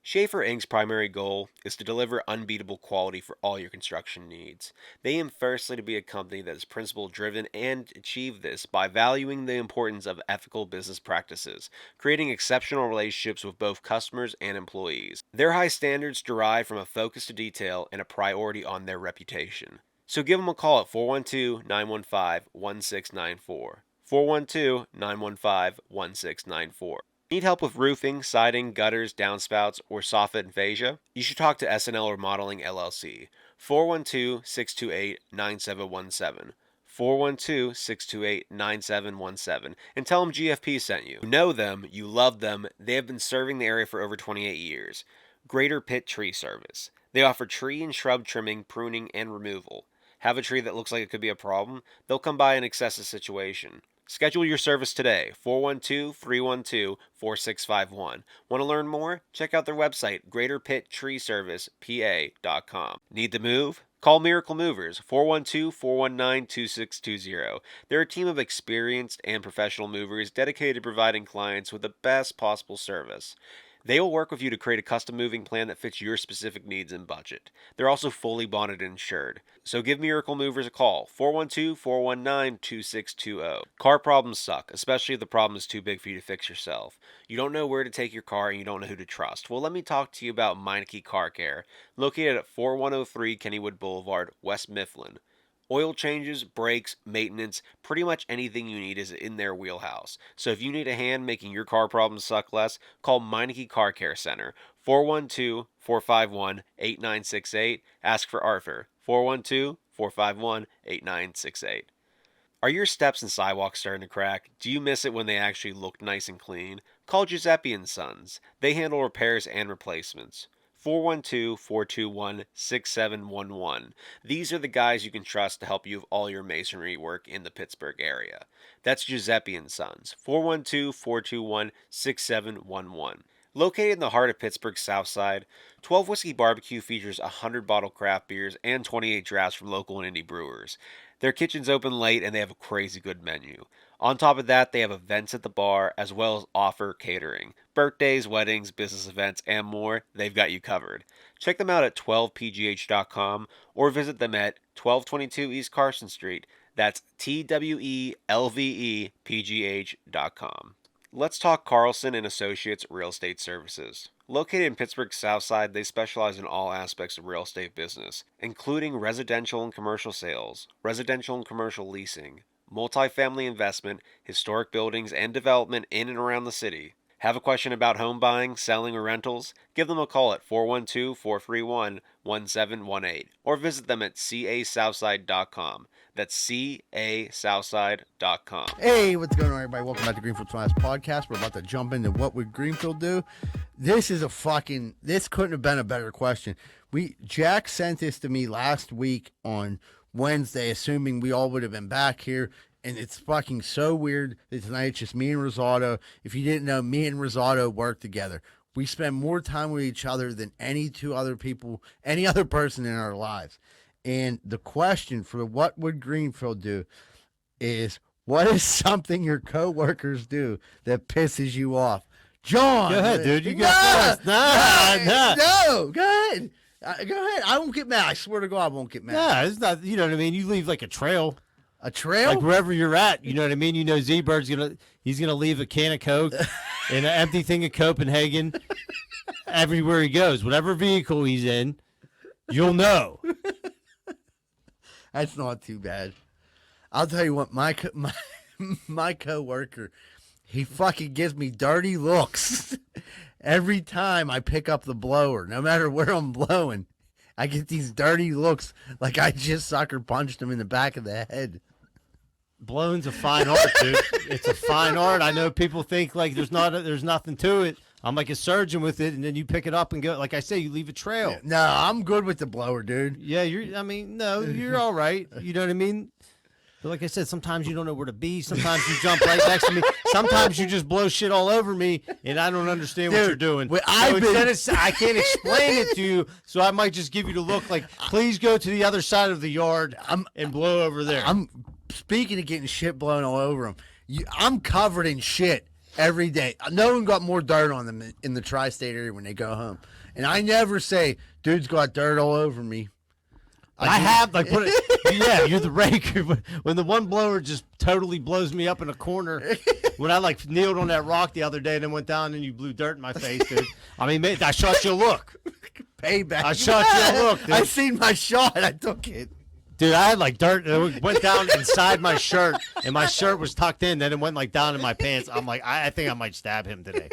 Schaefer Inc.'s primary goal is to deliver unbeatable quality for all your construction needs. They aim firstly to be a company that is principle-driven and achieve this by valuing the importance of ethical business practices, creating exceptional relationships with both customers and employees. Their high standards derive from a focus to detail and a priority on their reputation. So give them a call at 412-915-1694. 412-915-1694. Need help with roofing, siding, gutters, downspouts, or soffit and fascia? You should talk to SNL Remodeling LLC. 412-628-9717. 412-628-9717 and tell them GFP sent you. You know them, you love them, they have been serving the area for over 28 years. Greater Pitt Tree Service. They offer tree and shrub trimming, pruning, and removal. Have a tree that looks like it could be a problem? They'll come by and assess the situation. Schedule your service today, 412-312-4651. Want to learn more? Check out their website, greaterpitttreeservicepa.com. Need to move? Call Miracle Movers, 412-419-2620. They're a team of experienced and professional movers dedicated to providing clients with the best possible service. They will work with you to create a custom moving plan that fits your specific needs and budget. They're also fully bonded and insured. So give Miracle Movers a call, 412-419-2620. Car problems suck, especially if the problem is too big for you to fix yourself. You don't know where to take your car and you don't know who to trust. Well, let me talk to you about Meineke Car Care, located at 4103 Kennywood Boulevard, West Mifflin. Oil changes, brakes, maintenance, pretty much anything you need is in their wheelhouse. So if you need a hand making your car problems suck less, call Meineke Car Care Center, 412-451-8968. Ask for Arthur, 412-451-8968. Are your steps and sidewalks starting to crack? Do you miss it when they actually look nice and clean? Call Giuseppe & Sons. They handle repairs and replacements. 412-421-6711. These are the guys you can trust to help you with all your masonry work in the Pittsburgh area. That's Giuseppe & Sons, 412-421-6711. Located in the heart of Pittsburgh's South Side, 12 Whiskey Barbecue features 100 bottle craft beers and 28 drafts from local and indie brewers. Their kitchen's open late and they have a crazy good menu. On top of that, they have events at the bar as well as offer catering. Birthdays, weddings, business events, and more, they've got you covered. Check them out at 12pgh.com or visit them at 1222 East Carson Street. That's TWELVEPGH.com. Let's talk Carlson and Associates Real Estate Services. Located in Pittsburgh's South Side, they specialize in all aspects of real estate business, including residential and commercial sales, residential and commercial leasing, multifamily investment, historic buildings, and development in and around the city. Have a question about home buying, selling, or rentals? Give them a call at 412-431-1718 or visit them at casouthside.com. That's casouthside.com. Hey, what's going on, everybody? Welcome back to Greenfield's Finest Podcast. We're about to jump into what would Greenfield do. This couldn't have been a better question. Jack sent this to me last week on Wednesday, assuming we all would have been back here. And it's fucking so weird that tonight it's just me and Rosado. If you didn't know, me and Rosado work together. We spend more time with each other than any other person in our lives. And the question for what would Greenfield do is, what is something your coworkers do that pisses you off? John! Go ahead, dude. You got first. No, go ahead. Go ahead. I won't get mad. I swear to God, I won't get mad. Yeah, it's not, you know what I mean? You leave like a trail. A trail? Like wherever you're at, you know what I mean? You know Z-Bird's he's gonna leave a can of Coke and an empty thing of Copenhagen everywhere he goes. Whatever vehicle he's in, you'll know. That's not too bad. I'll tell you what, my coworker, he fucking gives me dirty looks every time I pick up the blower, no matter where I'm blowing. I get these dirty looks like I just sucker punched him in the back of the head. Blowing's a fine art, dude. It's a fine art. I know people think like there's nothing to it. I'm like a surgeon with it, and then you pick it up and go. Like I say, you leave a trail. No, I'm good with the blower, dude. Yeah, you're all right. You know what I mean? But like I said, sometimes you don't know where to be. Sometimes you jump right next to me. Sometimes you just blow shit all over me, and I don't understand what you're doing. I can't explain it to you, so I might just give you the look like, please go to the other side of the yard and blow over there. I'm speaking of getting shit blown all over him. I'm covered in shit every day. No one got more dirt on them in the tri-state area when they go home, and I never say, "Dude's got dirt all over me." I have like put it. Yeah, you're the raker. When the one blower just totally blows me up in a corner, when I like kneeled on that rock the other day and then went down and you blew dirt in my face, dude. I mean, I shot you a look. Payback. I shot you a look, dude. I seen my shot. I took it. Dude, I had like dirt. It went down inside my shirt, and my shirt was tucked in. Then it went like down in my pants. I'm like, I think I might stab him today.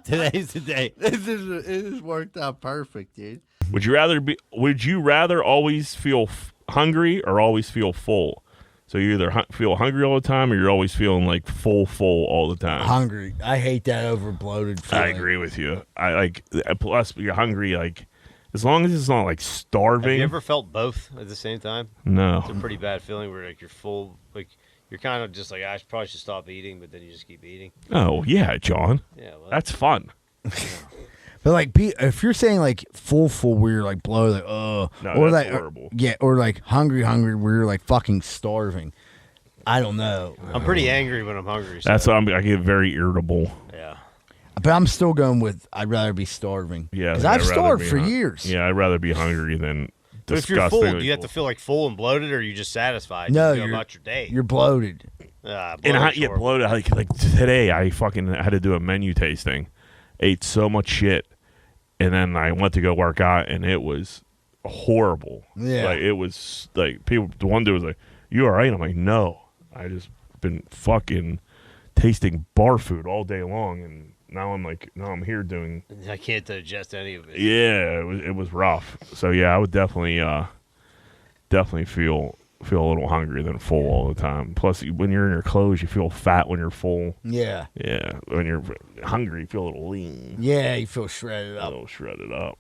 Today's the day. It has worked out perfect, dude. Would you rather always feel hungry or always feel full? So you either feel hungry all the time or you're always feeling like full all the time. Hungry. I hate that over bloated feeling. I agree with you. I like plus you're hungry like as long as it's not like starving. Have you ever felt both at the same time? No. It's a pretty bad feeling where like you're full, like you're kind of just like I probably should stop eating, but then you just keep eating. Oh yeah, John. Yeah, well, that's fun. But like, if you're saying like full where you're like blow like no, or that's like horrible. or like hungry where you're like fucking starving. I don't know. I'm pretty angry when I'm hungry. So. That's why I get very irritable. Yeah. But I'm still going with I'd rather be starving. Yeah, because I've starved for years. Yeah, I'd rather be hungry than But if you're full, do you have to feel like full and bloated, or are you just satisfied? No, you go you're about your day. You're bloated. And I get bloated. Like today, I fucking had to do a menu tasting. Ate so much shit. And then I went to go work out, and it was horrible. Yeah. Like, it was, like, people, the one dude was like, you all right? I'm like, no. I just been fucking tasting bar food all day long, and now I'm here doing. I can't digest any of it. Yeah, it was rough. So, yeah, I would definitely feel a little hungry than full all the time. Plus, when you're in your clothes, you feel fat when you're full. Yeah. Yeah. When you're hungry, you feel a little lean. Yeah, you feel shredded up. A little shredded up.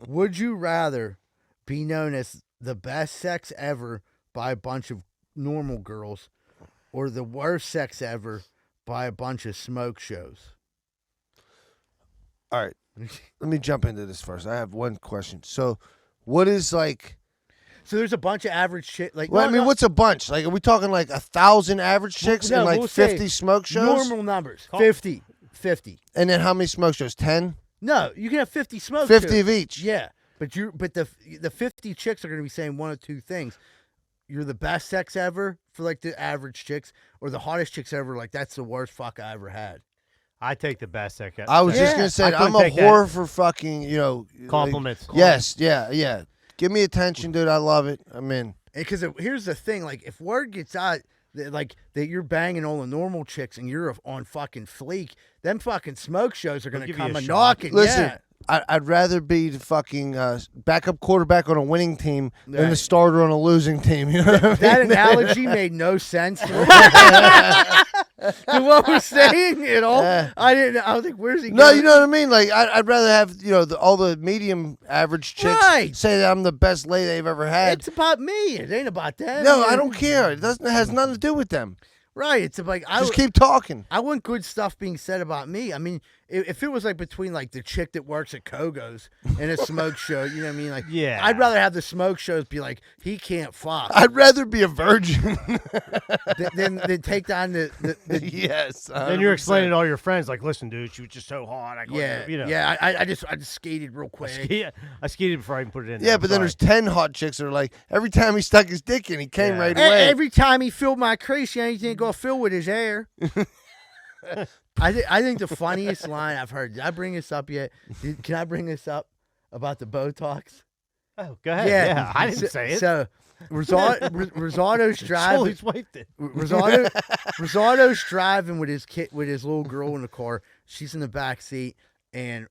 Would you rather be known as the best sex ever by a bunch of normal girls or the worst sex ever by a bunch of smoke shows? All right. Let me jump into this first. I have one question. So, what is like... So there's a bunch of average shit. Like, well, I mean, what's a bunch? Like, are we talking like 1,000 average chicks and like we'll 50 smoke shows? Normal numbers. 50. And then how many smoke shows? 10? No, you can have 50 smoke 50 shows. of each. Yeah, but the 50 chicks are going to be saying one of two things. You're the best sex ever for like the average chicks, or the hottest chicks ever. Like, that's the worst fuck I ever had. I take the best sex. I was just going to say, I'm a whore for fucking, compliments. Like, yes, yeah. Give me attention, dude. I love it. I'm in. Because here's the thing, like if word gets out that you're banging all the normal chicks and you're on fucking fleek, them fucking smoke shows are gonna come a knocking. Listen, yeah. I'd rather be the fucking backup quarterback on a winning team than the starter on a losing team. You know what I mean? That analogy made no sense to what we're saying at all. I was like, where's he going? No, you know what I mean? Like, I'd rather have, all the medium average chicks say that I'm the best lady they've ever had. It's about me. It ain't about them. No, I don't care. It has nothing to do with them. Right. It's like just keep talking. I want good stuff being said about me. I mean, if it was like between like the chick that works at Kogo's and a smoke show, you know what I mean? Like, yeah, I'd rather have the smoke shows be like, he can't fuck. I'd rather be a virgin than take down the yes. 100%. Then you're explaining to all your friends, like, listen, dude, she was just so hot. I just skated real quick. I skated before I even put it in. Yeah, but then there's 10 hot chicks that are like, every time he stuck his dick in, he came right away. Every time he filled my crease, you ain't gonna fill with his hair. I think the funniest line I've heard. Did I bring this up yet? Can I bring this up about the Botox? Oh, go ahead. Yeah, I didn't say it. So Rosado's driving. Rosado's Rosado's driving with his little girl in the car. She's in the back seat, and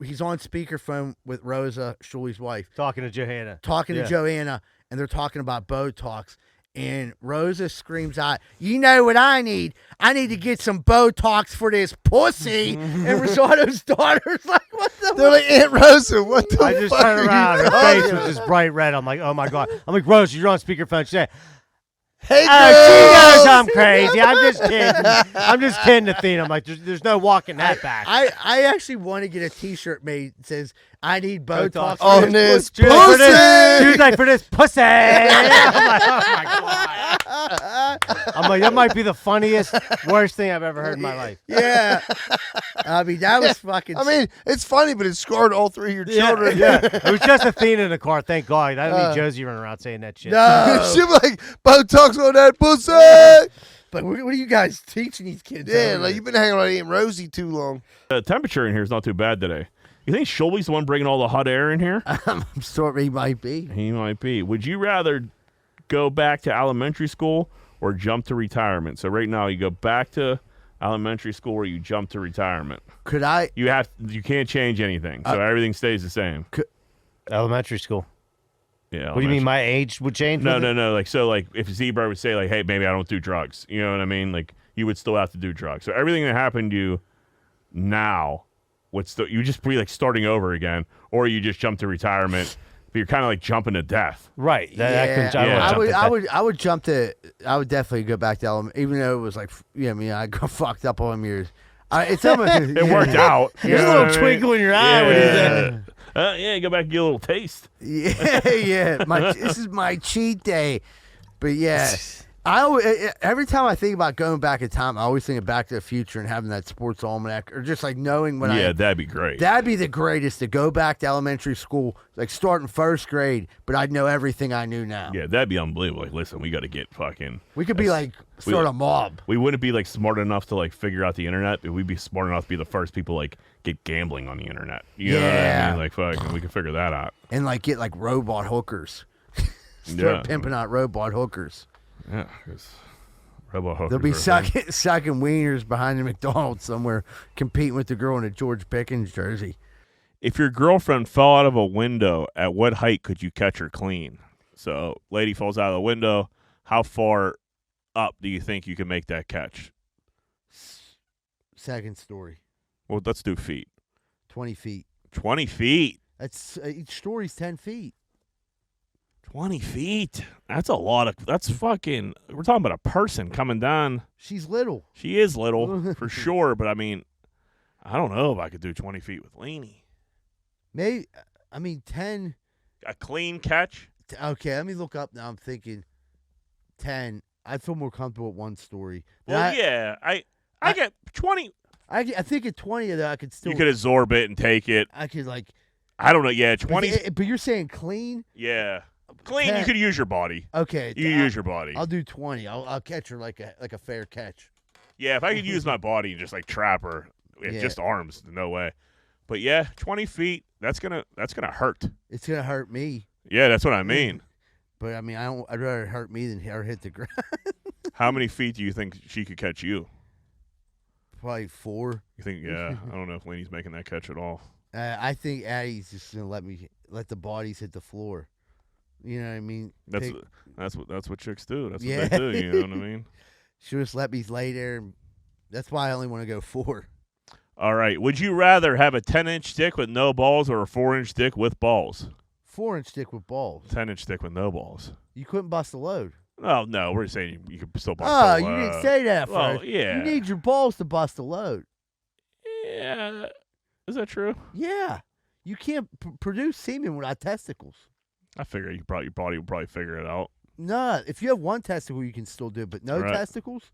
he's on speakerphone with Rosa, Shuli's wife, talking to Johanna, to Joanna, and they're talking about Botox. And Rosa screams out, "You know what I need? I need to get some Botox for this pussy." And Rosato's daughter's like, "What the?" They're like, "Aunt Rosa, what the?" I just fuck turned are around. you Her talking face was about?" just bright red. I'm like, "Oh my god!" I'm like, "Rosa, you're on speakerphone." She said, "Hey, she girls!" knows I'm crazy. I'm just kidding. I'm just kidding, Athena. I'm like, there's no walking that back. I actually want to get a T-shirt made that says, "I need Botox on this She was like, "For this-" she was like, "For this pussy." I'm like, "Oh my god!" I'm like, that might be the funniest, worst thing I've ever heard in my life. Yeah. I mean, that was fucking. I mean, it's funny, but it scarred all three of your children. Yeah, it was just Athena in the car. Thank God. I don't need Josie running around saying that shit. No. She was like, "Botox on that pussy." But what are you guys teaching these kids? Yeah, over like there? you've been hanging around Aunt Rosie too long. The temperature in here is not too bad today. You think Shuli's the one bringing all the hot air in here? I'm sorry, he might be. He might be. Would you rather go back to elementary school or jump to retirement? So right now you go back to elementary school or you jump to retirement. Could I? You can't change anything, so everything stays the same. Elementary school. Yeah. What do you mean? My age would change? No, with it? no. Like if Zebra would say like, "Hey, maybe I don't do drugs," you know what I mean? Like you would still have to do drugs. So everything that happened to you now would still you just be like starting over again, or you just jump to retirement. But you're kind of like jumping to death. Right. I would jump to. I would definitely go back to element, even though it was like, I mean, I got fucked up on years. It's almost, It worked out. There's a little twinkle in your eye when you said yeah, go back and get a little taste. Yeah. This is my cheat day. But yeah, every time I think about going back in time, I always think of Back to the Future and having that sports almanac, or just like knowing when that'd be great. That'd be the greatest, to go back to elementary school, like starting first grade, but I'd know everything I knew now. Yeah, that'd be unbelievable. Like, listen, we got to get fucking. We could be like start a mob. We wouldn't be like smart enough to like figure out the internet, but we'd be smart enough to be the first people like get gambling on the internet. You know what I mean? Like fucking, we could figure that out. And like get like robot hookers. Start pimping out robot hookers. Yeah, because robot hookers. They'll be sucking wieners behind the McDonald's somewhere, competing with the girl in a George Pickens jersey. If your girlfriend fell out of a window, at what height could you catch her clean? So, lady falls out of the window. How far up do you think you can make that catch? Second story. Well, let's do feet. 20 feet. 20 feet. That's each story's 10 feet. 20 feet. That's a lot of. That's fucking. We're talking about a person coming down. She's little. She is little for sure, but I mean, I don't know if I could do 20 feet with Lainey. Maybe. I mean, 10. A clean catch. Okay, let me look up now. I'm thinking 10. I feel more comfortable with one story. Well, yeah, I get 20. I think at 20 of that I could still. You could absorb it and take it. I could like. I don't know. Yeah, 20. But you're saying clean? Yeah, clean. 10. You could use your body. Okay, you use your body. I'll do 20. I'll catch her like a fair catch. Yeah, if I could use my body and just like trap her, just arms, no way. But yeah, 20 feet. That's gonna hurt. It's gonna hurt me. Yeah, that's what I mean. But I mean, I'd rather it hurt me than her hit the ground. How many feet do you think she could catch you? Probably 4. You think? Yeah, I don't know if Lainey's making that catch at all. I think Addie's just gonna let the bodies hit the floor. You know what I mean? That's what chicks do. That's Yeah. what they do. You know what I mean? She'll just let me lay there. That's why I only want to go 4. All right. Would you rather have a 10-inch stick with no balls or a 4-inch stick with balls? 4-inch stick with balls. 10-inch stick with no balls. You couldn't bust a load. Oh no, we're saying you could still bust. Oh, you didn't say that first. Well, yeah. You need your balls to bust a load. Yeah. Is that true? Yeah. You can't produce semen without testicles. I figure your body would probably figure it out. Nah, if you have one testicle, you can still do it, but no testicles?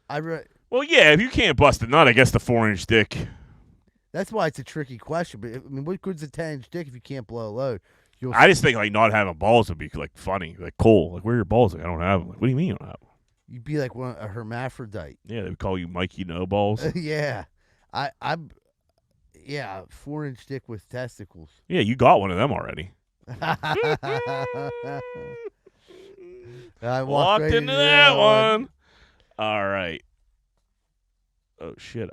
Well, yeah, if you can't bust a nut, I guess the 4-inch stick. That's why it's a tricky question. But I mean, what good's a 10-inch dick if you can't blow a load? I just think like not having balls would be like funny, like cool. Like where are your balls? Like I don't have them. Like what do you mean you don't have them? You'd be like a hermaphrodite. Yeah, they would call you Mikey No Balls. Yeah, I'm 4-inch dick with testicles. Yeah, you got one of them already. I walked right into that one. All right. Oh shit!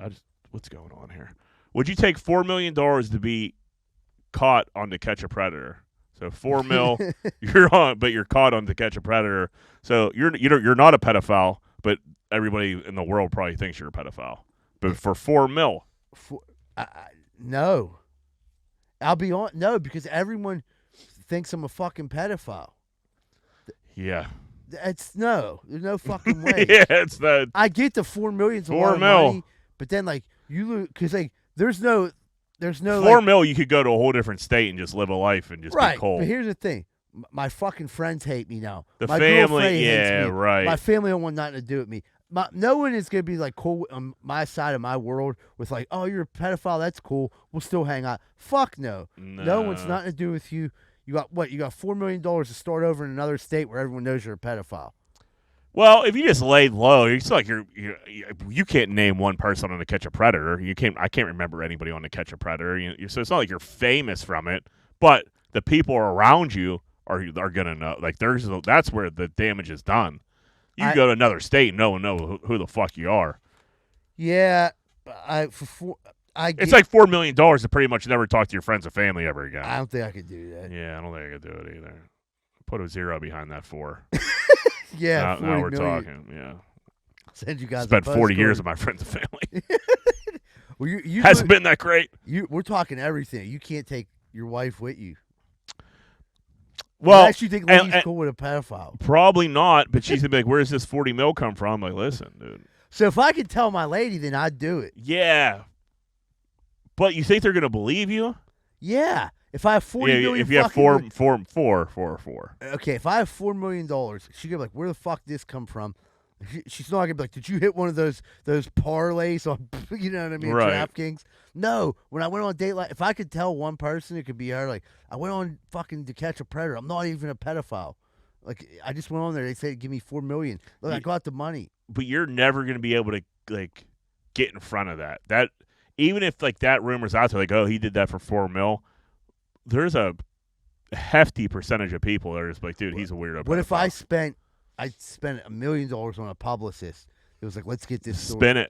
What's going on here? Would you take $4 million to be caught on To Catch a Predator? So $4 million, you're on, but you're caught on To Catch a Predator. So you're not a pedophile, but everybody in the world probably thinks you're a pedophile. But for $4 million, no, I'll be on because everyone thinks I'm a fucking pedophile. Yeah. There's no fucking way. Yeah, it's that. I get the $4 million's a lot of money, but then like you lose because like there's no $4 million. You could go to a whole different state and just live a life and just right. be cold. But here's the thing: my fucking friends hate me now. The my family, girlfriend hates yeah, me. right. My family don't want nothing to do with me. No one is gonna be like cool on my side of my world with like, oh, you're a pedophile. That's cool. We'll still hang out. Fuck no. No one's nothing to do with you. You got what? You got $4 million to start over in another state where everyone knows you're a pedophile. Well, if you just laid low, it's like you can't name one person on To Catch a Predator. I can't remember anybody on To Catch a Predator. So it's not like you're famous from it, but the people around you are gonna know. Like that's where the damage is done. You can go to another state and no one know who the fuck you are. Yeah, it's like $4 million to pretty much never talk to your friends or family ever again. I don't think I could do that. Yeah, I don't think I could do it either. Put a zero behind that 4. Yeah, now we're million. talking. Yeah, send you guys. Spent 40 years with my friends and family. Well, you hasn't been that great. We're talking everything. You can't take your wife with you. Well, unless you think Lee's cool with a pedophile. Probably not, but she's gonna be like, "Where's this 40 mil come from?" I'm like, listen, dude. So if I could tell my lady, then I'd do it. Yeah, but you think they're gonna believe you? Yeah. If I have $40 million, if you have four. Okay, if I have $4 million, she'd be like, "Where the fuck did this come from?" She's not gonna be like, "Did you hit one of those parlays on, you know what I mean, right. DraftKings?" No. When I went on Dateline, if I could tell one person, it could be her. Like, I went on fucking To Catch a Predator. I'm not even a pedophile. Like, I just went on there. They said, "Give me $4 million." Look, I got the money. But you're never gonna be able to like get in front of that. That even if like that rumor's out there, like, oh, he did that for $4 million. There's a hefty percentage of people that are just like, dude, he's a weirdo. What if I spent $1 million on a publicist? It was like, let's get this story.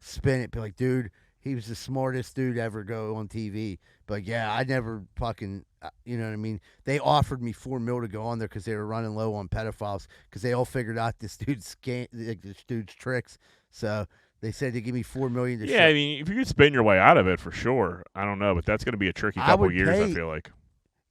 Spin it. Be like, dude, he was the smartest dude to ever go on TV. But yeah, I never fucking, you know what I mean? They offered me $4 million to go on there because they were running low on pedophiles because they all figured out this dude's tricks. So they said they give me $4 million to I mean, if you could spin your way out of it, for sure. I don't know, but that's going to be a tricky couple years, I feel like.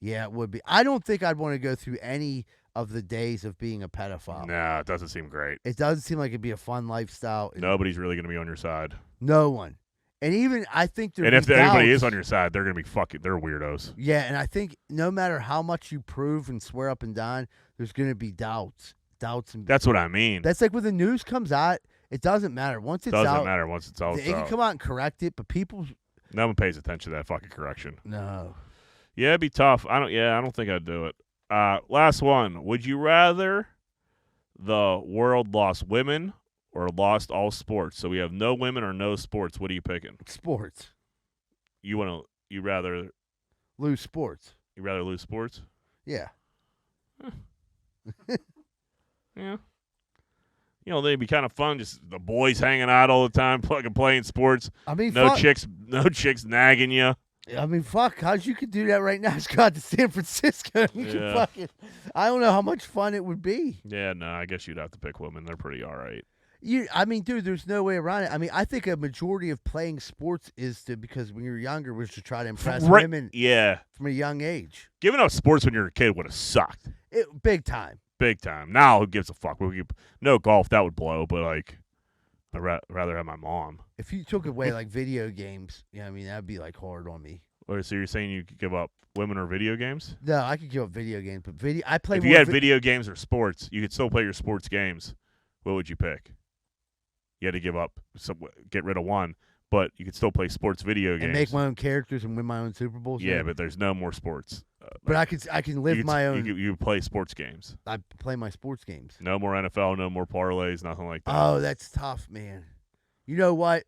Yeah, it would be. I don't think I'd want to go through any of the days of being a pedophile. No, it doesn't seem great. It doesn't seem like it'd be a fun lifestyle. Nobody's really going to be on your side. No one. And even, I think and if anybody is on your side, they're going to be they're weirdos. Yeah, and I think no matter how much you prove and swear up and down, there's going to be doubts. That's what I mean. That's like when the news comes out, it doesn't matter. Once it's out. Doesn't matter once it's out. They can come out and correct it, but people. No one pays attention to that fucking correction. No. Yeah, it'd be tough. I don't think I'd do it. Last one. Would you rather the world lost women or lost all sports? So we have no women or no sports. What are you picking? Sports. You rather lose sports? You rather lose sports? Yeah. Yeah. You know, they'd be kind of fun, just the boys hanging out all the time, playing sports. I mean, no chicks nagging you. I mean, fuck, how's you could do that right now? Just go out to San Francisco. You can fucking, I don't know how much fun it would be. Yeah, no, I guess you'd have to pick women. They're pretty all right. I mean, dude, there's no way around it. I mean, I think a majority of playing sports is because when you're younger was to try to impress women. Yeah. From a young age. Giving up sports when you're a kid would have sucked. Big time. Big time. Now, who gives a fuck? No golf, that would blow, but, like, I'd rather have my mom. If you took away, like, video games, I mean, that'd be, like, hard on me. So you're saying you could give up women or video games? No, I could give up video games, but I play If more you had video games or sports, you could still play your sports games. What would you pick? You had to get rid of one, but you could still play sports video games. And make my own characters and win my own Super Bowls? Yeah, but there's no more sports. But I can live my own. You play sports games. I play my sports games. No more NFL, no more parlays, nothing like that. Oh, that's tough, man. You know what?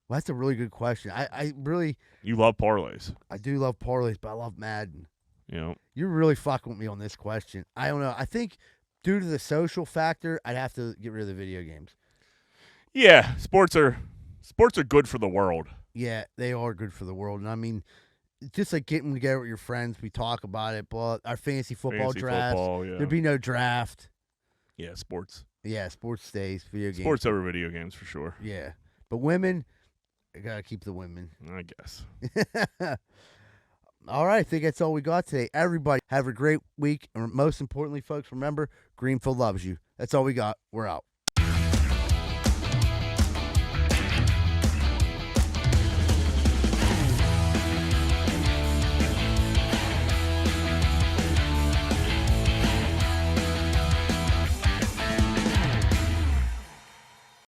Well, that's a really good question. I really. You love parlays. I do love parlays, but I love Madden. You know. You're really fucking with me on this question. I don't know. I think due to the social factor, I'd have to get rid of the video games. Yeah, sports are Sports are good for the world. Yeah, they are good for the world. And I mean, just like getting together with your friends, we talk about it. But our fantasy football drafts, there'd be no draft. Yeah, sports. Yeah, sports stays. Video games. Sports over video games for sure. Yeah. But women, I got to keep the women. I guess. All right, I think that's all we got today. Everybody, have a great week. And most importantly, folks, remember, Greenfield loves you. That's all we got. We're out.